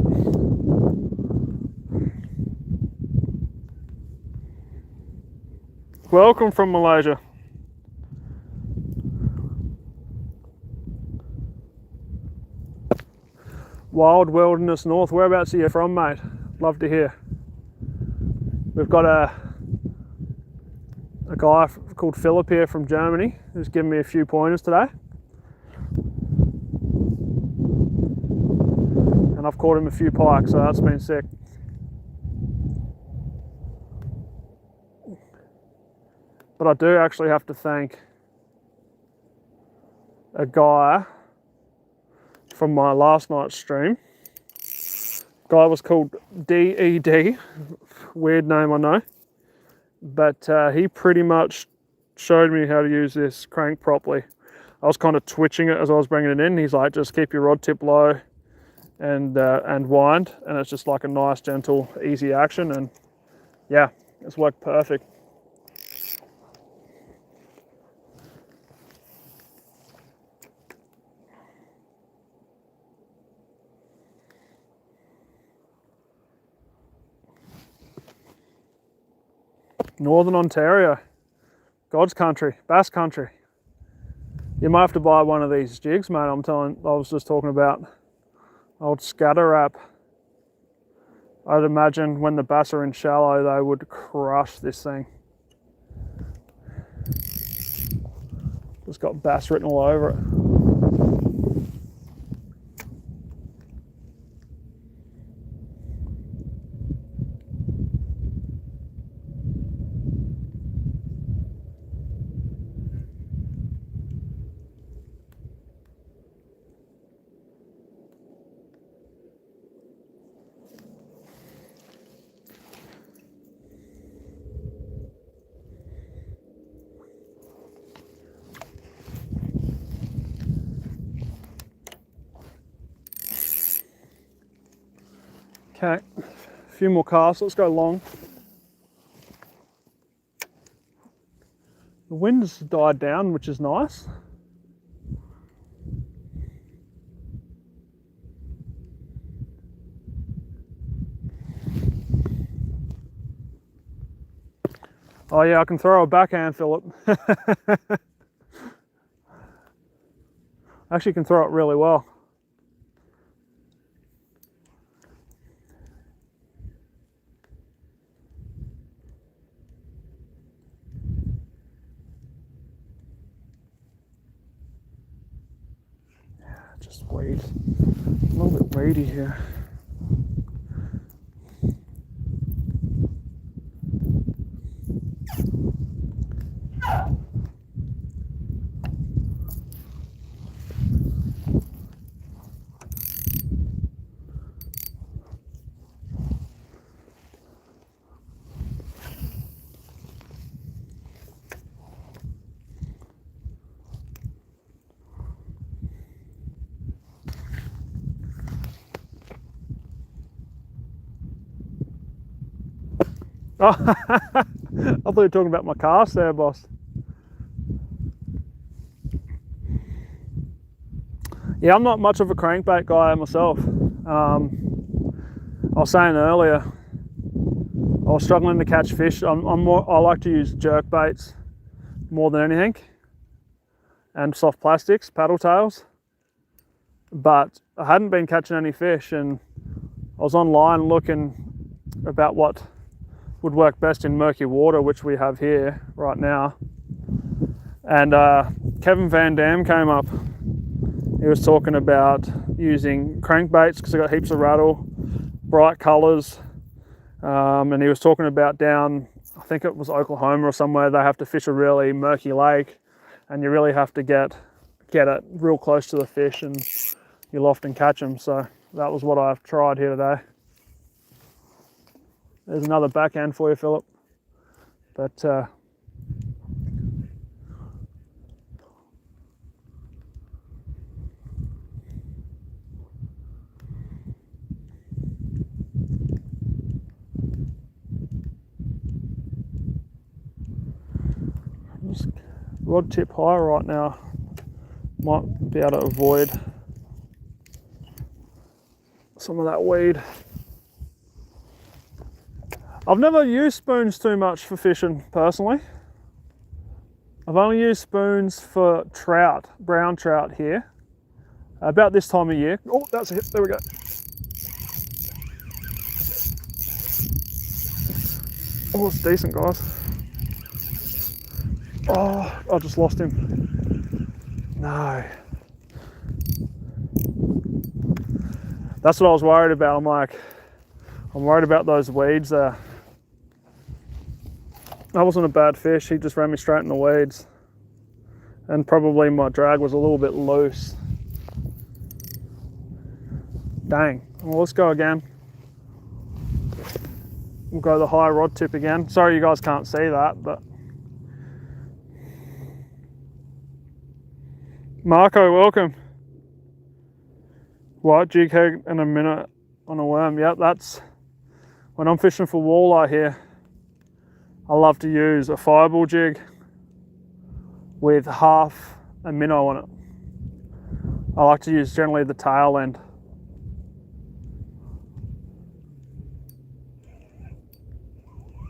Welcome from Malaysia. Wild Wilderness North. Whereabouts are you from, mate? Love to hear. We've got a guy called Philip here from Germany who's given me a few pointers today. And I've caught him a few pike, so that's been sick. But I do actually have to thank a guy from my last night's stream. Guy was called DED, weird name I know, but he pretty much showed me how to use this crank properly. I was kind of twitching it as I was bringing it in. He's like, just keep your rod tip low and wind, and it's just like a nice, gentle, easy action, and yeah, it's worked perfect. Northern Ontario, God's country, Bass country. You might have to buy one of these jigs, mate. I was just talking about old scatter wrap. I'd imagine when the bass are in shallow, they would crush this thing. Just got bass written all over it. Okay, a few more casts. Let's go long. The wind's died down, which is nice. Oh yeah, I can throw a backhand, Philip. I actually can throw it really well. Just weed. A little bit weedy here. Oh, I thought you were talking about my cast there, boss. Yeah, I'm not much of a crankbait guy myself. I was saying earlier, I was struggling to catch fish. I like to use jerk baits more than anything, and soft plastics, paddle tails. But I hadn't been catching any fish, and I was online looking about what would work best in murky water, which we have here right now. And Kevin Van Dam came up. He was talking about using crankbaits because they got heaps of rattle, bright colours, and he was talking about down, I think it was Oklahoma or somewhere, they have to fish a really murky lake, and you really have to get it real close to the fish, and you'll often catch them. So that was what I've tried here today. There's another backhand for you, Philip. But Just rod tip high right now. Might be able to avoid some of that weed. I've never used spoons too much for fishing personally. I've only used spoons for trout, brown trout here, about this time of year. Oh, that's a hit, there we go. Oh, it's decent, guys. Oh, I just lost him. No. That's what I was worried about. I'm worried about those weeds there. That wasn't a bad fish. He just ran me straight in the weeds. And probably my drag was a little bit loose. Dang. Well, let's go again. We'll go the high rod tip again. Sorry you guys can't see that, but. Marco, welcome. White jig head and a minute on a worm. Yep, that's when I'm fishing for walleye here. I love to use a fireball jig with half a minnow on it. I like to use generally the tail end.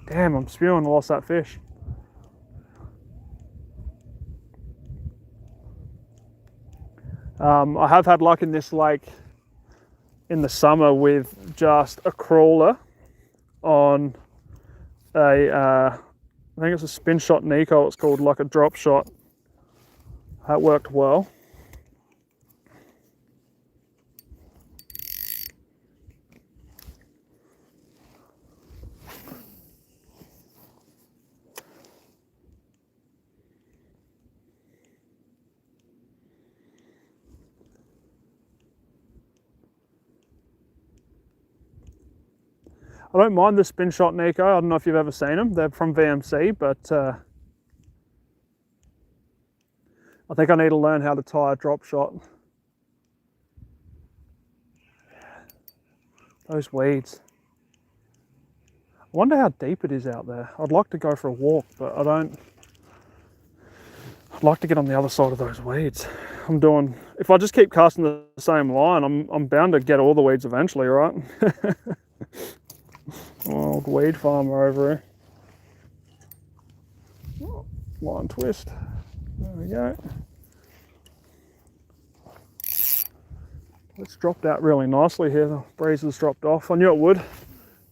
Damn, I'm spewing, I lost that fish. I have had luck in this lake in the summer with just a crawler on I think it's a spin shot Nico, it's called, like a drop shot. That worked well. I don't mind the spin shot Nico. I don't know if you've ever seen them. They're from VMC, but I think I need to learn how to tie a drop shot. Those weeds. I wonder how deep it is out there. I'd like to go for a walk, but I don't. I'd like to get on the other side of those weeds. If I just keep casting the same line, I'm bound to get all the weeds eventually, right? Old weed farmer over here. Line twist. There we go. It's dropped out really nicely here. The breeze has dropped off. I knew it would.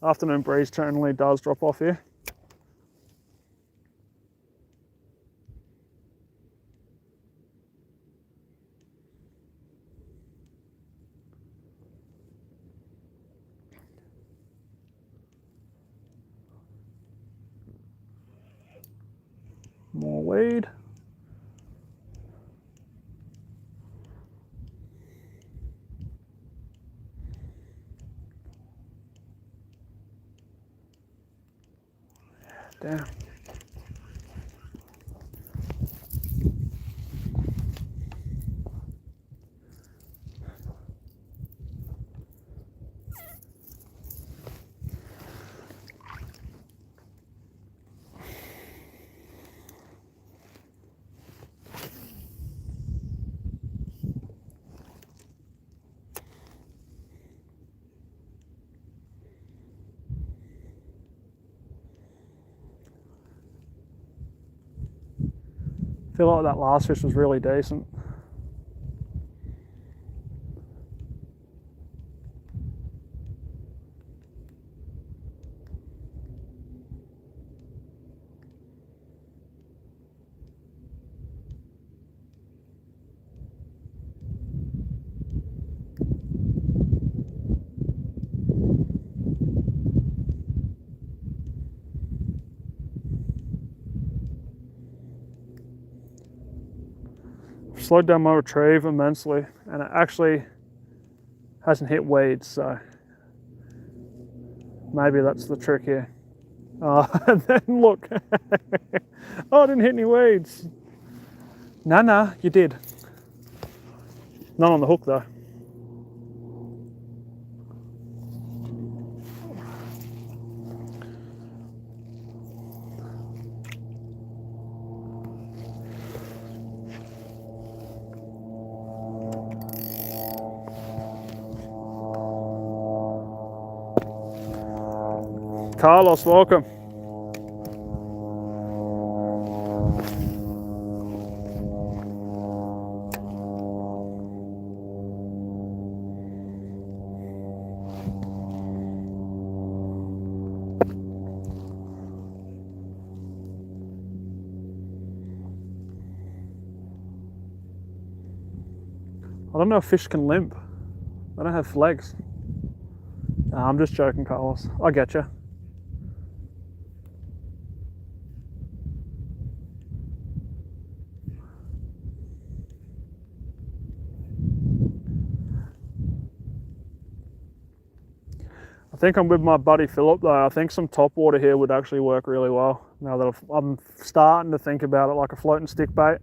Afternoon breeze generally does drop off here. More weed. Damn. I feel like that last fish was really decent. Slowed down my retrieve immensely, and it actually hasn't hit weeds, so maybe that's the trick here. And then look, oh, I didn't hit any weeds. Nah, you did. Not on the hook though. Carlos, welcome. I don't know if fish can limp. They don't have legs. Nah, I'm just joking, Carlos. I get you. I think I'm with my buddy Philip though. I think some top water here would actually work really well. Now that I'm starting to think about it, like a floating stick bait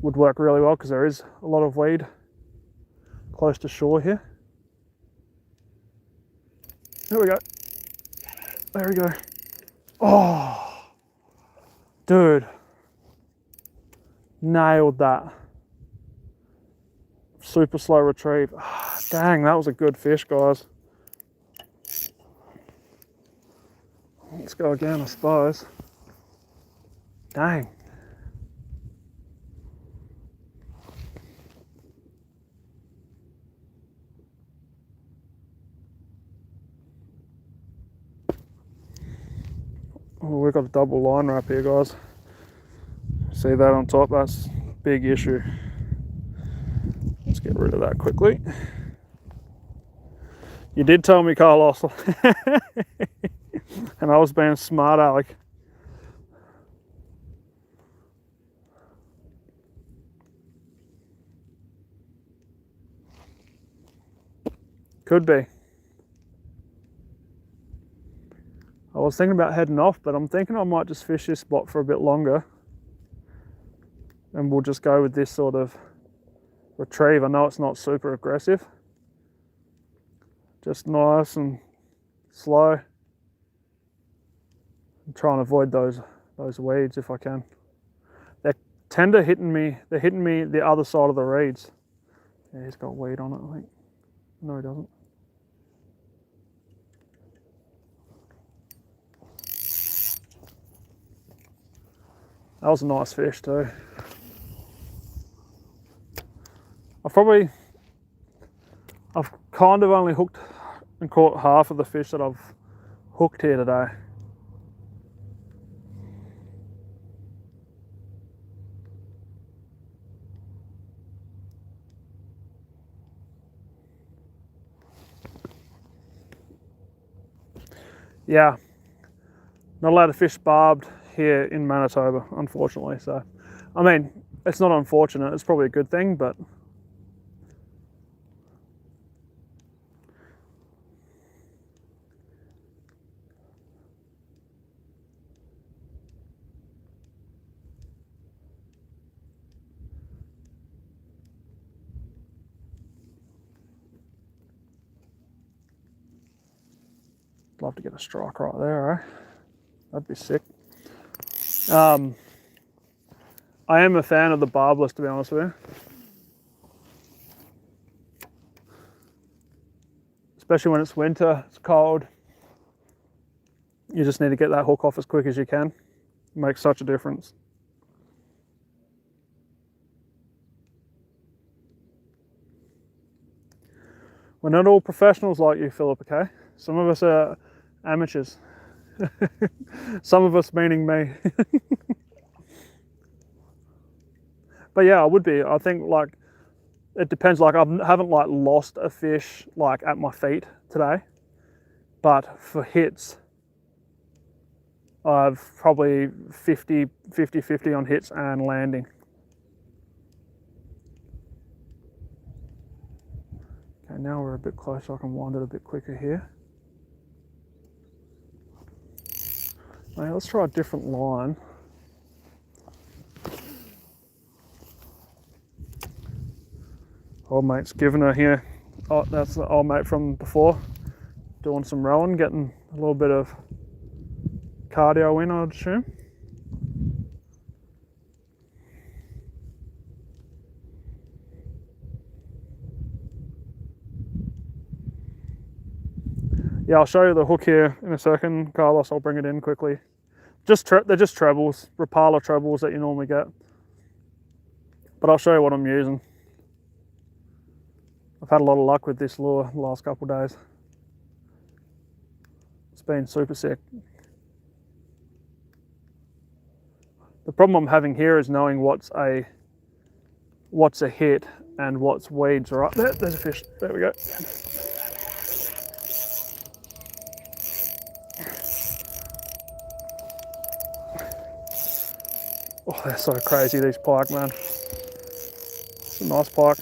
would work really well because there is a lot of weed close to shore here. There we go. There we go. Oh, dude. Nailed that. Super slow retrieve. Oh, dang, that was a good fish, guys. Let's go again, I suppose. Dang. Oh, we've got a double line wrap here, guys. See that on top? That's a big issue. Let's get rid of that quickly. You did tell me, Carlos. And I was being smart, Alec. Could be. I was thinking about heading off, but I'm thinking I might just fish this spot for a bit longer. And we'll just go with this sort of retrieve. I know it's not super aggressive. Just nice and slow. I'm trying to avoid those weeds if I can. They tend to hitting me the other side of the reeds. Yeah, he's got weed on it, I think. No, he doesn't. That was a nice fish too. I've kind of only hooked and caught half of the fish that I've hooked here today. Yeah, not allowed to fish barbed here in Manitoba, unfortunately. So, I mean, it's not unfortunate, it's probably a good thing, but love to get a strike right there, eh? That'd be sick. I am a fan of the barbless, to be honest with you. Especially when it's winter, it's cold. You just need to get that hook off as quick as you can. It makes such a difference. We're not all professionals like you, Philip, okay? Some of us are amateurs. Some of us meaning me. But yeah, I would be. I think like it depends. Like I haven't like lost a fish like at my feet today, but for hits, I've probably 50-50 on hits and landing. Okay, now we're a bit closer. I can wind it a bit quicker here. Right, let's try a different line. Old mate's giving her here. Oh, that's the old mate from before. Doing some rowing, getting a little bit of cardio in, I'd assume. Yeah, I'll show you the hook here in a second, Carlos. I'll bring it in quickly. They're just trebles, Rapala trebles that you normally get. But I'll show you what I'm using. I've had a lot of luck with this lure the last couple of days. It's been super sick. The problem I'm having here is knowing what's a hit and what's weeds. Right there's a fish. There we go. Oh, they're so crazy, these pike, man. It's a nice pike.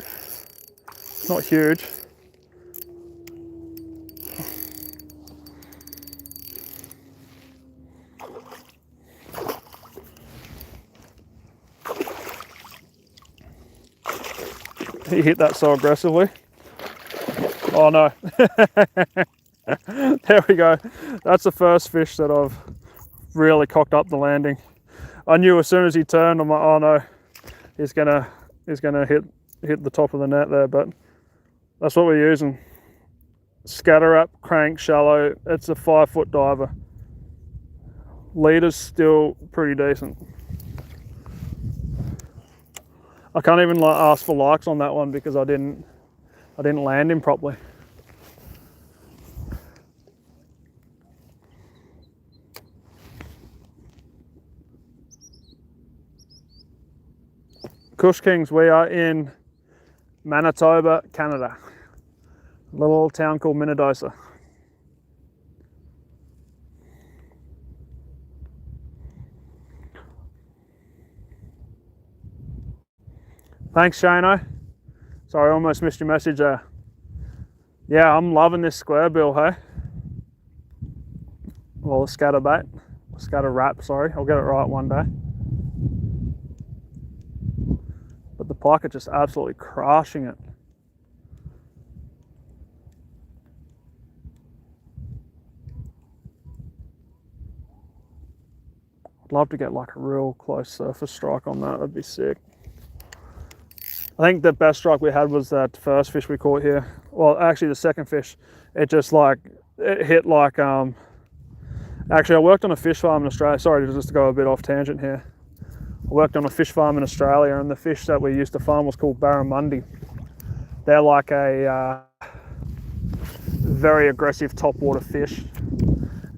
It's not huge. He hit that so aggressively. Oh no. There we go. That's the first fish that I've really cocked up the landing. I knew as soon as he turned, I'm like, oh no, he's gonna hit the top of the net there, but that's what we're using. Scatter up, crank, shallow. It's a 5-foot diver. Leader's still pretty decent. I can't even ask for likes on that one because I didn't land him properly. Kush Kings, we are in Manitoba, Canada. A little town called Minnedosa. Thanks, Shano. Sorry, I almost missed your message there. Yeah, I'm loving this square bill, hey? Well, the scatter bait. Scatter wrap, sorry. I'll get it right one day. But the pike are just absolutely crushing it. I'd love to get like a real close surface strike on that. That'd be sick. I think the best strike we had was that first fish we caught here. Well, actually the second fish, it just like, it hit like, actually I worked on a fish farm in Australia. Sorry, just to go a bit off tangent here. I worked on a fish farm in Australia, and the fish that we used to farm was called barramundi. They're like a very aggressive topwater fish.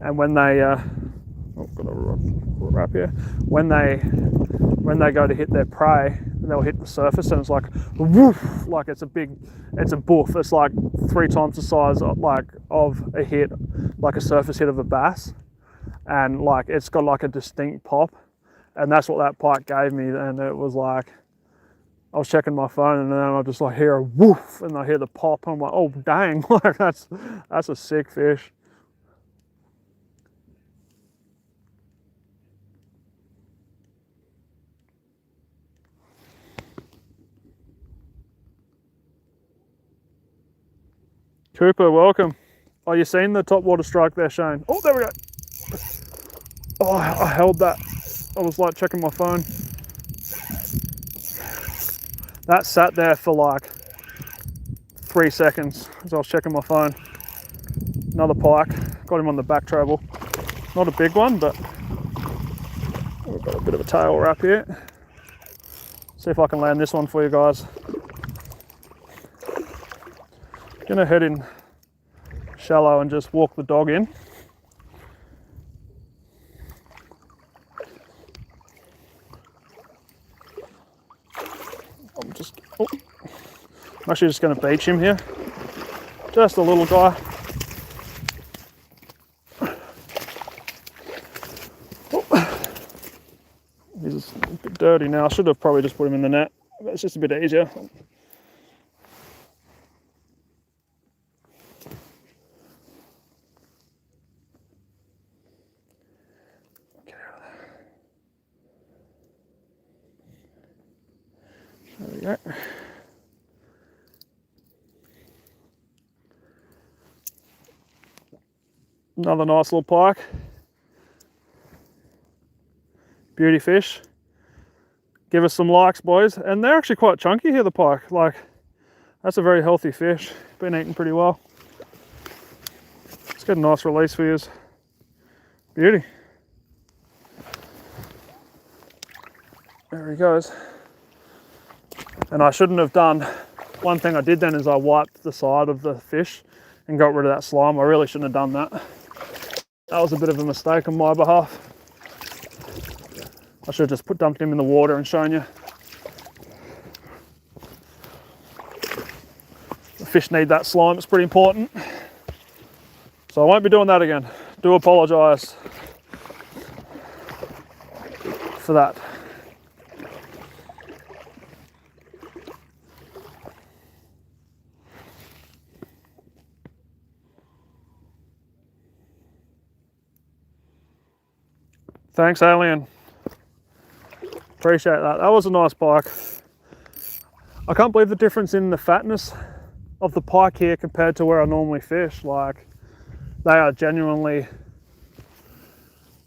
And when they, got a wrap here. When they go to hit their prey, they'll hit the surface, and it's like woof, like it's a boof. It's like 3 times the size of a hit, like a surface hit of a bass, and like it's got like a distinct pop, and that's what that pike gave me. And it was like, I was checking my phone, and then I just like hear a woof, and I hear the pop, and I'm like, oh dang, like that's a sick fish. Cooper, welcome. Oh, you seen the top water strike there, Shane? Oh, there we go. Oh, I held that. I was like checking my phone. That sat there for like 3 seconds as I was checking my phone. Another pike. Got him on the back treble. Not a big one, but we've got a bit of a tail wrap here. See if I can land this one for you guys. Gonna head in shallow and just walk the dog in. I'm actually just gonna beach him here. Just a little guy. He's a bit dirty now. I should have probably just put him in the net, but it's just a bit easier. There we go. Another nice little pike. Beauty fish. Give us some likes, boys. And they're actually quite chunky here, the pike. Like, that's a very healthy fish. Been eating pretty well. get a nice release for you. Beauty. There he goes. And I shouldn't have done, one thing I did then is I wiped the side of the fish and got rid of that slime. I really shouldn't have done that. That was a bit of a mistake on my behalf. I should have just dumped him in the water and shown you. The fish need that slime, it's pretty important. So I won't be doing that again. Do apologise for that. Thanks, Alien. Appreciate that. That was a nice pike. I can't believe the difference in the fatness of the pike here compared to where I normally fish. Like, they are genuinely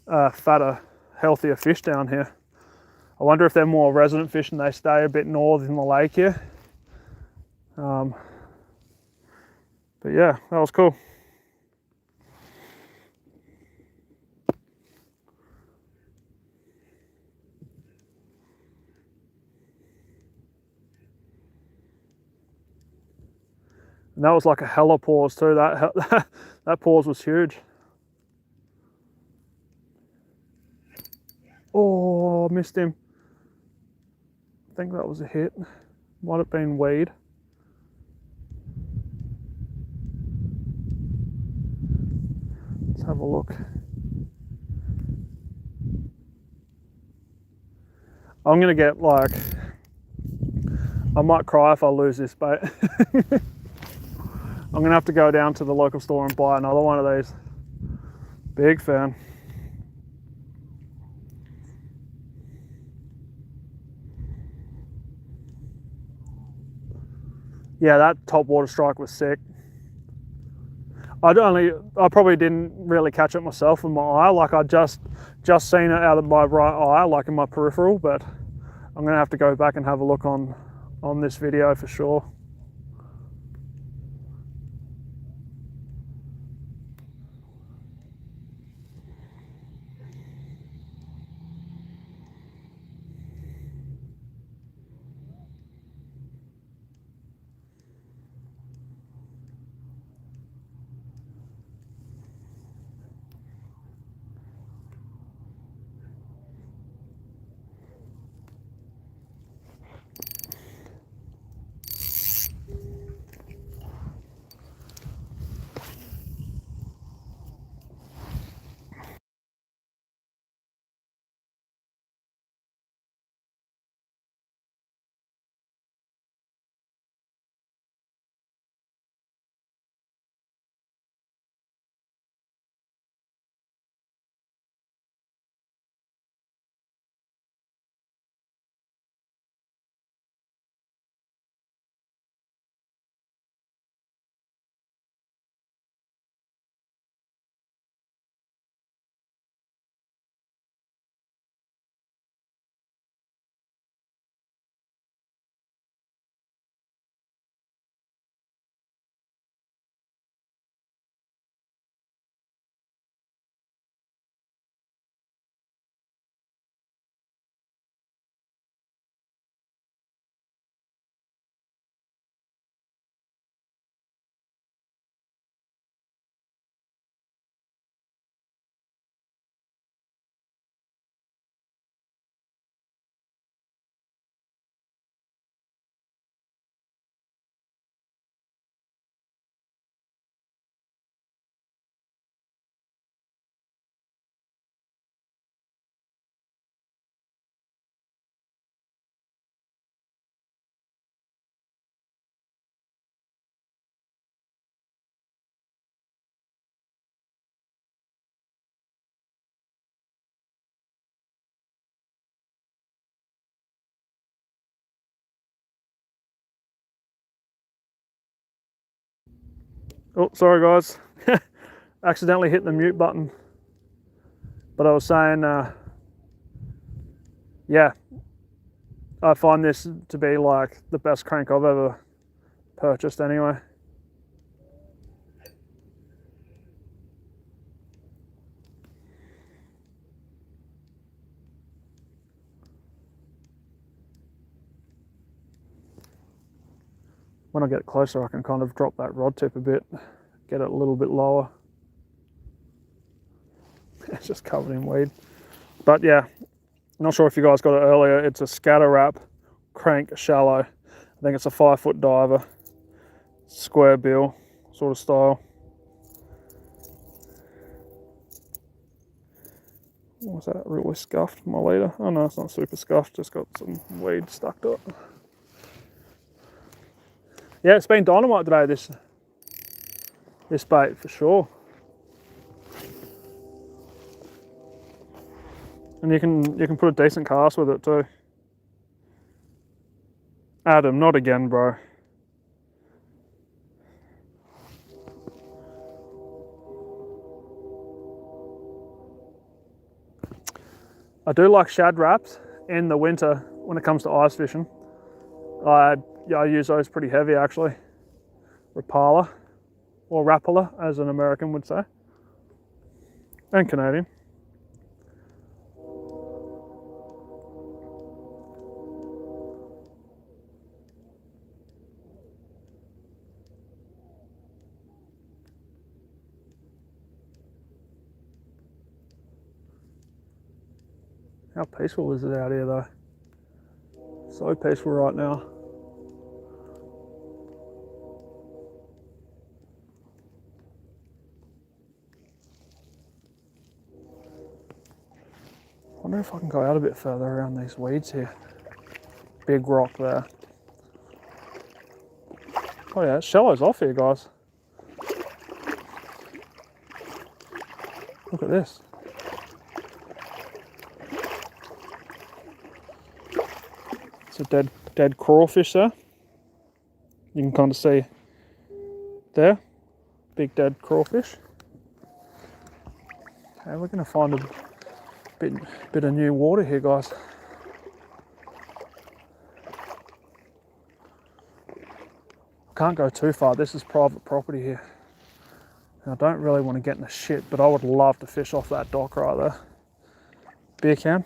fatter, healthier fish down here. I wonder if they're more resident fish and they stay a bit north in the lake here. But yeah, that was cool. And that was like a hella pause too. That pause was huge. Oh, missed him. I think that was a hit. Might have been weed. Let's have a look. I'm gonna get like, I might cry if I lose this bait. I'm gonna have to go down to the local store and buy another one of these. Big fan. Yeah, that top water strike was sick. I probably didn't really catch it myself with my eye. Like I just seen it out of my right eye, like in my peripheral, but I'm gonna have to go back and have a look on this video for sure. Oh, sorry guys. Accidentally hit the mute button. But I was saying, yeah, I find this to be like the best crank I've ever purchased anyway. when I get closer I can kind of drop that rod tip a bit, get it a little bit lower. It's just covered in weed. But yeah, not sure if you guys got it earlier, it's a scatter wrap crank shallow. I think it's a 5-foot diver, square bill sort of style. What's that, really scuffed, my leader? Oh no, it's not super scuffed, just got some weed stuck to it. Yeah, it's been dynamite today, this bait for sure. And you can put a decent cast with it too. Adam, not again, bro. I do like shad wraps in the winter when it comes to ice fishing. I use those pretty heavy actually. Rapala, or Rapala as an American would say, and Canadian. How peaceful is it out here though? So peaceful right now. I wonder if I can go out a bit further around these weeds here. Big rock there. Oh yeah, shallow's off here, guys. Look at this. It's a dead crawfish there. You can kind of see there, big dead crawfish. Okay, we're going to find a bit of new water here, guys. Can't go too far. This is private property here. And I don't really want to get in the shit, but I would love to fish off that dock right there. Beer can.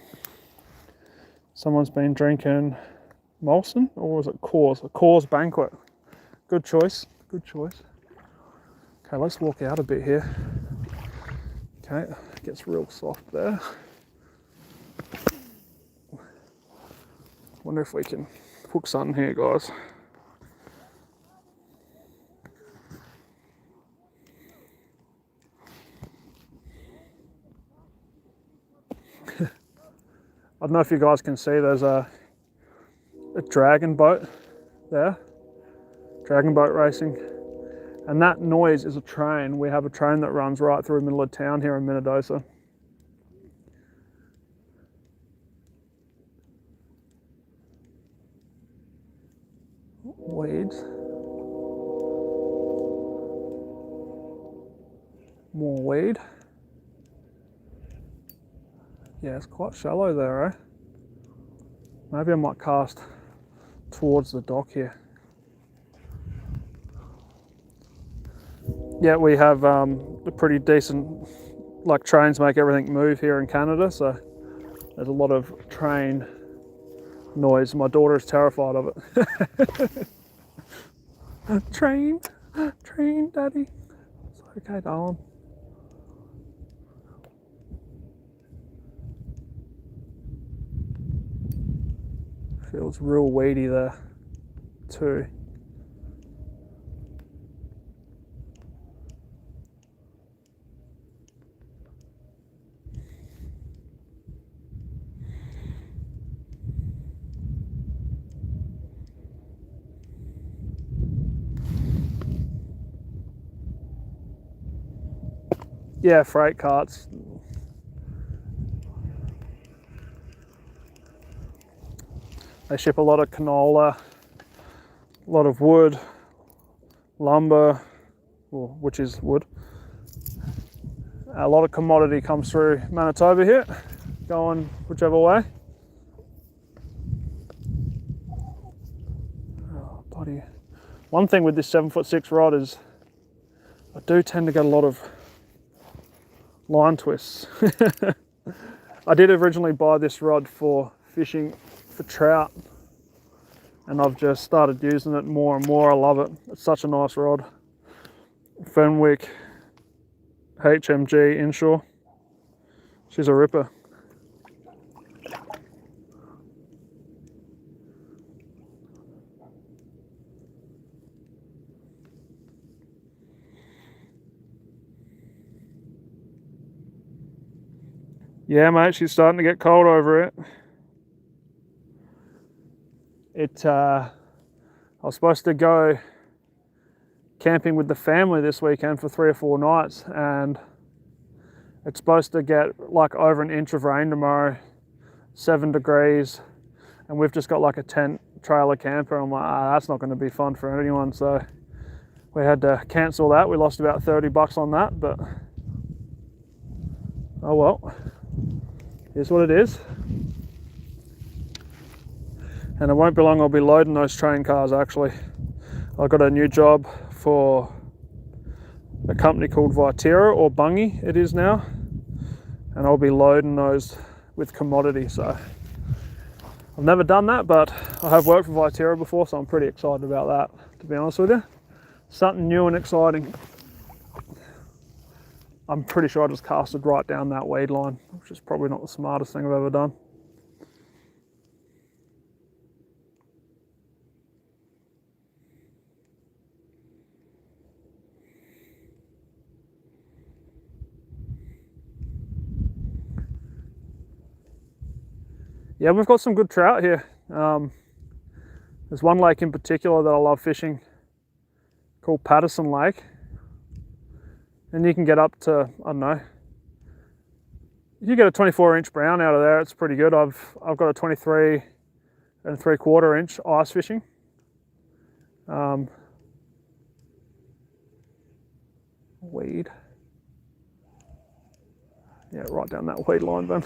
Someone's been drinking Molson, or was it Coors? A Coors Banquet. Good choice, good choice. Okay, let's walk out a bit here. Okay, it gets real soft there. Wonder if we can hook something here, guys. I don't know if you guys can see, there's a dragon boat there, dragon boat racing, and that noise is a train. We have a train that runs right through the middle of town here in Minnedosa. Weeds, more weed. Yeah, it's quite shallow there, eh? Maybe I might cast towards the dock here. Yeah, we have a pretty decent, like, trains make everything move here in Canada, so there's a lot of train noise. My daughter is terrified of it. Train, daddy. It's okay, darling. Feels real weedy there too. Yeah, freight carts. They ship a lot of canola, a lot of wood, lumber, well, which is wood. A lot of commodity comes through Manitoba here, going whichever way. Oh, bloody. One thing with this 7'6" rod is I do tend to get a lot of line twists. I did originally buy this rod for fishing for trout, and I've just started using it more and more. I love it. It's such a nice rod. Fenwick HMG inshore. She's a ripper. Yeah, mate, she's starting to get cold over it. I was supposed to go camping with the family this weekend for 3 or 4 nights, and it's supposed to get like over an inch of rain tomorrow, 7 degrees, and we've just got like a tent trailer camper. I'm like, that's not going to be fun for anyone, so we had to cancel that. We lost about $30 on that, but oh well, here's what it is. And it won't be long I'll be loading those train cars. Actually, I got a new job for a company called Vitera, or Bungie it is now, and I'll be loading those with commodity. So I've never done that, but I have worked for Vitera before, so I'm pretty excited about that, to be honest with you. Something new and exciting. I'm pretty sure I just casted right down that weed line, which is probably not the smartest thing I've ever done. Yeah, we've got some good trout here. There's one lake in particular that I love fishing called Patterson Lake. And you can get up to, I don't know, if you get a 24-inch brown out of there, it's pretty good. I've got a 23 3/4 inch ice fishing. Weed. Yeah, right down that weed line, Ben.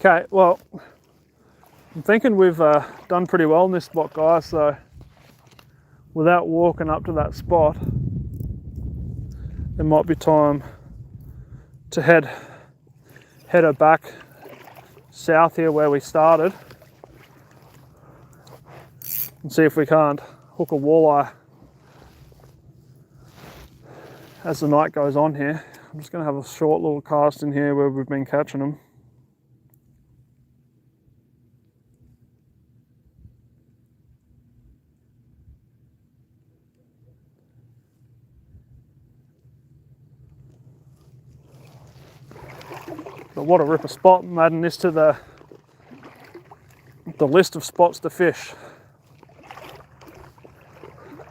Okay, well, I'm thinking we've done pretty well in this spot, guys, so without walking up to that spot, it might be time to head her back south here where we started and see if we can't hook a walleye as the night goes on here. I'm just going to have a short little cast in here where we've been catching them. But what a ripper spot. I'm adding this to the list of spots to fish.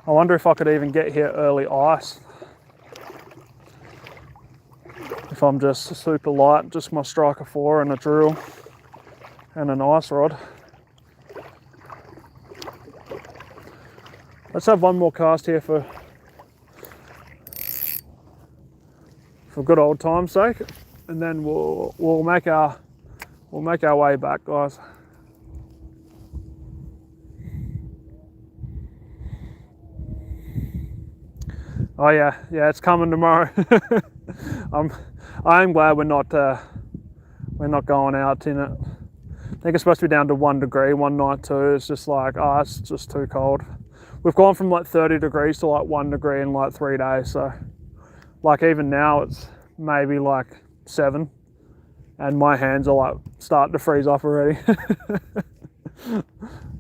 I wonder if I could even get here early ice. If I'm just super light, just my striker 4 and a drill and an ice rod. Let's have one more cast here for good old time's sake. And then we'll make our way back, guys. Oh yeah, it's coming tomorrow. I'm glad we're not going out in it. I think it's supposed to be down to 1 degree one night too. It's just like, it's just too cold. We've gone from like 30 degrees to like 1 degree in like 3 days. So like even now it's maybe like 7 and my hands are like starting to freeze up already.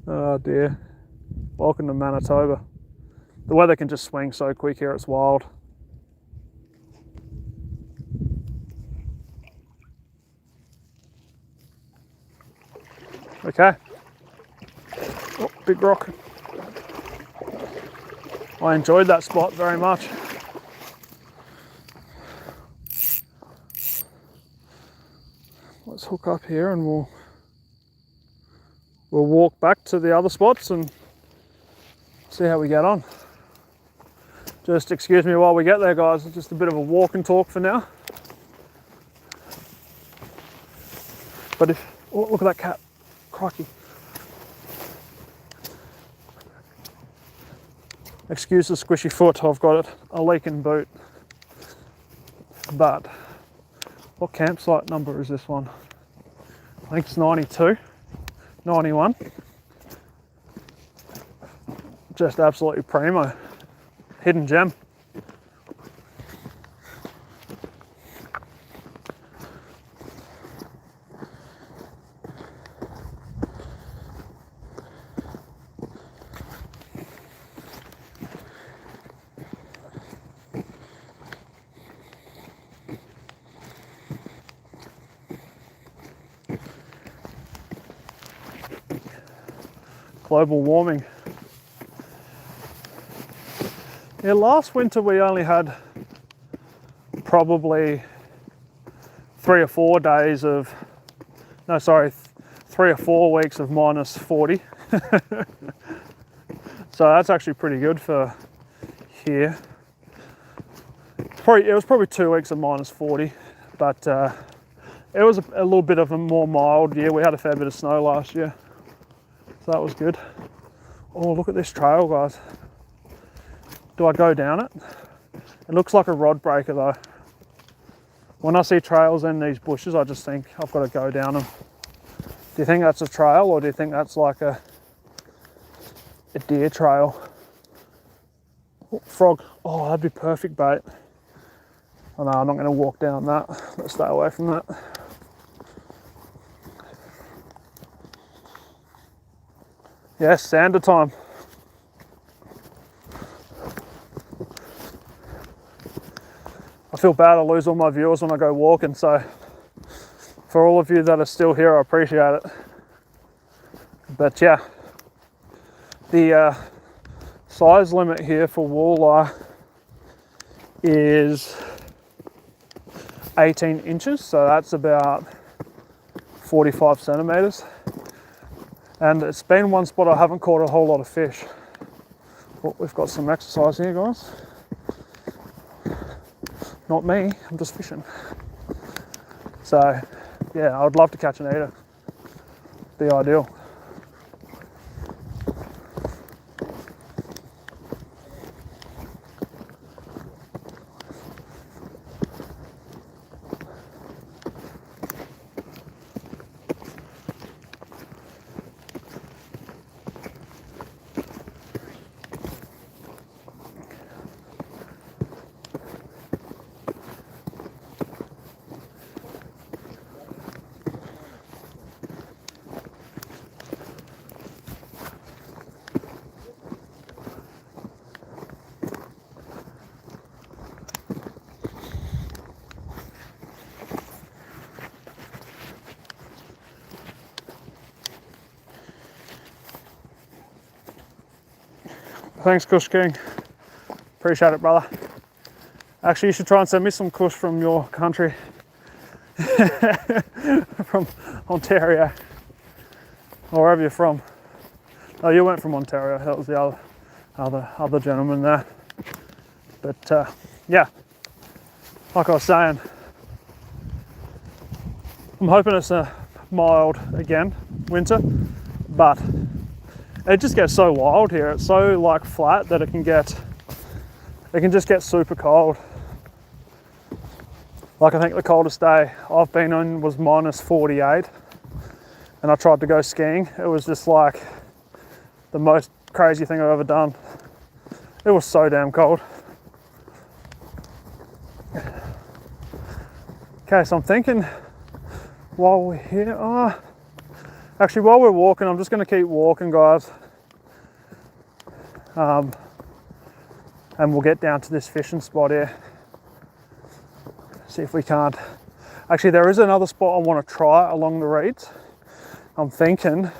Oh dear. Welcome to Manitoba. The weather can just swing so quick here, it's wild. Okay. Oh, big rock. I enjoyed that spot very much. Let's hook up here and we'll walk back to the other spots and see how we get on. Just excuse me while we get there, guys. It's just a bit of a walk and talk for now. But look at that cat. Crikey. Excuse the squishy foot, I've got a leaking boot. But what campsite number is this one? I think it's 92. 91. Just absolutely primo. Hidden gem. Global warming. Yeah, last winter we only had probably 3 or 4 days of, no sorry, 3 or 4 weeks of minus 40. So that's actually pretty good for here. It was probably 2 weeks of minus 40, but it was a little bit of a more mild year. We had a fair bit of snow last year, so that was good. Oh, look at this trail, guys. Do I go down it? It looks like a rod breaker though. When I see trails in these bushes, I just think I've got to go down them. Do you think that's a trail, or do you think that's like a deer trail? Oh, frog. Oh, that'd be perfect bait. Oh no, I'm not going to walk down that. Let's stay away from that. Yes, sander time. I feel bad I lose all my viewers when I go walking, so for all of you that are still here, I appreciate it. But yeah, the size limit here for walleye is 18 inches, so that's about 45 centimeters. And it's been one spot I haven't caught a whole lot of fish. But we've got some exercise here, guys. Not me, I'm just fishing. So yeah, I would love to catch an eater. Be ideal. Thanks, Kush King. Appreciate it, brother. Actually, you should try and send me some kush from your country. From Ontario. Or wherever you're from. Oh, you went from Ontario. That was the other gentleman there. But yeah, like I was saying, I'm hoping it's a mild again winter, but it just gets so wild here. It's so like flat that it can just get super cold. Like I think the coldest day I've been on was minus 48, and I tried to go skiing. It was just like the most crazy thing I've ever done. It was so damn cold. Okay, so I'm thinking while we're here, actually while we're walking, I'm just gonna keep walking, guys. And we'll get down to this fishing spot here. See if we can't. Actually, there is another spot I want to try along the reeds. I'm thinking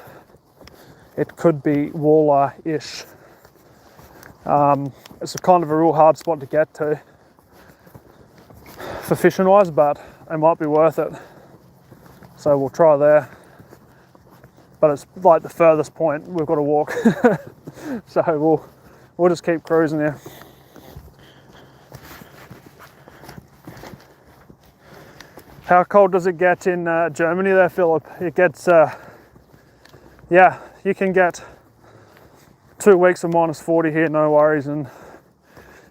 it could be walleye-ish. It's a kind of a real hard spot to get to for fishing wise, but it might be worth it. So we'll try there. But it's like the furthest point we've got to walk. So we'll just keep cruising here. How cold does it get in Germany there, Philip? It gets, yeah, you can get 2 weeks of minus 40 here, no worries, and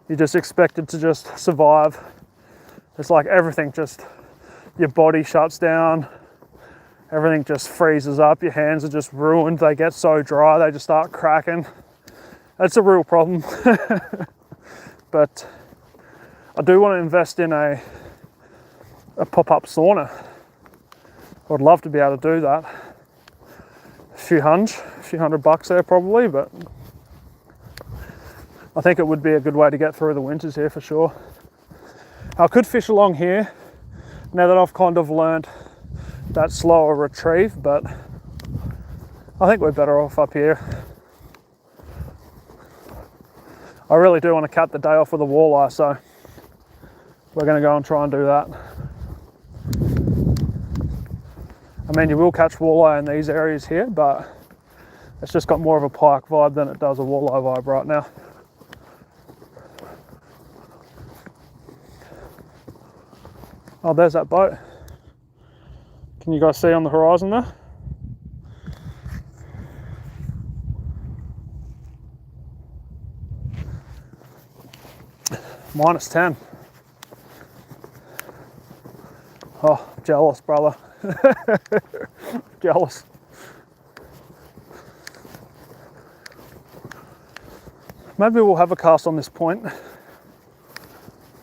you're just expected to just survive. It's like everything, just your body shuts down everything just freezes up. Your hands are just ruined. They get so dry, they just start cracking. It's a real problem. But I do want to invest in a pop-up sauna. I'd love to be able to do that. A few hundred bucks there probably, but I think it would be a good way to get through the winters here for sure. I could fish along here now that I've kind of learned that slower retrieve, but I think we're better off up here. I really do want to cut the day off with a walleye, so we're going to go and try and do that. I mean, you will catch walleye in these areas here, but it's just got more of a pike vibe than it does a walleye vibe right now. Oh, there's that boat. Can you guys see on the horizon there? -10. Oh, jealous, brother. Jealous. Maybe we'll have a cast on this point.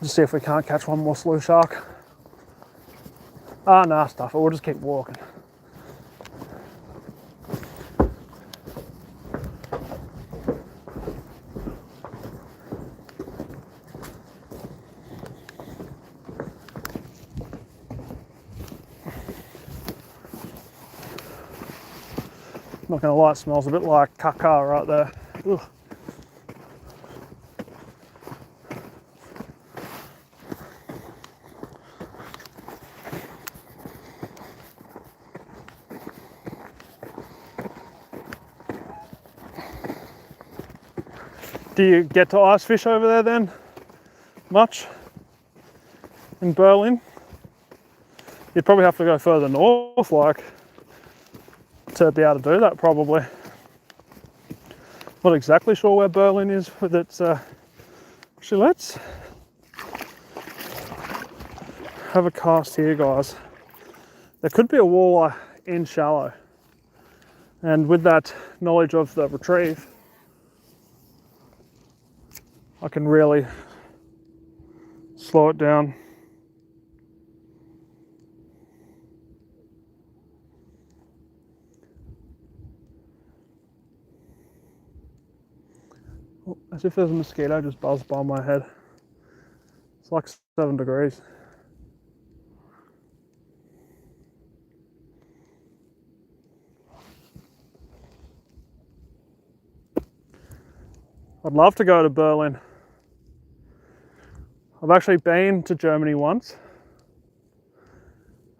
Just see if we can't catch one more slue shark. Ah, nah, stuff it. We'll just keep walking. Not gonna lie, it smells a bit like caca right there. Ugh. Do you get to ice fish over there then? Much? In Berlin? You'd probably have to go further north, like, to be able to do that probably. Not exactly sure where Berlin is with its actually, let's have a cast here, guys. There could be a walleye in shallow, and with that knowledge of the retrieve, I can really slow it down. Oh, as if there's a mosquito just buzzed by my head. It's like 7 degrees. I'd love to go to Berlin. I've actually been to Germany once.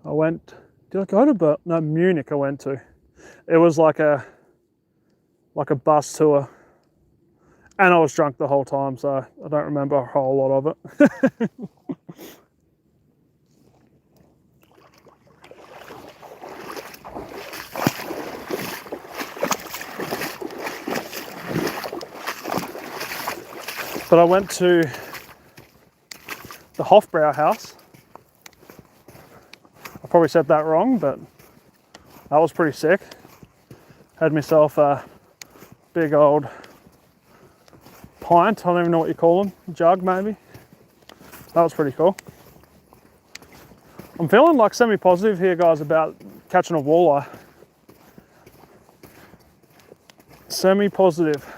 I went, did I go to no, Munich I went to. It was like a bus tour. And I was drunk the whole time, so I don't remember a whole lot of it. But I went to the Hofbrau house. I probably said that wrong, but that was pretty sick. Had myself a big old pint, I don't even know what you call them, jug maybe. That was pretty cool. I'm feeling like semi-positive here, guys, about catching a walleye. Semi-positive.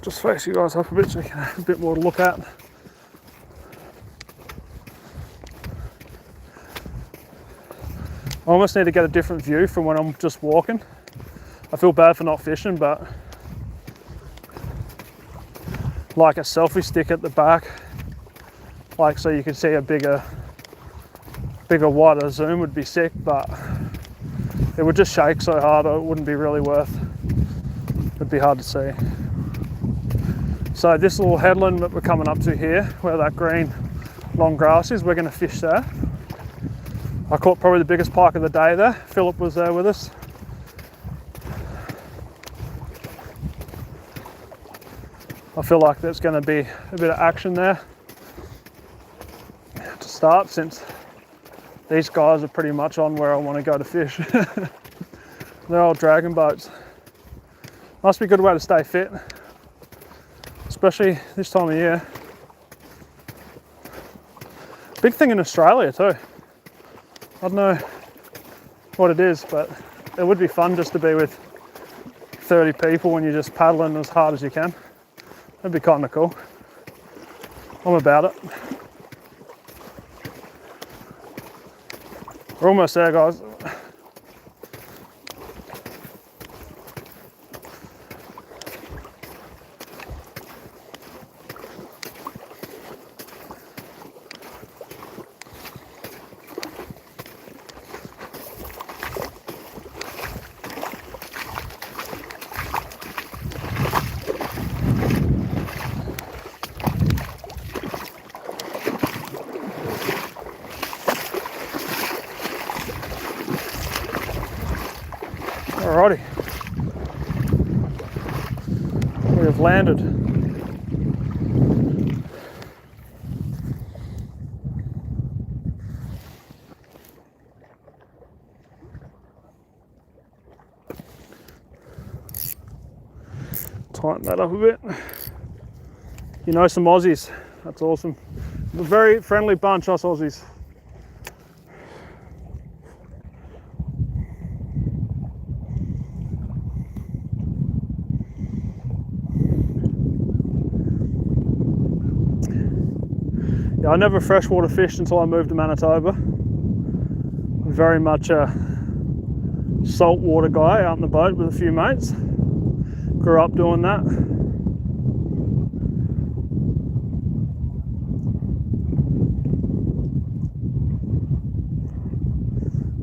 Just face you guys up a bit so you can have a bit more to look at. I almost need to get a different view from when I'm just walking. I feel bad for not fishing, but like a selfie stick at the back, like so you can see a bigger wider zoom would be sick, but it would just shake so hard it wouldn't be really worth. It'd be hard to see. So this little headland that we're coming up to here, where that green long grass is, we're going to fish there. I caught probably the biggest pike of the day there. Philip was there with us. I I feel like there's going to be a bit of action there to start, since these guys are pretty much on where I want to go to fish. They're all dragon boats. Must be a good way to stay fit, especially this time of year. Big thing in Australia too. I don't know what it is, but it would be fun just to be with 30 people when you're just paddling as hard as you can. That'd be kind of cool. I'm about it. We're almost there, guys. Alrighty, we have landed. Tighten that up a bit. You know some Aussies, that's awesome. A very friendly bunch, us Aussies. Yeah, I never freshwater fished until I moved to Manitoba. I'm very much a saltwater guy, out in the boat with a few mates. Grew up doing that.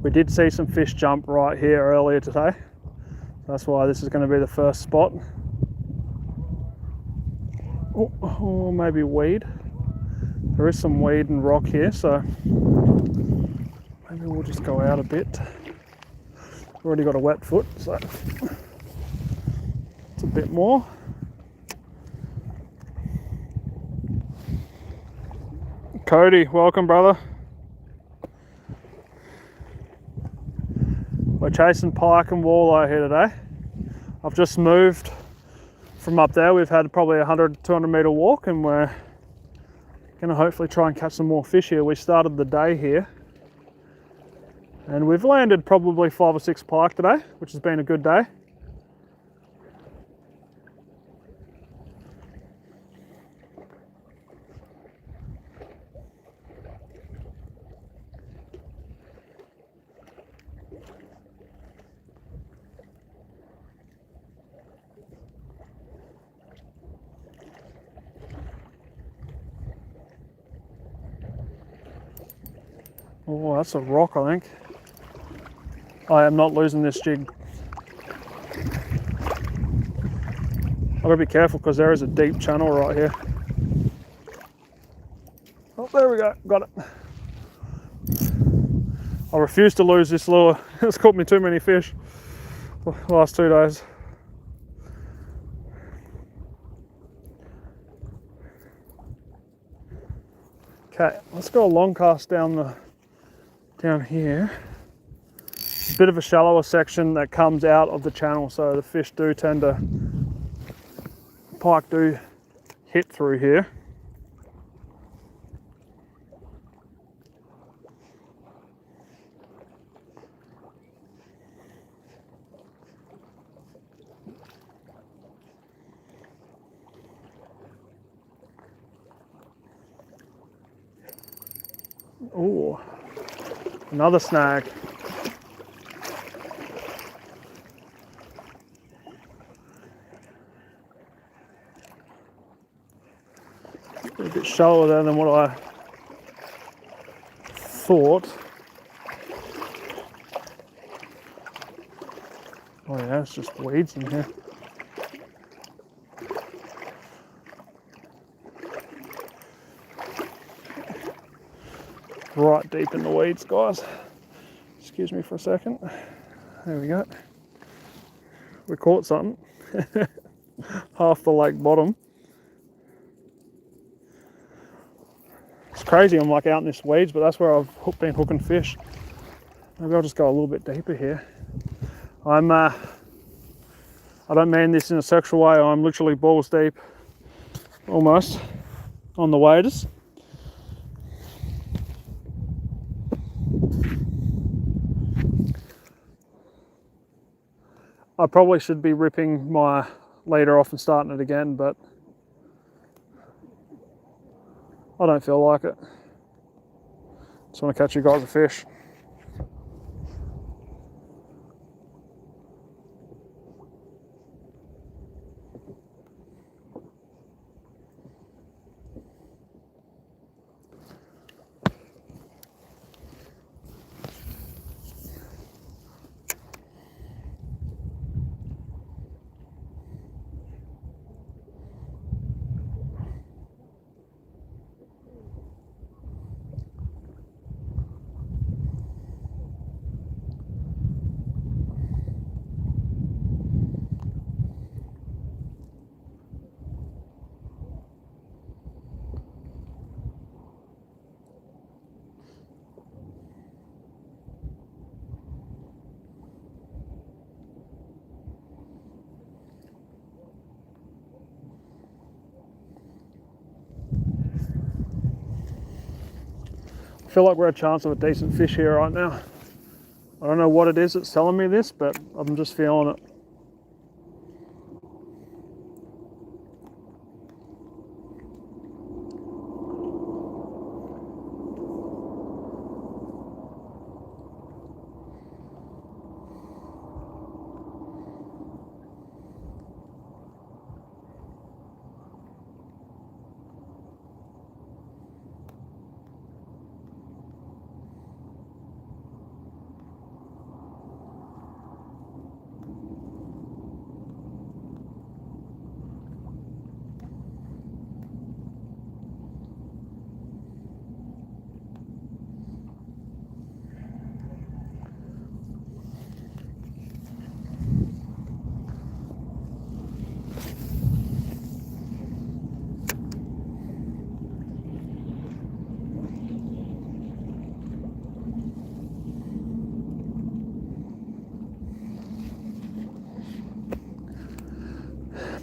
We did see some fish jump right here earlier today. That's why this is going to be the first spot. Or maybe weed. There is some weed and rock here, so maybe we'll just go out a bit. Already got a wet foot, so it's a bit more. Cody, welcome, brother. We're chasing pike and walleye here today. I've just moved from up there. We've had probably a 100-200 meter walk, and we're going to hopefully try and catch some more fish here. We started the day here and we've landed probably 5 or 6 pike today, which has been a good day. Oh, that's a rock, I think. I am not losing this jig. I've got to be careful because there is a deep channel right here. Oh, there we go, got it. I refuse to lose this lure. It's caught me too many fish the last 2 days. Okay, let's go a long cast down here. A bit of a shallower section that comes out of the channel, so the fish do tend to, pike do hit through here. Oh, another snag. A bit shallower there than what I thought. Oh yeah, it's just weeds in here. Right deep in the weeds, guys. Excuse me for a second. There we go. We caught something. Half the lake bottom It's crazy, I'm like out in this weeds, but that's where I've been hooking fish. Maybe I'll just go a little bit deeper here. I don't mean this in a sexual way, I'm literally balls deep, almost, on the waders. I probably should be ripping my leader off and starting it again, but I don't feel like it. Just want to catch you guys a fish. I feel like we're a chance of a decent fish here right now. I don't know what it is that's telling me this, but I'm just feeling it.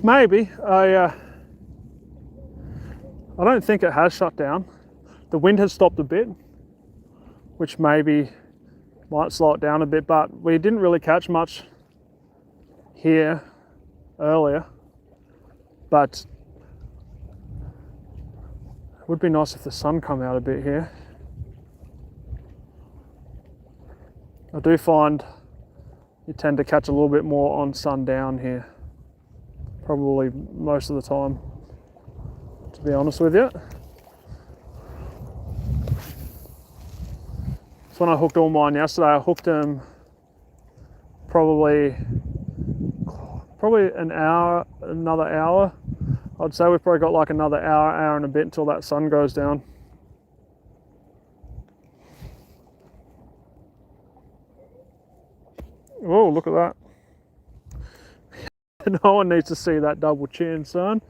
Maybe. I don't think it has shut down. The wind has stopped a bit, which maybe might slow it down a bit, but we didn't really catch much here earlier. But it would be nice if the sun come out a bit here. I do find you tend to catch a little bit more on sundown here. Probably most of the time, to be honest with you. So when I hooked all mine yesterday, I hooked them probably an hour, another hour. I'd say we've probably got like another hour and a bit until that sun goes down. Oh, look at that. No one needs to see that double chin, son.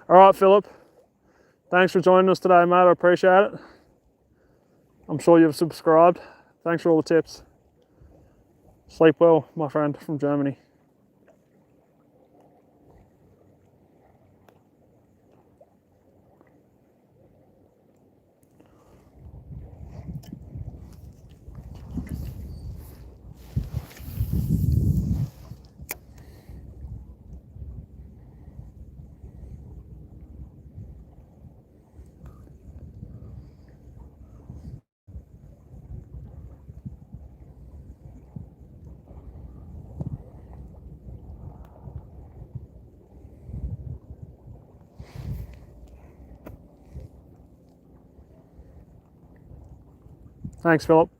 All right, Philip. Thanks for joining us today, mate. I appreciate it. I'm sure you've subscribed. Thanks for all the tips. Sleep well, my friend from Germany. Thanks, Philip.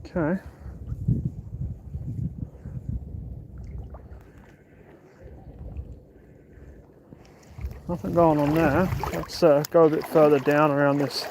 Okay. Nothing going on there. Let's go a bit further down around this.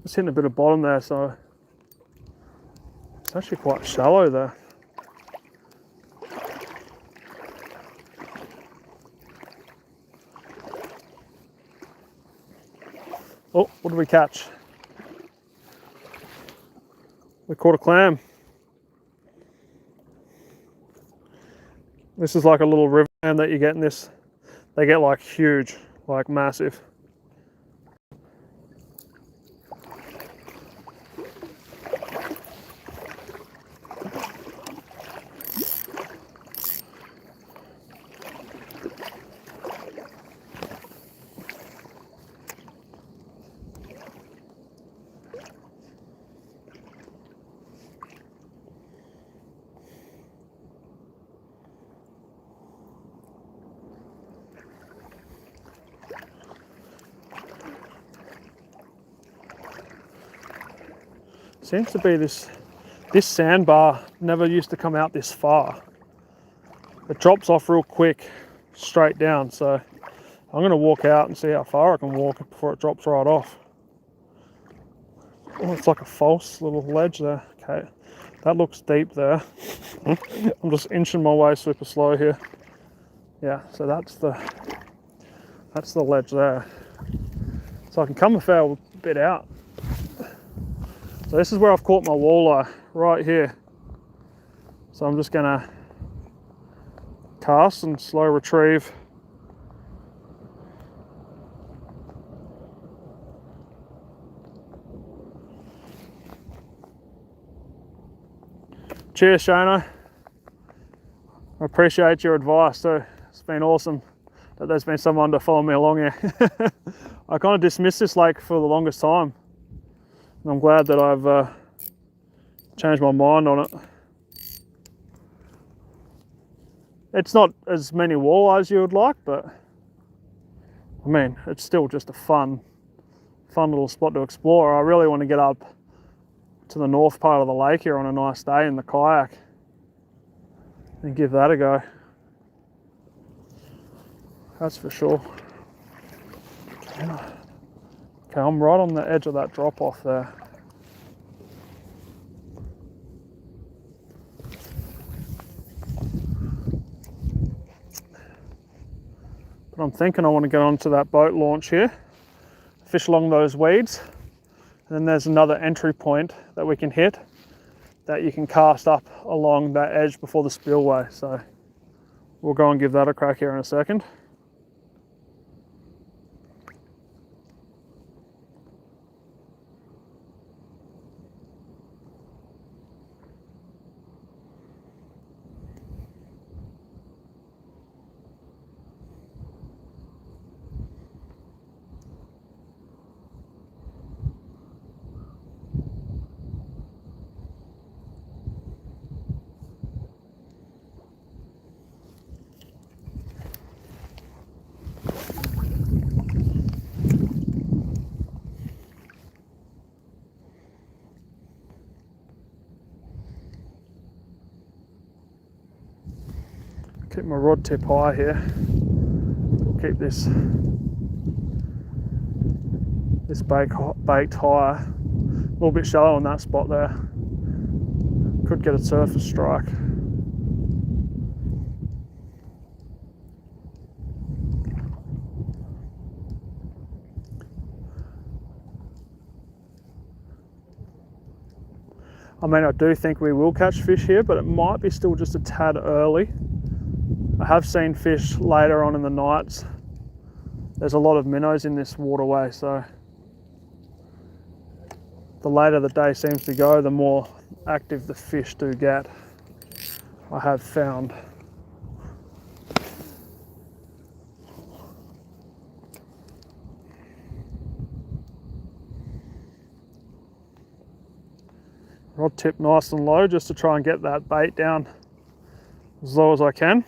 Just hitting a bit of bottom there, so it's actually quite shallow there. Oh, what did we catch? We caught a clam. This is like a little river clam that you get in this. They get like huge, like massive. Seems to be this sandbar never used to come out this far. It drops off real quick, straight down. So I'm going to walk out and see how far I can walk before it drops right off. Oh, it's like a false little ledge there. Okay, that looks deep there. I'm just inching my way super slow here. Yeah, so that's the ledge there. So I can come a fair bit out. So this is where I've caught my walleye, right here. So I'm just gonna cast and slow retrieve. Cheers, Shano. I appreciate your advice too. It's been awesome that there's been someone to follow me along here. I kind of dismissed this lake for the longest time. And I'm glad that I've changed my mind on it. It's not as many walleyes as you would like, but I mean, it's still just a fun little spot to explore. I really want to get up to the north part of the lake here on a nice day in the kayak and give that a go. That's for sure. Okay, I'm right on the edge of that drop off there. But I'm thinking I want to get onto that boat launch here, fish along those weeds, and then there's another entry point that we can hit that you can cast up along that edge before the spillway. So we'll go and give that a crack here in a second. Keep my rod tip high here. Keep this baked higher. A little bit shallow on that spot there. Could get a surface strike. I mean, I do think we will catch fish here, but it might be still just a tad early. I have seen fish later on in the nights. There's a lot of minnows in this waterway, so the later the day seems to go, the more active the fish do get, I have found. Rod tip nice and low just to try and get that bait down as low as I can.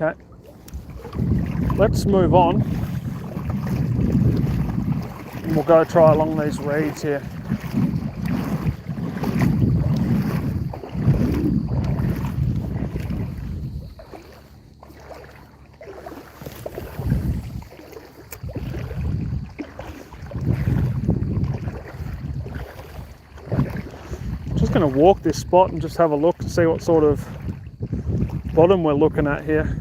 Okay, let's move on. And we'll go try along these reeds here. Just going to walk this spot and just have a look to see what sort of bottom we're looking at here.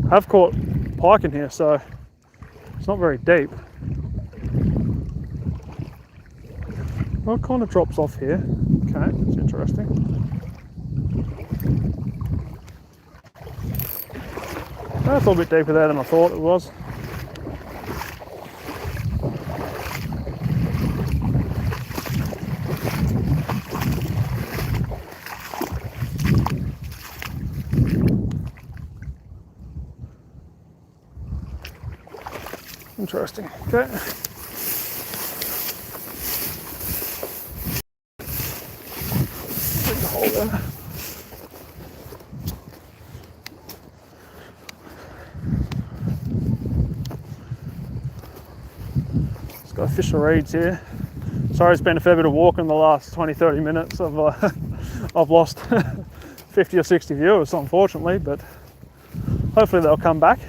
I've caught pike in here, so it's not very deep. Well, it kind of drops off here. Okay, that's interesting. That's a little bit deeper there than I thought it was. Interesting. Okay. Big hole there. Let's go fish the reeds here. Sorry, it's been a fair bit of walking in the last 20-30 minutes. I've lost 50 or 60 viewers, unfortunately, but hopefully they'll come back.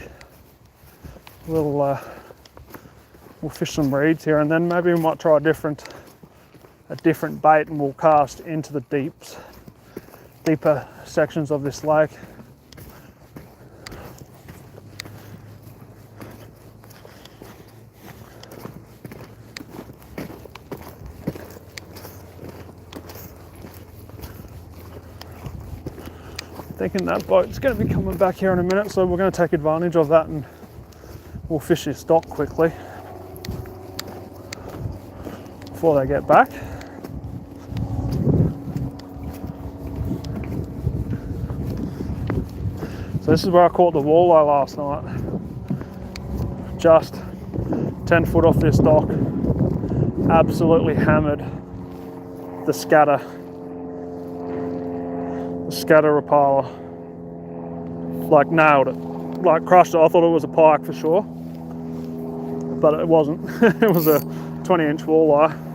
We'll fish some reeds here, and then maybe we might try a different bait, and we'll cast into the deeper sections of this lake. Thinking that boat's going to be coming back here in a minute, so we're going to take advantage of that and we'll fish this dock quickly before they get back. So this is where I caught the walleye last night. Just 10 foot off this dock. Absolutely hammered the scatter Rapala. Like nailed it. Like crushed it. I thought it was a pike for sure, but it wasn't. It was a 20-inch walleye.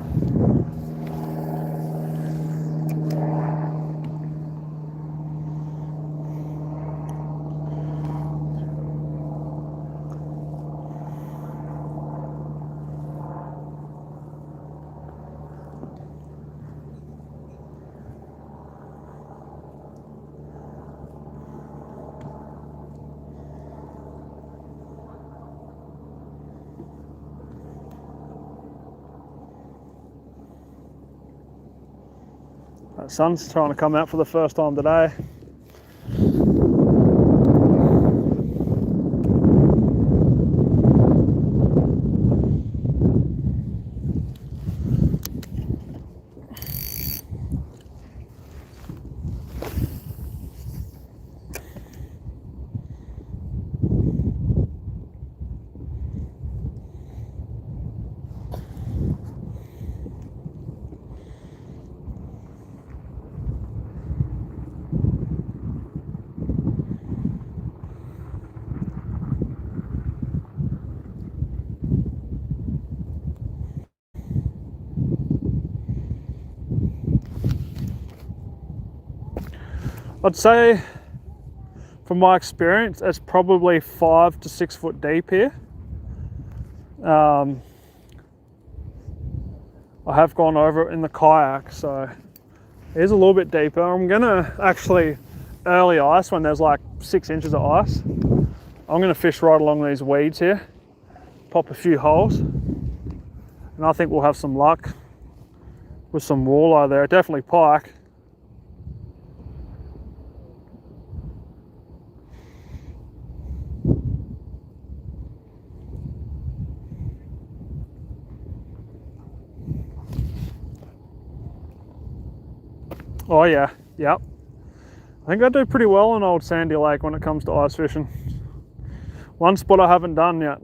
The sun's trying to come out for the first time today. I'd say, from my experience, it's probably 5 to 6 foot deep here. I have gone over it in the kayak, so it is a little bit deeper. I'm gonna actually, early ice, when there's like 6 inches of ice, I'm gonna fish right along these weeds here, pop a few holes, and I think we'll have some luck with some walleye there. Definitely pike. Oh yeah, yep. I think I do pretty well on Old Sandy Lake when it comes to ice fishing. One spot I haven't done yet.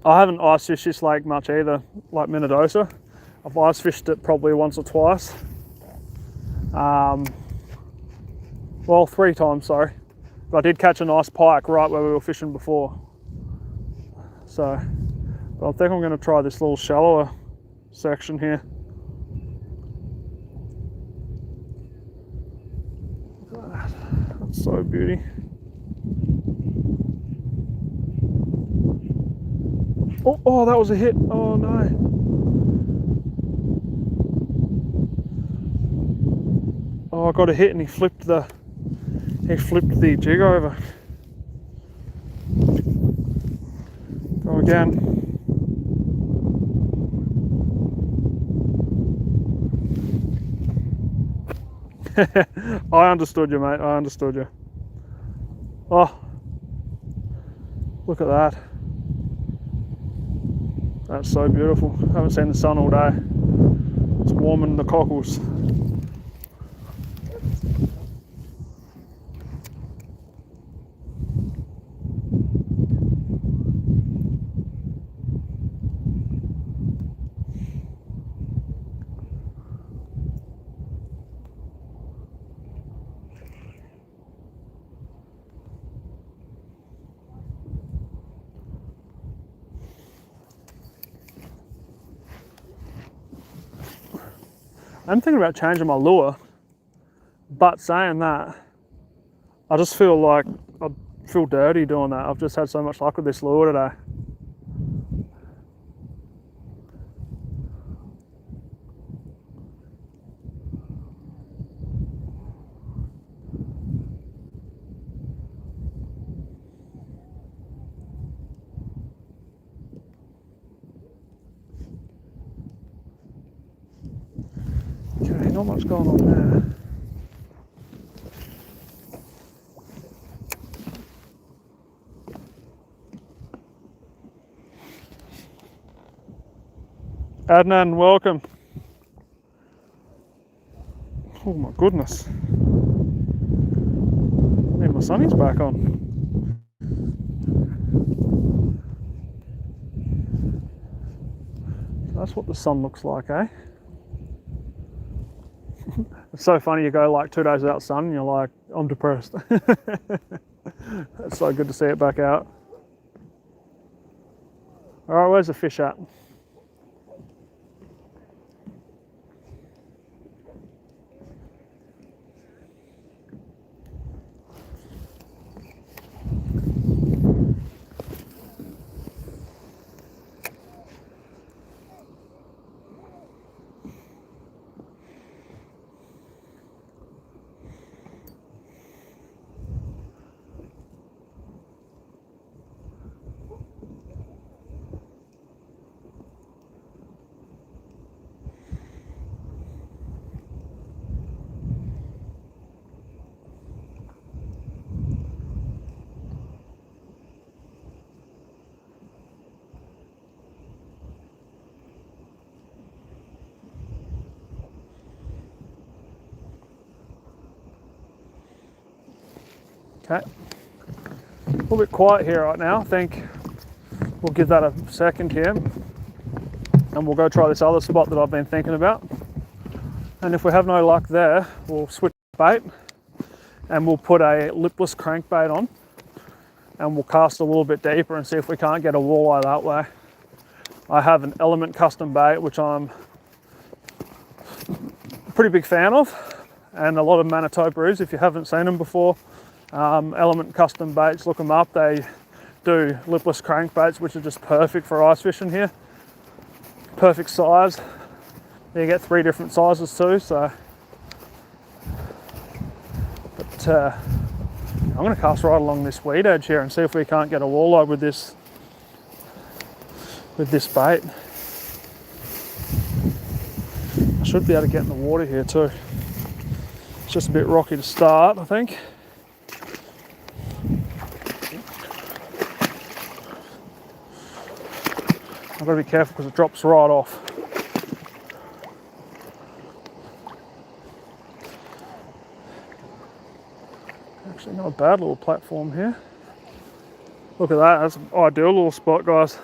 I haven't ice fished this lake much either, like Minnedosa. I've ice fished it probably once or twice. Well, 3 times, sorry. But I did catch a nice pike right where we were fishing before. So, but I think I'm going to try this little shallower section here. Look at that. That's so beauty. Oh, that was a hit. Oh no. Oh, I got a hit and he flipped the jig over. Go again. I understood you, mate. I understood you. Oh, look at that. That's so beautiful. I haven't seen the sun all day. It's warming the cockles. I'm thinking about changing my lure, but saying that, I just feel like I feel dirty doing that. I've just had so much luck with this lure today. Okay, not much going on there. Adnan, welcome. Oh my goodness. Need my sunnies back on. That's what the sun looks like, eh? It's so funny, you go like 2 days without sun and you're like, I'm depressed. It's so good to see it back out. All right, where's the fish at? Okay, a little bit quiet here right now. I think we'll give that a second here and we'll go try this other spot that I've been thinking about. And if we have no luck there, we'll switch bait and we'll put a lipless crankbait on and we'll cast a little bit deeper and see if we can't get a walleye that way. I have an Element custom bait, which I'm a pretty big fan of, and a lot of Manitoba is. If you haven't seen them before, Element custom baits, look them up. They do lipless crankbaits, which are just perfect for ice fishing here. Perfect size. You get 3 different sizes too, so. But I'm going to cast right along this weed edge here and see if we can't get a walleye with this bait. I should be able to get in the water here too. It's just a bit rocky to start, I think. I've got to be careful because it drops right off. Actually, not a bad little platform here. Look at that, that's an ideal little spot, guys.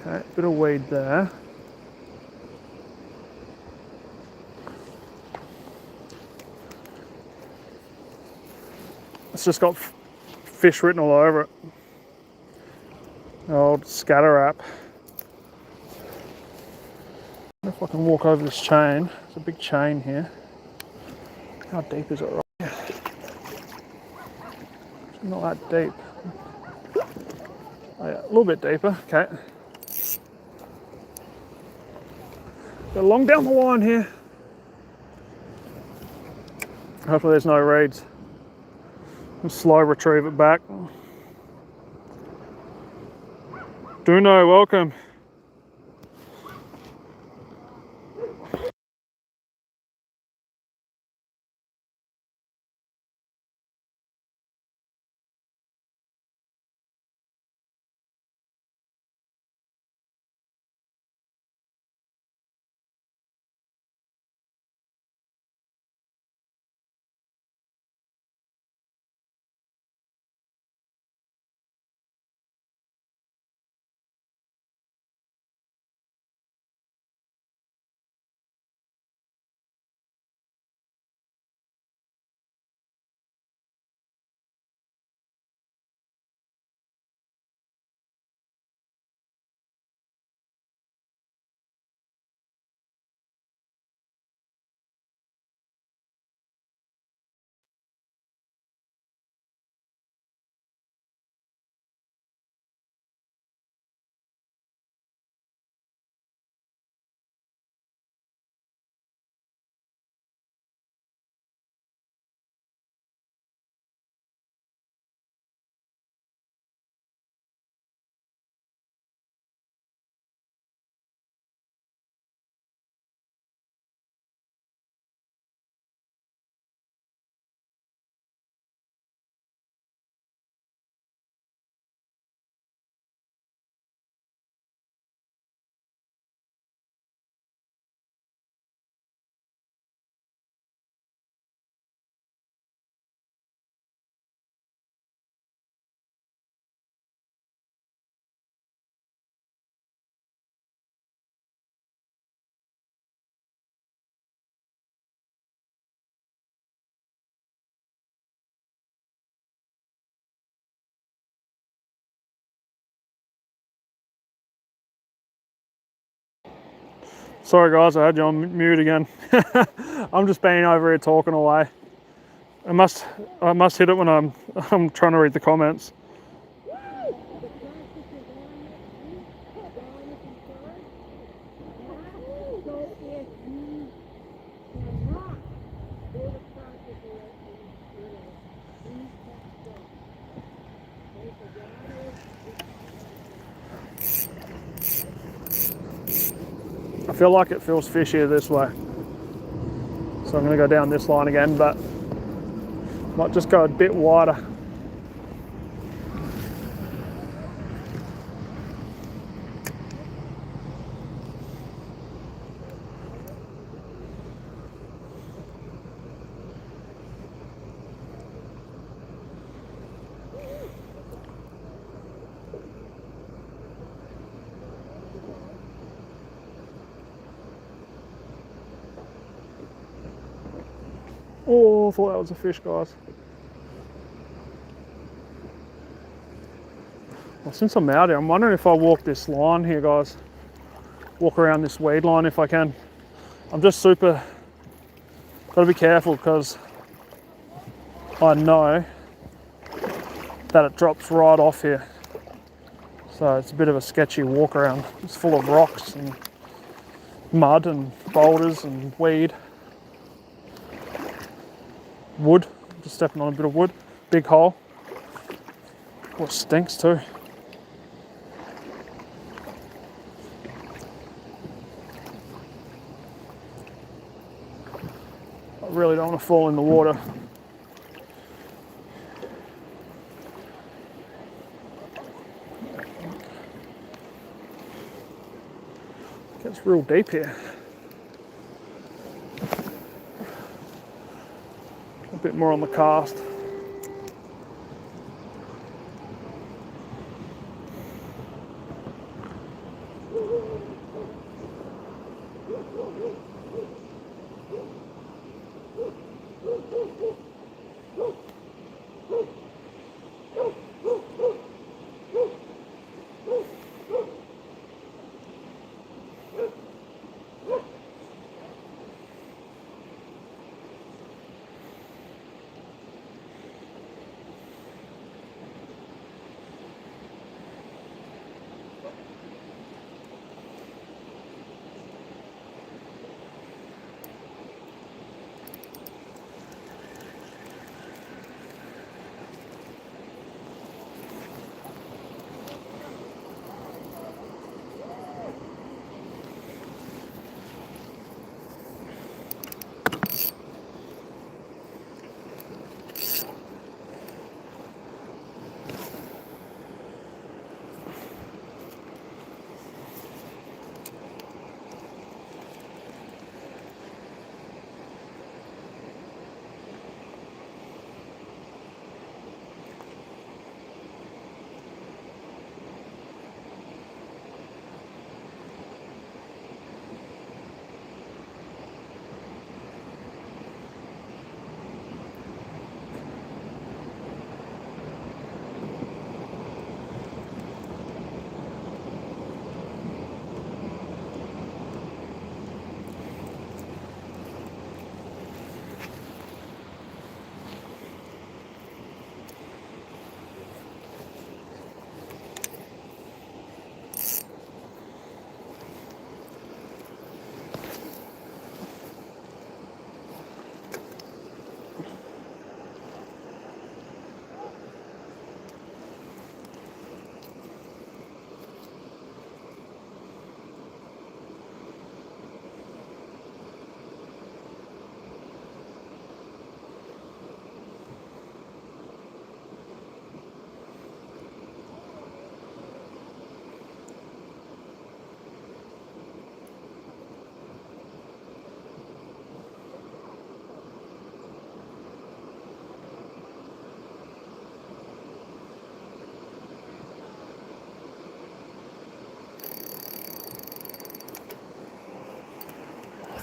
Okay, bit of weed there. It's just got fish written all over it. Old scatter wrap. If I can walk over this chain, there's a big chain here. How deep is it right here? It's not that deep. Oh yeah, a little bit deeper, okay. Go long down the line here. Hopefully there's no reeds. And slow retrieve it back. Duno, welcome. Sorry guys, I had you on mute again. I'm just being over here talking away. I must hit it when I'm trying to read the comments. I feel like it feels fishier this way. So I'm going to go down this line again, but might just go a bit wider. Oh, I thought that was a fish, guys. Well, since I'm out here, I'm wondering if I walk this line here, guys. Walk around this weed line if I can. I'm just gotta be careful because I know that it drops right off here. So it's a bit of a sketchy walk around. It's full of rocks and mud and boulders and weed. Wood, just stepping on a bit of wood. Big hole. Oh, it stinks too. I really don't want to fall in the water. It gets real deep here. A bit more on the cast.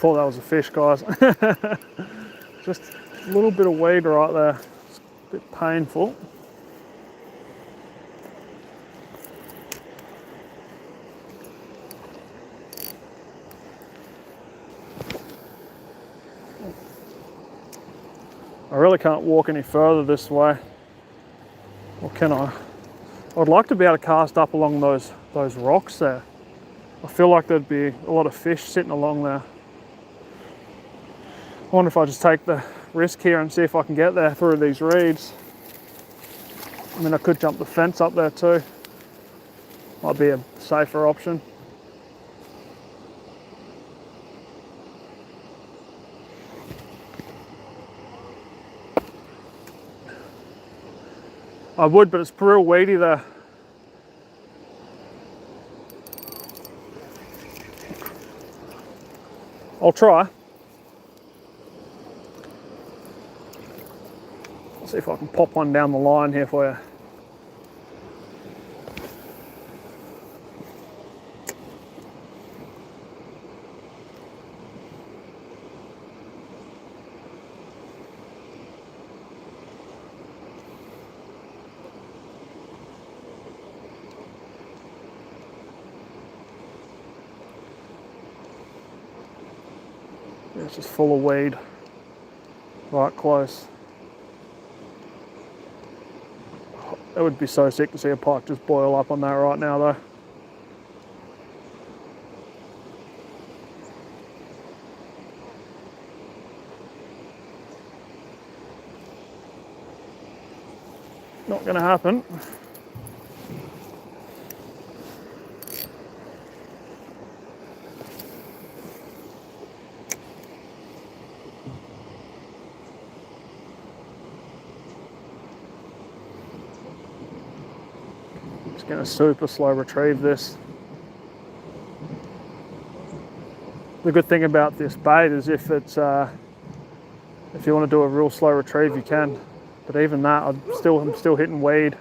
thought that was a fish, guys. Just a little bit of weed right there. It's a bit painful. I really can't walk any further this way. Or can I? I'd like to be able to cast up along those rocks there. I feel like there'd be a lot of fish sitting along there. I wonder if I just take the risk here and see if I can get there through these reeds. I mean, I could jump the fence up there too. Might be a safer option. I would, but it's real weedy there. I'll try. See if I can pop one down the line here for you. Yeah, it's just full of weed, right close. It would be so sick to see a pike just boil up on that right now though. Not gonna happen. Just gonna super slow retrieve this. The good thing about this bait is if it's if you want to do a real slow retrieve, you can. But even that, I'm still hitting weed.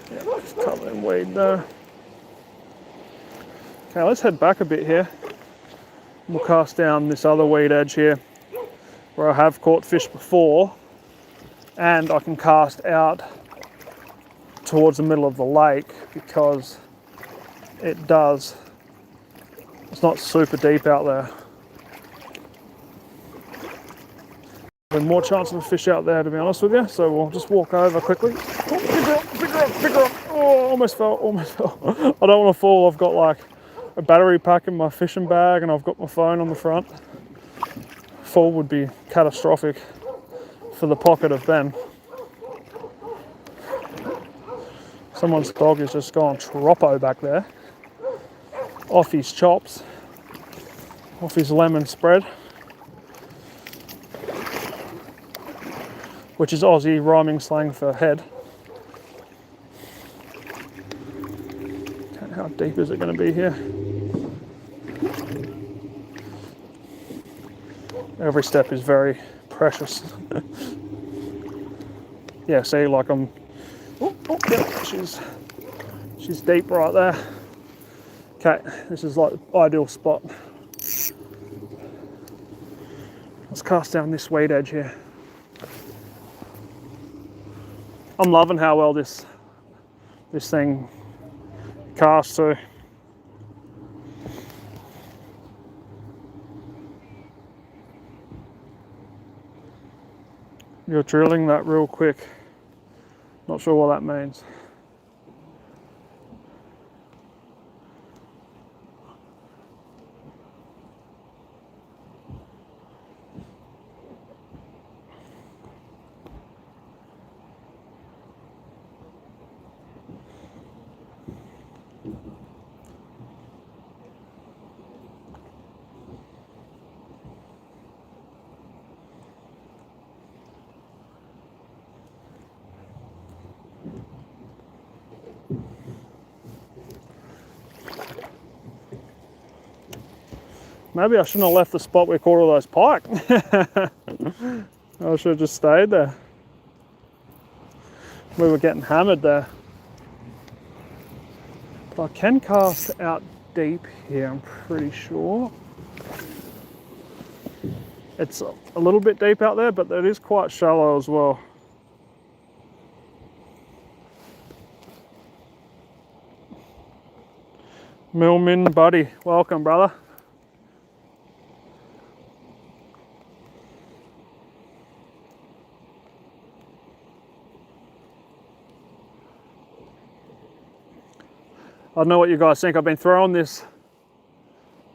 Yeah, just covered in weed there. Okay, let's head back a bit here. We'll cast down this other weed edge here where I have caught fish before, and I can cast out towards the middle of the lake because it's not super deep out there. There's more chance of a fish out there, to be honest with you, so we'll just walk over quickly. Oh, pick her up. Oh, almost fell. I don't want to fall. I've got like a battery pack in my fishing bag and I've got my phone on the front. Fall would be catastrophic for the pocket of Ben. Someone's dog has just gone troppo back there. Off his chops. Off his lemon spread. Which is Aussie rhyming slang for head. Okay, how deep is it going to be here? Every step is very precious. Yeah, see, like I'm. Yeah, she's deep right there. Okay, this is like the ideal spot. Let's cast down this weed edge here. I'm loving how well this thing casts too. You're drilling that real quick. Not sure what that means. Maybe I shouldn't have left the spot we caught all those pike. I should have just stayed there. We were getting hammered there. But I can cast out deep here, I'm pretty sure. It's a little bit deep out there, but it is quite shallow as well. Millman buddy, welcome brother. I don't know what you guys think. I've been throwing this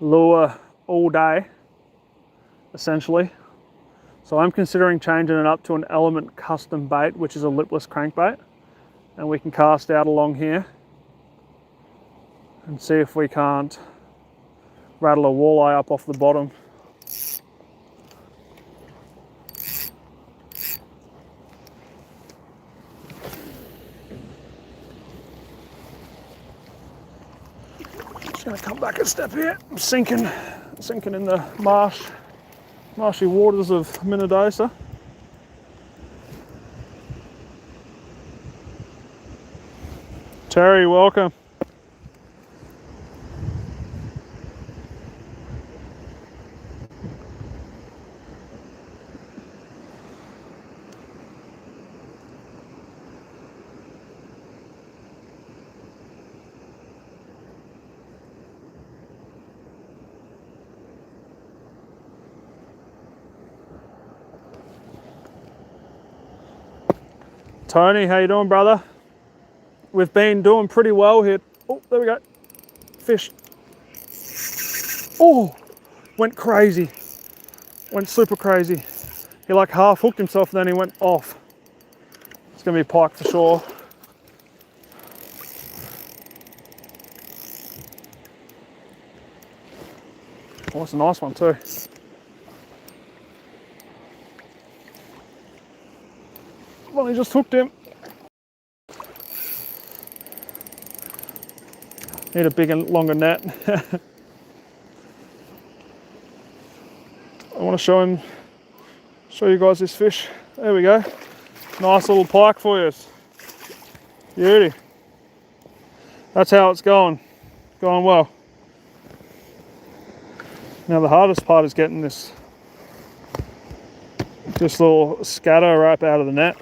lure all day, essentially. So I'm considering changing it up to an Element custom bait, which is a lipless crankbait. And we can cast out along here and see if we can't rattle a walleye up off the bottom. Just gonna come back a step here. I'm sinking in the marshy waters of Minnedosa. Terry, welcome. Tony, how you doing, brother? We've been doing pretty well here. Oh, there we go. Fish. Oh, went crazy. Went super crazy. He like half hooked himself and then he went off. It's gonna be a pike for sure. Oh, that's a nice one too. Well, he just hooked him. Need a big and longer net. I want to show you guys this fish. There we go. Nice little pike for you. Beauty. That's how it's going. Going well. Now the hardest part is getting this little scatter right out of the net.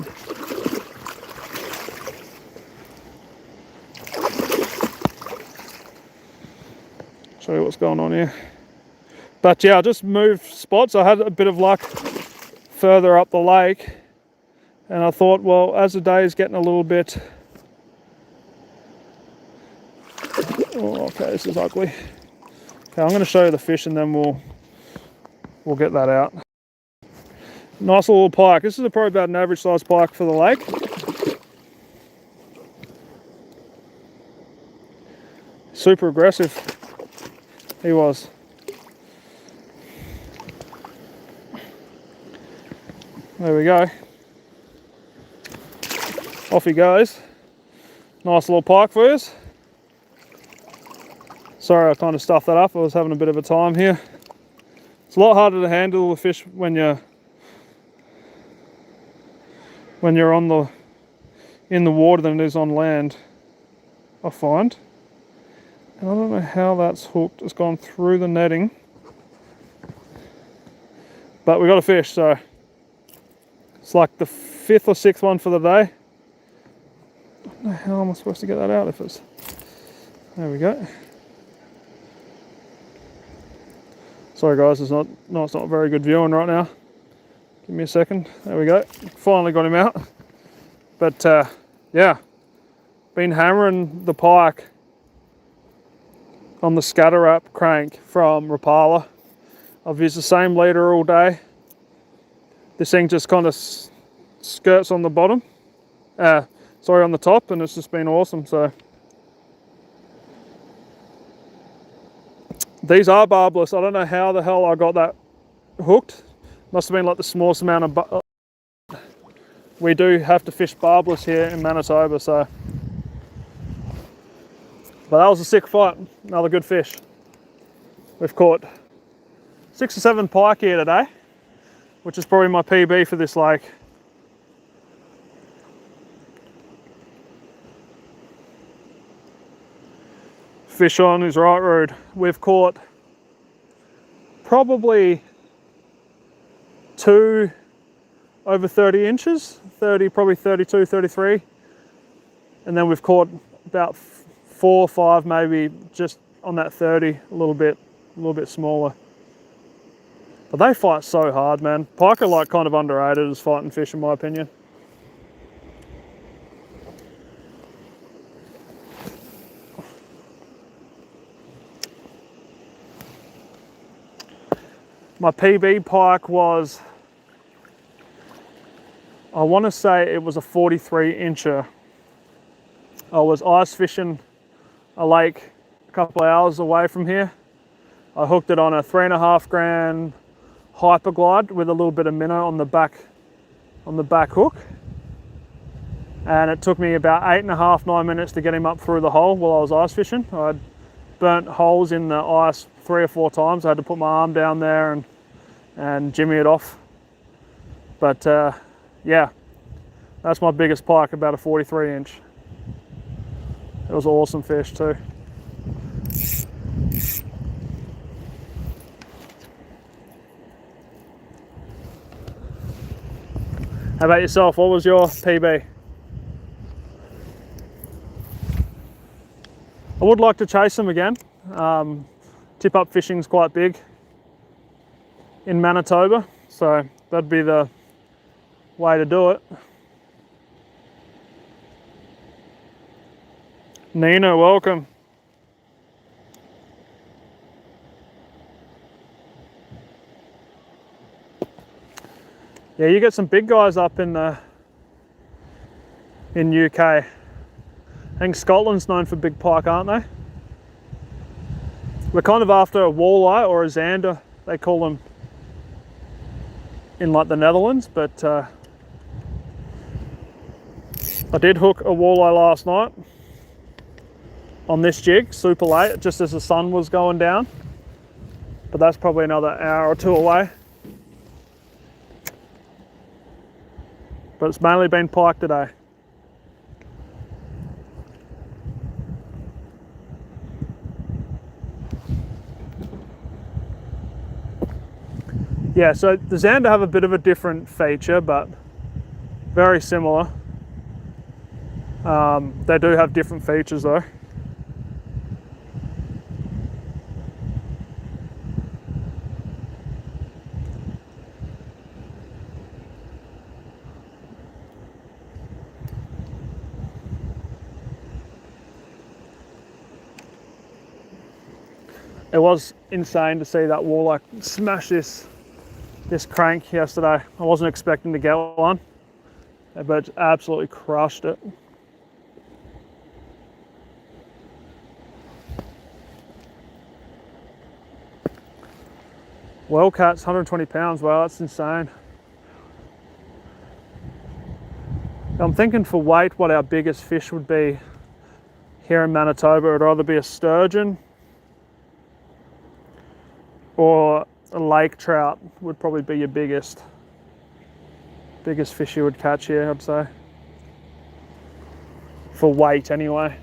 Show you what's going on here. But yeah, I just moved spots. I had a bit of luck further up the lake, and I thought, well, as the day is getting a little bit, oh, okay, this is ugly. Okay, I'm going to show you the fish, and then we'll get that out. Nice little pike. This is probably about an average size pike for the lake. Super aggressive. He was. There we go. Off he goes. Nice little pike for us. Sorry, I kind of stuffed that up. I was having a bit of a time here. It's a lot harder to handle the fish when you're in the water than it is on land, I find. And I don't know how that's hooked. It's gone through the netting. But we got a fish, so it's like the 5th or 6th one for the day. I don't know how am I supposed to get that out if it's... There we go. Sorry guys, it's not very good viewing right now. Give me a second. There we go. Finally got him out. But yeah, been hammering the pike on the scatter wrap crank from Rapala. I've used the same leader all day. This thing just kind of skirts on the bottom. On the top, and it's just been awesome. So these are barbless. I don't know how the hell I got that hooked. Must have been like the smallest amount of we do have to fish barbless here in Manitoba, so. But that was a sick fight. Another good fish. We've caught 6 or 7 pike here today, which is probably my PB for this lake. Fish on is right rude. We've caught probably 2 over 30 inches, probably 32, 33. And then we've caught about 4 or 5 maybe just on that 30, a little bit smaller. But they fight so hard, man. Pike are like kind of underrated as fighting fish in my opinion. My PB pike was, I want to say it was a 43 incher. I was ice fishing a lake a couple of hours away from here. I hooked it on a 3.5 gram hyperglide with a little bit of minnow on the back hook. And it took me about 8.5, 9 minutes to get him up through the hole while I was ice fishing. I'd burnt holes in the ice 3 or 4 times. I had to put my arm down there and jimmy it off. But yeah, that's my biggest pike, about a 43 inch. It was an awesome fish too. How about yourself? What was your PB? I would like to chase them again. Tip up fishing's quite big in Manitoba, so that'd be the way to do it. Nina, welcome. Yeah, you get some big guys up in UK. I think Scotland's known for big pike, aren't they? We're kind of after a walleye or a zander, they call them in like the Netherlands, but I did hook a walleye last night on this jig, super late, just as the sun was going down. But that's probably another hour or 2 away. But it's mainly been pike today. Yeah, so the zander have a bit of a different feature, but very similar. They do have different features though. It was insane to see that walleye smash this crank yesterday. I wasn't expecting to get one, but it absolutely crushed it. Well, cat's 120 pounds. Wow, that's insane. I'm thinking for weight what our biggest fish would be here in Manitoba. It would either be a sturgeon or a lake trout would probably be your biggest fish you would catch here, I'd say. For weight anyway.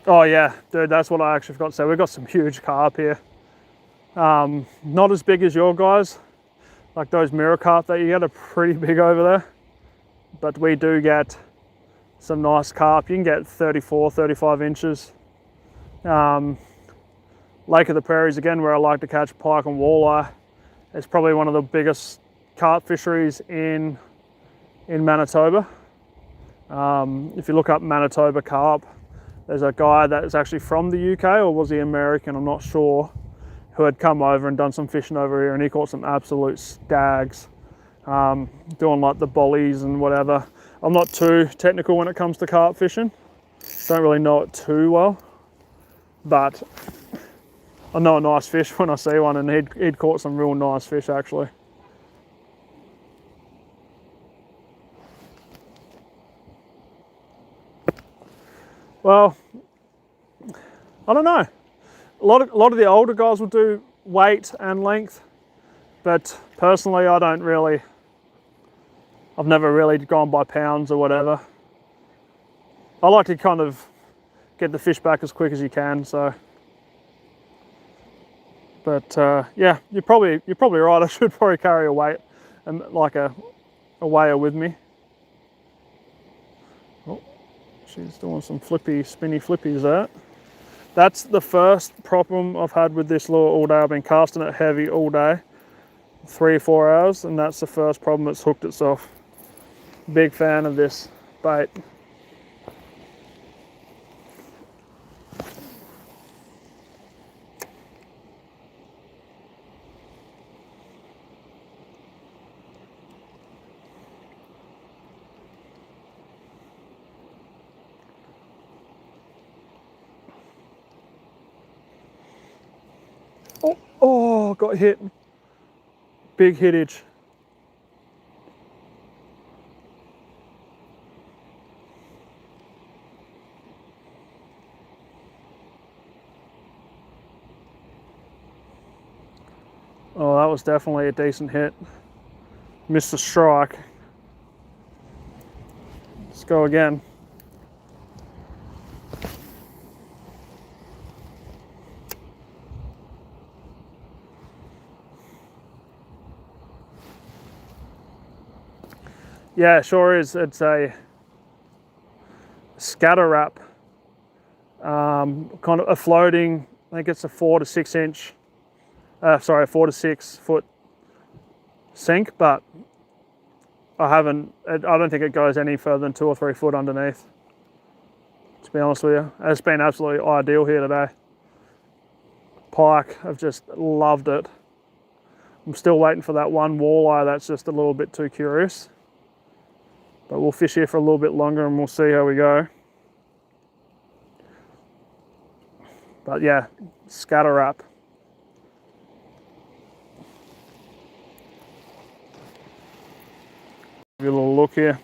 Oh yeah, dude, that's what I actually forgot to say. We've got some huge carp here. Not as big as your guys. Like those mirror carp that you get are pretty big over there. But we do get some nice carp. You can get 34, 35 inches. Lake of the Prairies, again, where I like to catch pike and walleye. It's probably one of the biggest carp fisheries in Manitoba. If you look up Manitoba carp, there's a guy that is actually from the UK, or was he American, I'm not sure, who had come over and done some fishing over here, and he caught some absolute stags, doing like the bollies and whatever. I'm not too technical when it comes to carp fishing. Don't really know it too well, but I know a nice fish when I see one, and he'd caught some real nice fish actually. Well, I don't know. A lot of the older guys will do weight and length, but personally I've never really gone by pounds or whatever. I like to kind of get the fish back as quick as you can, so. But yeah, you're probably right. I should probably carry a weight and like a weigher with me. Oh, she's doing some spinny flippies there. That's the first problem I've had with this lure all day. I've been casting it heavy all day, 3 or 4 hours, and that's the first problem. It's hooked itself. Big fan of this bait. Oh, got hit. Big hittage. Oh, that was definitely a decent hit. Missed the strike. Let's go again. Yeah, it sure is. It's a scatter wrap, kind of a floating. I think it's a 4 to 6 inch. A 4 to 6 foot sink, but I don't think it goes any further than 2 or 3 foot underneath. To be honest with you, it's been absolutely ideal here today. Pike, I've just loved it. I'm still waiting for that one walleye that's just a little bit too curious. But we'll fish here for a little bit longer and we'll see how we go. But yeah, scatter wrap. Give you a little look here.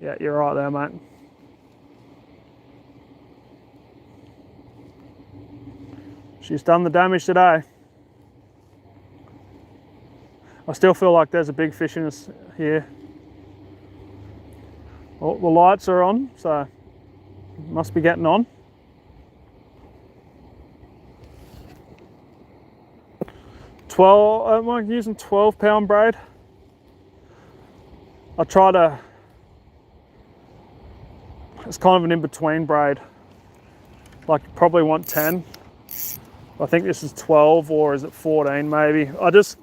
Yeah, you're right there, mate. She's done the damage today. I still feel like there's a big fish in us here. Well, the lights are on, so must be getting on. I'm using 12-pound braid. I try to. It's kind of an in-between braid. Like you probably want 10. I think this is 12, or is it 14 maybe. I just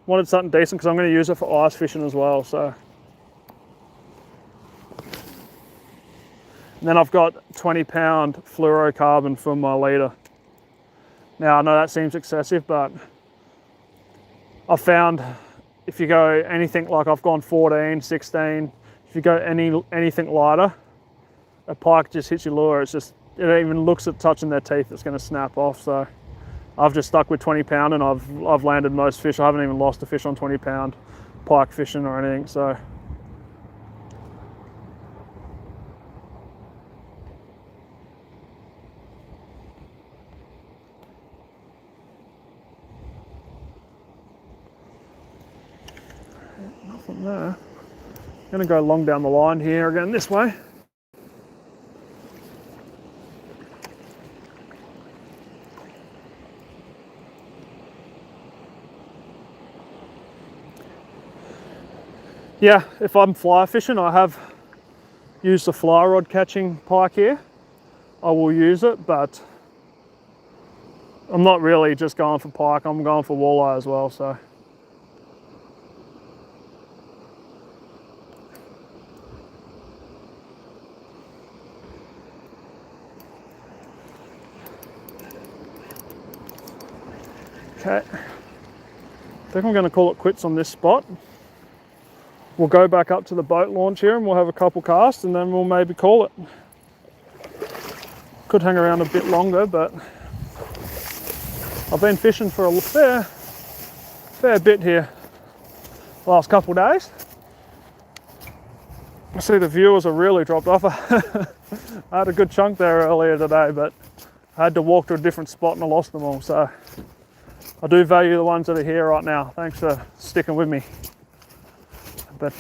wanted something decent because I'm going to use it for ice fishing as well. So, and then I've got 20-pound fluorocarbon for my leader. Now I know that seems excessive, but I found if you go anything like I've gone 14, 16, if you go anything lighter, a pike just hits your lure. It even looks at touching their teeth, it's going to snap off. So I've just stuck with 20-pound and I've landed most fish. I haven't even lost a fish on 20-pound. pike fishing or anything, so. Nothing there. Gonna go long down the line here again this way. Yeah, if I'm fly fishing, I have used the fly rod catching pike here. I will use it, but I'm not really just going for pike, I'm going for walleye as well, so. Okay, I think I'm going to call it quits on this spot. We'll go back up to the boat launch here and we'll have a couple casts and then we'll maybe call it. Could hang around a bit longer, but I've been fishing for a fair bit here the last couple of days. I see the viewers are really dropped off. I had a good chunk there earlier today, but I had to walk to a different spot and I lost them all, so I do value the ones that are here right now. Thanks for sticking with me. But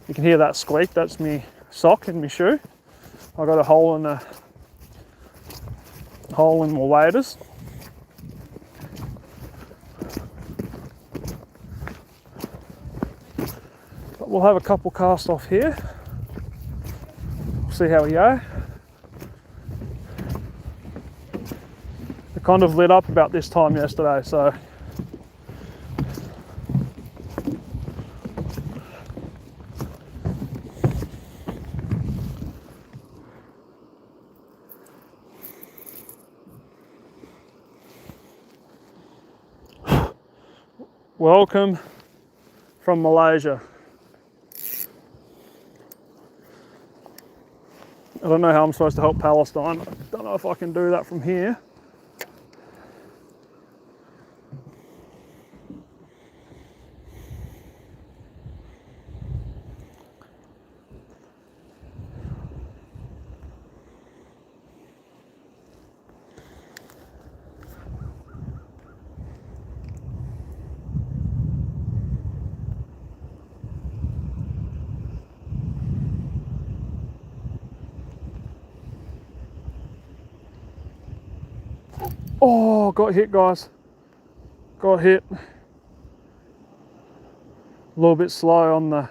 you can hear that squeak, that's me sock in my shoe. I got a hole in my waders. But we'll have a couple casts off here. We'll see how we go. It kind of lit up about this time yesterday, so welcome from Malaysia. I don't know how I'm supposed to help Palestine. I don't know if I can do that from here. Oh, got hit, guys. Got hit. A little bit slow on the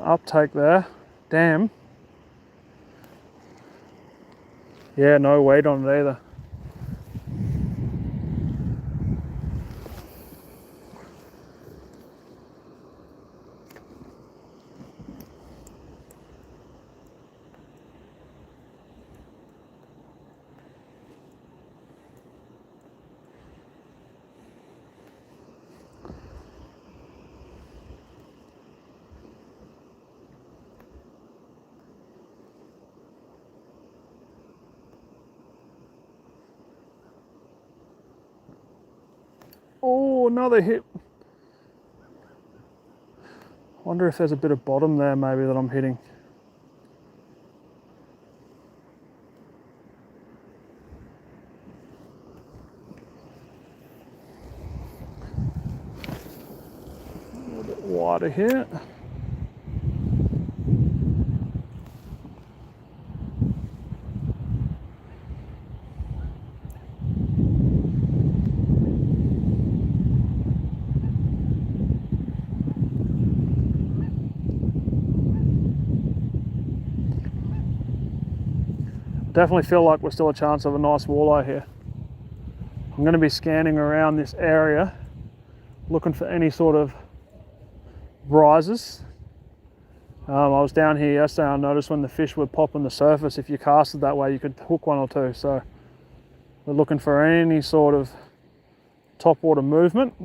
uptake there. Damn. Yeah, no weight on it either. Oh, another hit. Wonder if there's a bit of bottom there maybe that I'm hitting. A little bit wider here. Definitely feel like we're still a chance of a nice walleye here. I'm going to be scanning around this area, looking for any sort of rises. I was down here yesterday, I noticed when the fish would pop on the surface, if you casted that way, you could hook one or two. So we're looking for any sort of topwater movement.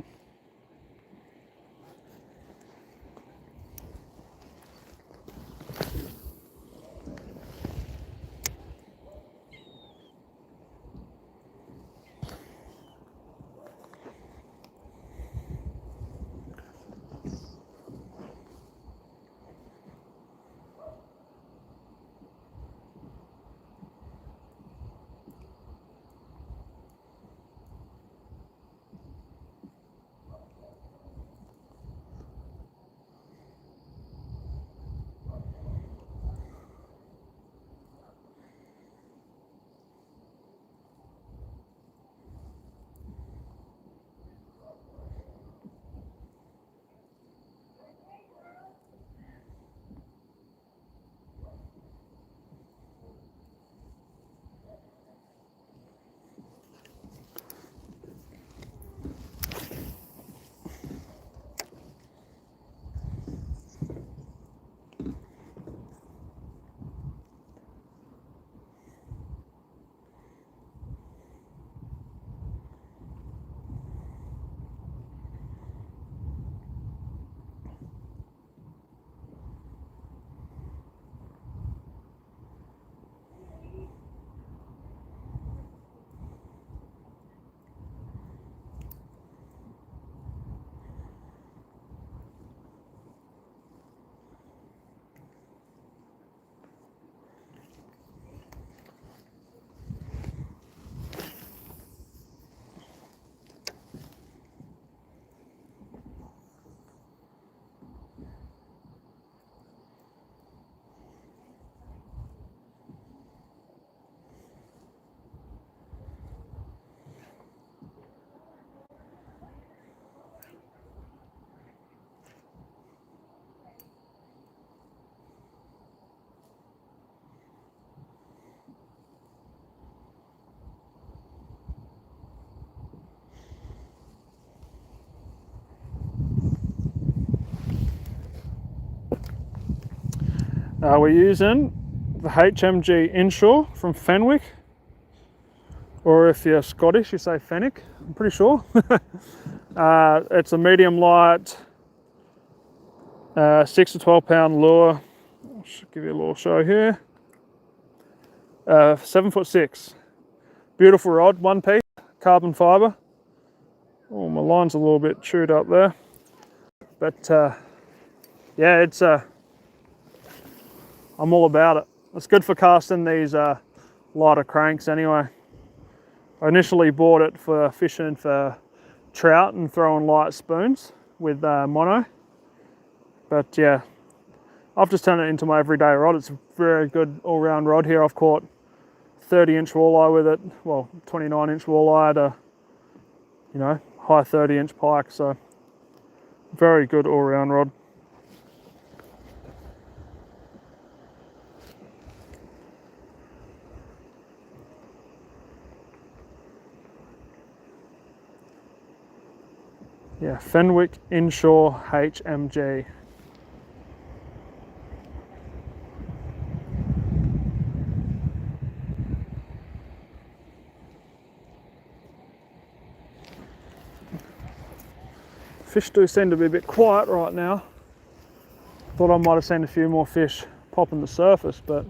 We're using the HMG inshore from Fenwick, or if you're Scottish you say Fenwick, I'm pretty sure. It's a medium light 6 to 12 pound lure. I'll give you a little show here. 7'6". Beautiful rod, one piece, carbon fibre. Oh, my line's a little bit chewed up there, but yeah, it's I'm all about it. It's good for casting these lighter cranks anyway. I initially bought it for fishing for trout and throwing light spoons with mono, but yeah, I've just turned it into my everyday rod. It's a very good all-round rod here. I've caught 30-inch walleye with it, well, 29-inch walleye to, you know, high 30-inch pike, so very good all-round rod. Yeah, Fenwick Inshore HMG. Fish do seem to be a bit quiet right now. Thought I might have seen a few more fish popping the surface, but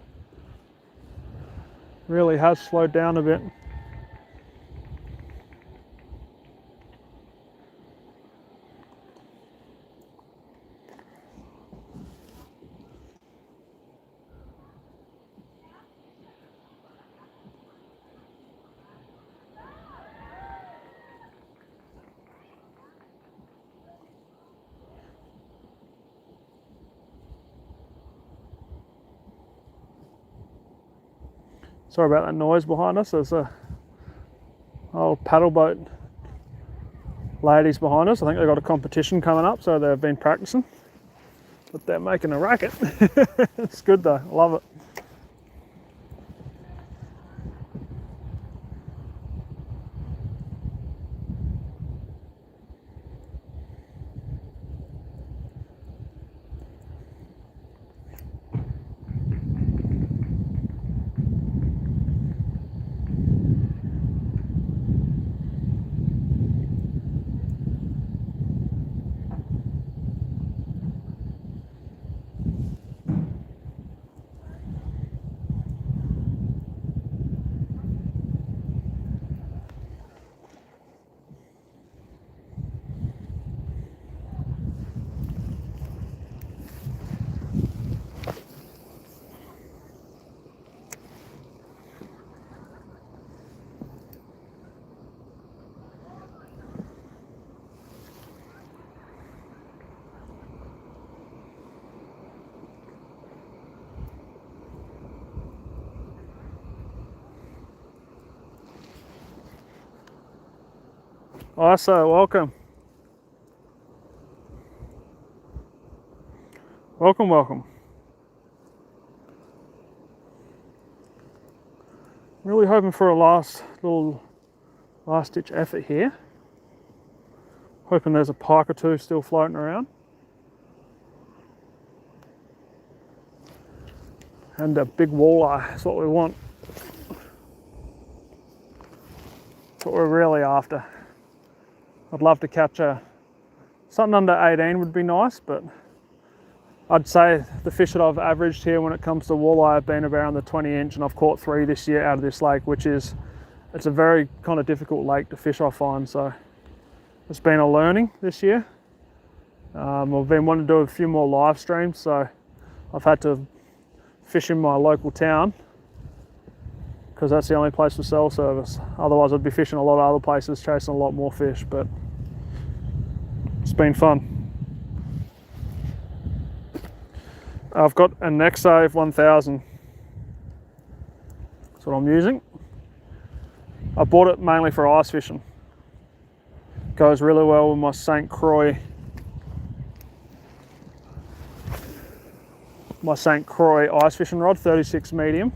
really has slowed down a bit. Sorry about that noise behind us. There's a old paddle boat ladies behind us. I think they've got a competition coming up, so they've been practicing. But they're making a racket. It's good though, I love it. ISO, welcome. Welcome, welcome. Really hoping for a last ditch effort here. Hoping there's a pike or two still floating around. And a big walleye, that's what we want. That's what we're really after. I'd love to catch something under 18 would be nice, but I'd say the fish that I've averaged here when it comes to walleye have been around the 20-inch, and I've caught 3 this year out of this lake, it's a very kind of difficult lake to fish, I find, so it's been a learning this year. I've been wanting to do a few more live streams, so I've had to fish in my local town because that's the only place for cell service. Otherwise I'd be fishing a lot of other places, chasing a lot more fish, but it's been fun. I've got a Nexave 1000. That's what I'm using. I bought it mainly for ice fishing. Goes really well with my St. Croix. My St. Croix ice fishing rod, 36 medium.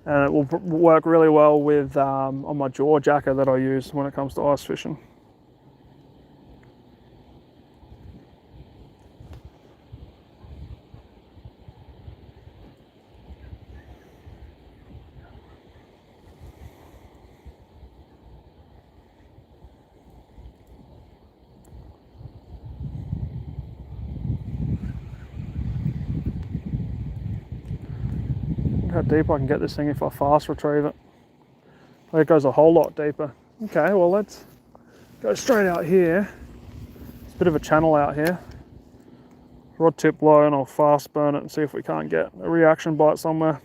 And it will work really well with on my jaw jacker that I use when it comes to ice fishing. Look how deep I can get this thing if I fast retrieve it. It goes a whole lot deeper. Okay, well let's go straight out here. It's a bit of a channel out here. Rod tip low and I'll fast burn it and see if we can't get a reaction bite somewhere.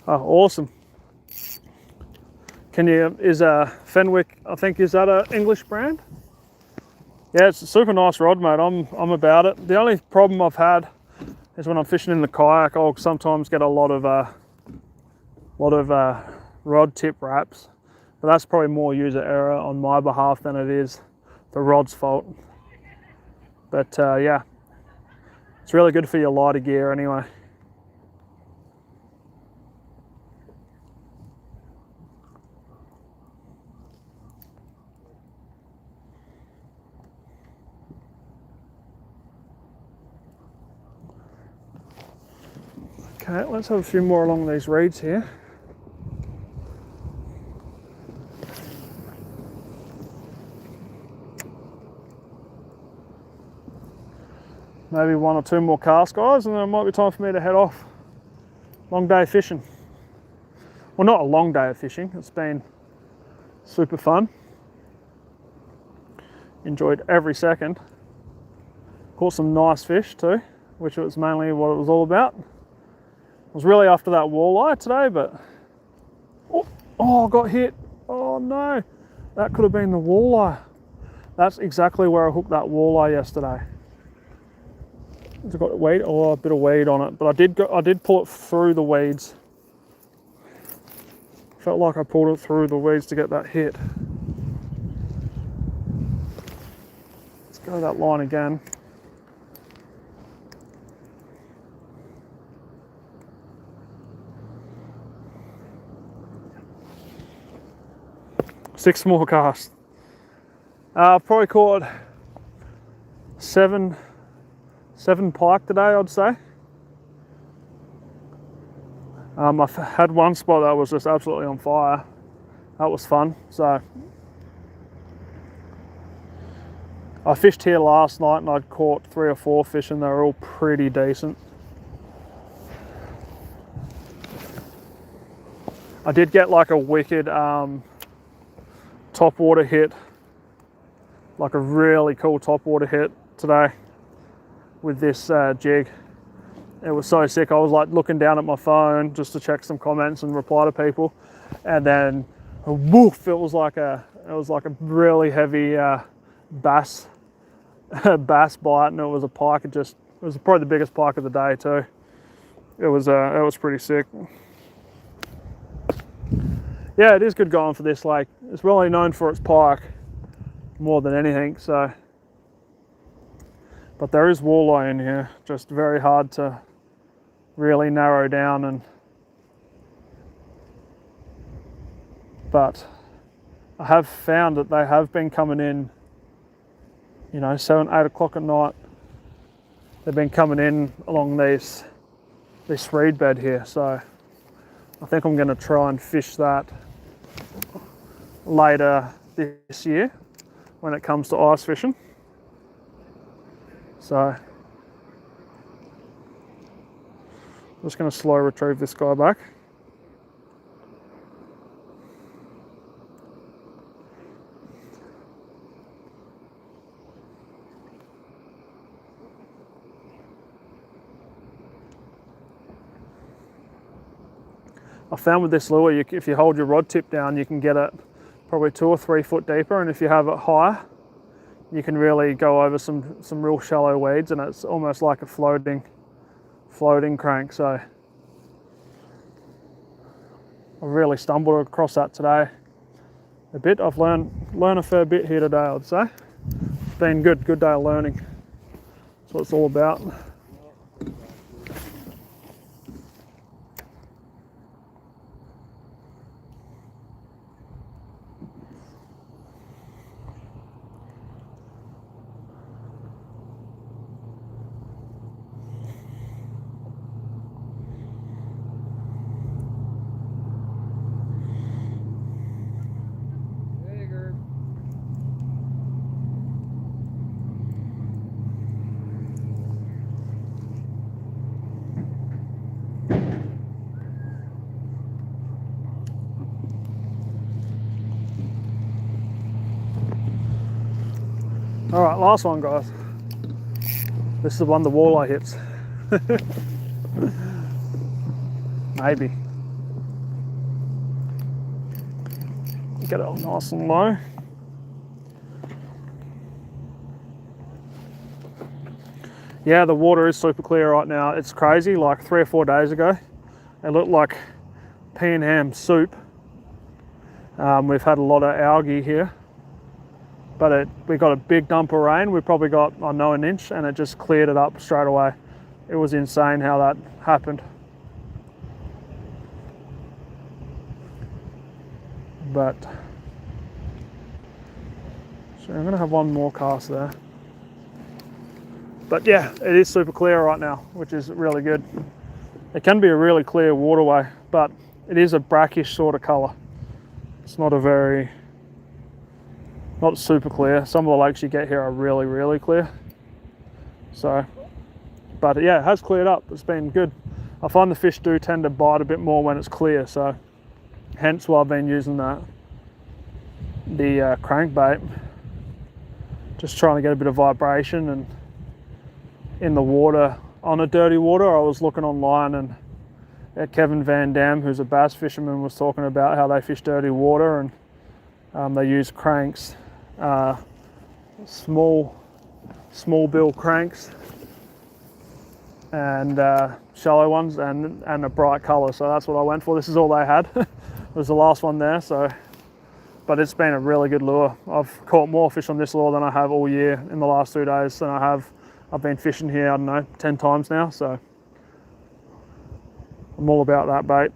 Oh, awesome. Can you, is Fenwick, I think, is that an English brand? Yeah, it's a super nice rod, mate. I'm about it. The only problem I've had is when I'm fishing in the kayak, I'll sometimes get a lot of rod tip wraps, but that's probably more user error on my behalf than it is the rod's fault. But yeah, it's really good for your lighter gear anyway. Okay, let's have a few more along these reeds here. Maybe one or two more cast, guys, and then it might be time for me to head off. Long day fishing. Well, not a long day of fishing, it's been super fun. Enjoyed every second. Caught some nice fish too, which was mainly what it was all about. I was really after that walleye today, but oh, I got hit. Oh no, that could have been the walleye. That's exactly where I hooked that walleye yesterday. It's got weed, a bit of weed on it, but I did pull it through the weeds. Felt like I pulled it through the weeds to get that hit. Let's go that line again. Six more casts. I've probably caught seven pike today, I'd say. I've had one spot that was just absolutely on fire. That was fun. So I fished here last night and I'd caught 3 or 4 fish and they were all pretty decent. I did get like a wicked top water hit, like a really cool top water hit today with this jig. It was so sick. I was like looking down at my phone just to check some comments and reply to people, and then woof, it was like a really heavy bass bite, and it was a pike. It was probably the biggest pike of the day too. It was pretty sick. Yeah, it is good going for this lake. It's really known for its pike more than anything. So, but there is walleye in here. Just very hard to really narrow down, but I have found that they have been coming in, 7, 8 o'clock at night. They've been coming in along this reed bed here. So I think I'm going to try and fish that later this year when it comes to ice fishing. So I'm just going to slow retrieve this guy back. I found with this lure, if you hold your rod tip down, you can get it probably 2 or 3 foot deeper, and if you have it higher, you can really go over some real shallow weeds, and it's almost like a floating crank. So I really stumbled across that today a bit. I've learned a fair bit here today, I'd say. It's been good day of learning. That's what it's all about. All right, last one, guys. This is the one the walleye hits. Maybe. Get it nice and low. Yeah, the water is super clear right now. It's crazy. Like 3 or 4 days ago, it looked like pea and ham soup. We've had a lot of algae here, but we got a big dump of rain. We probably got, I know, an inch, and it just cleared it up straight away. It was insane how that happened. But so I'm gonna have one more cast there. But yeah, it is super clear right now, which is really good. It can be a really clear waterway, but it is a brackish sort of color. It's not not super clear. Some of the lakes you get here are really, really clear. So, but yeah, it has cleared up. It's been good. I find the fish do tend to bite a bit more when it's clear, so hence why I've been using the crankbait. Just trying to get a bit of vibration and in the water. On a dirty water, I was looking online, and Kevin Van Dam, who's a bass fisherman, was talking about how they fish dirty water, and they use cranks, small bill cranks, and shallow ones, and a bright color. So that's what I went for. This is all they had. It was the last one there. So, but it's been a really good lure. I've caught more fish on this lure than I have all year in the last 2 days than I've been fishing here, I don't know, 10 times now, so I'm all about that bait.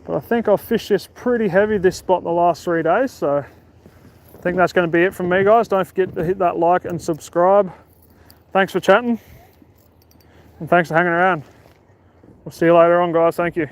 But I think I've fished this pretty heavy, this spot, in the last 3 days, so I think that's going to be it from me, guys. Don't forget to hit that like and subscribe. Thanks for chatting. And thanks for hanging around. We'll see you later on, guys. Thank you.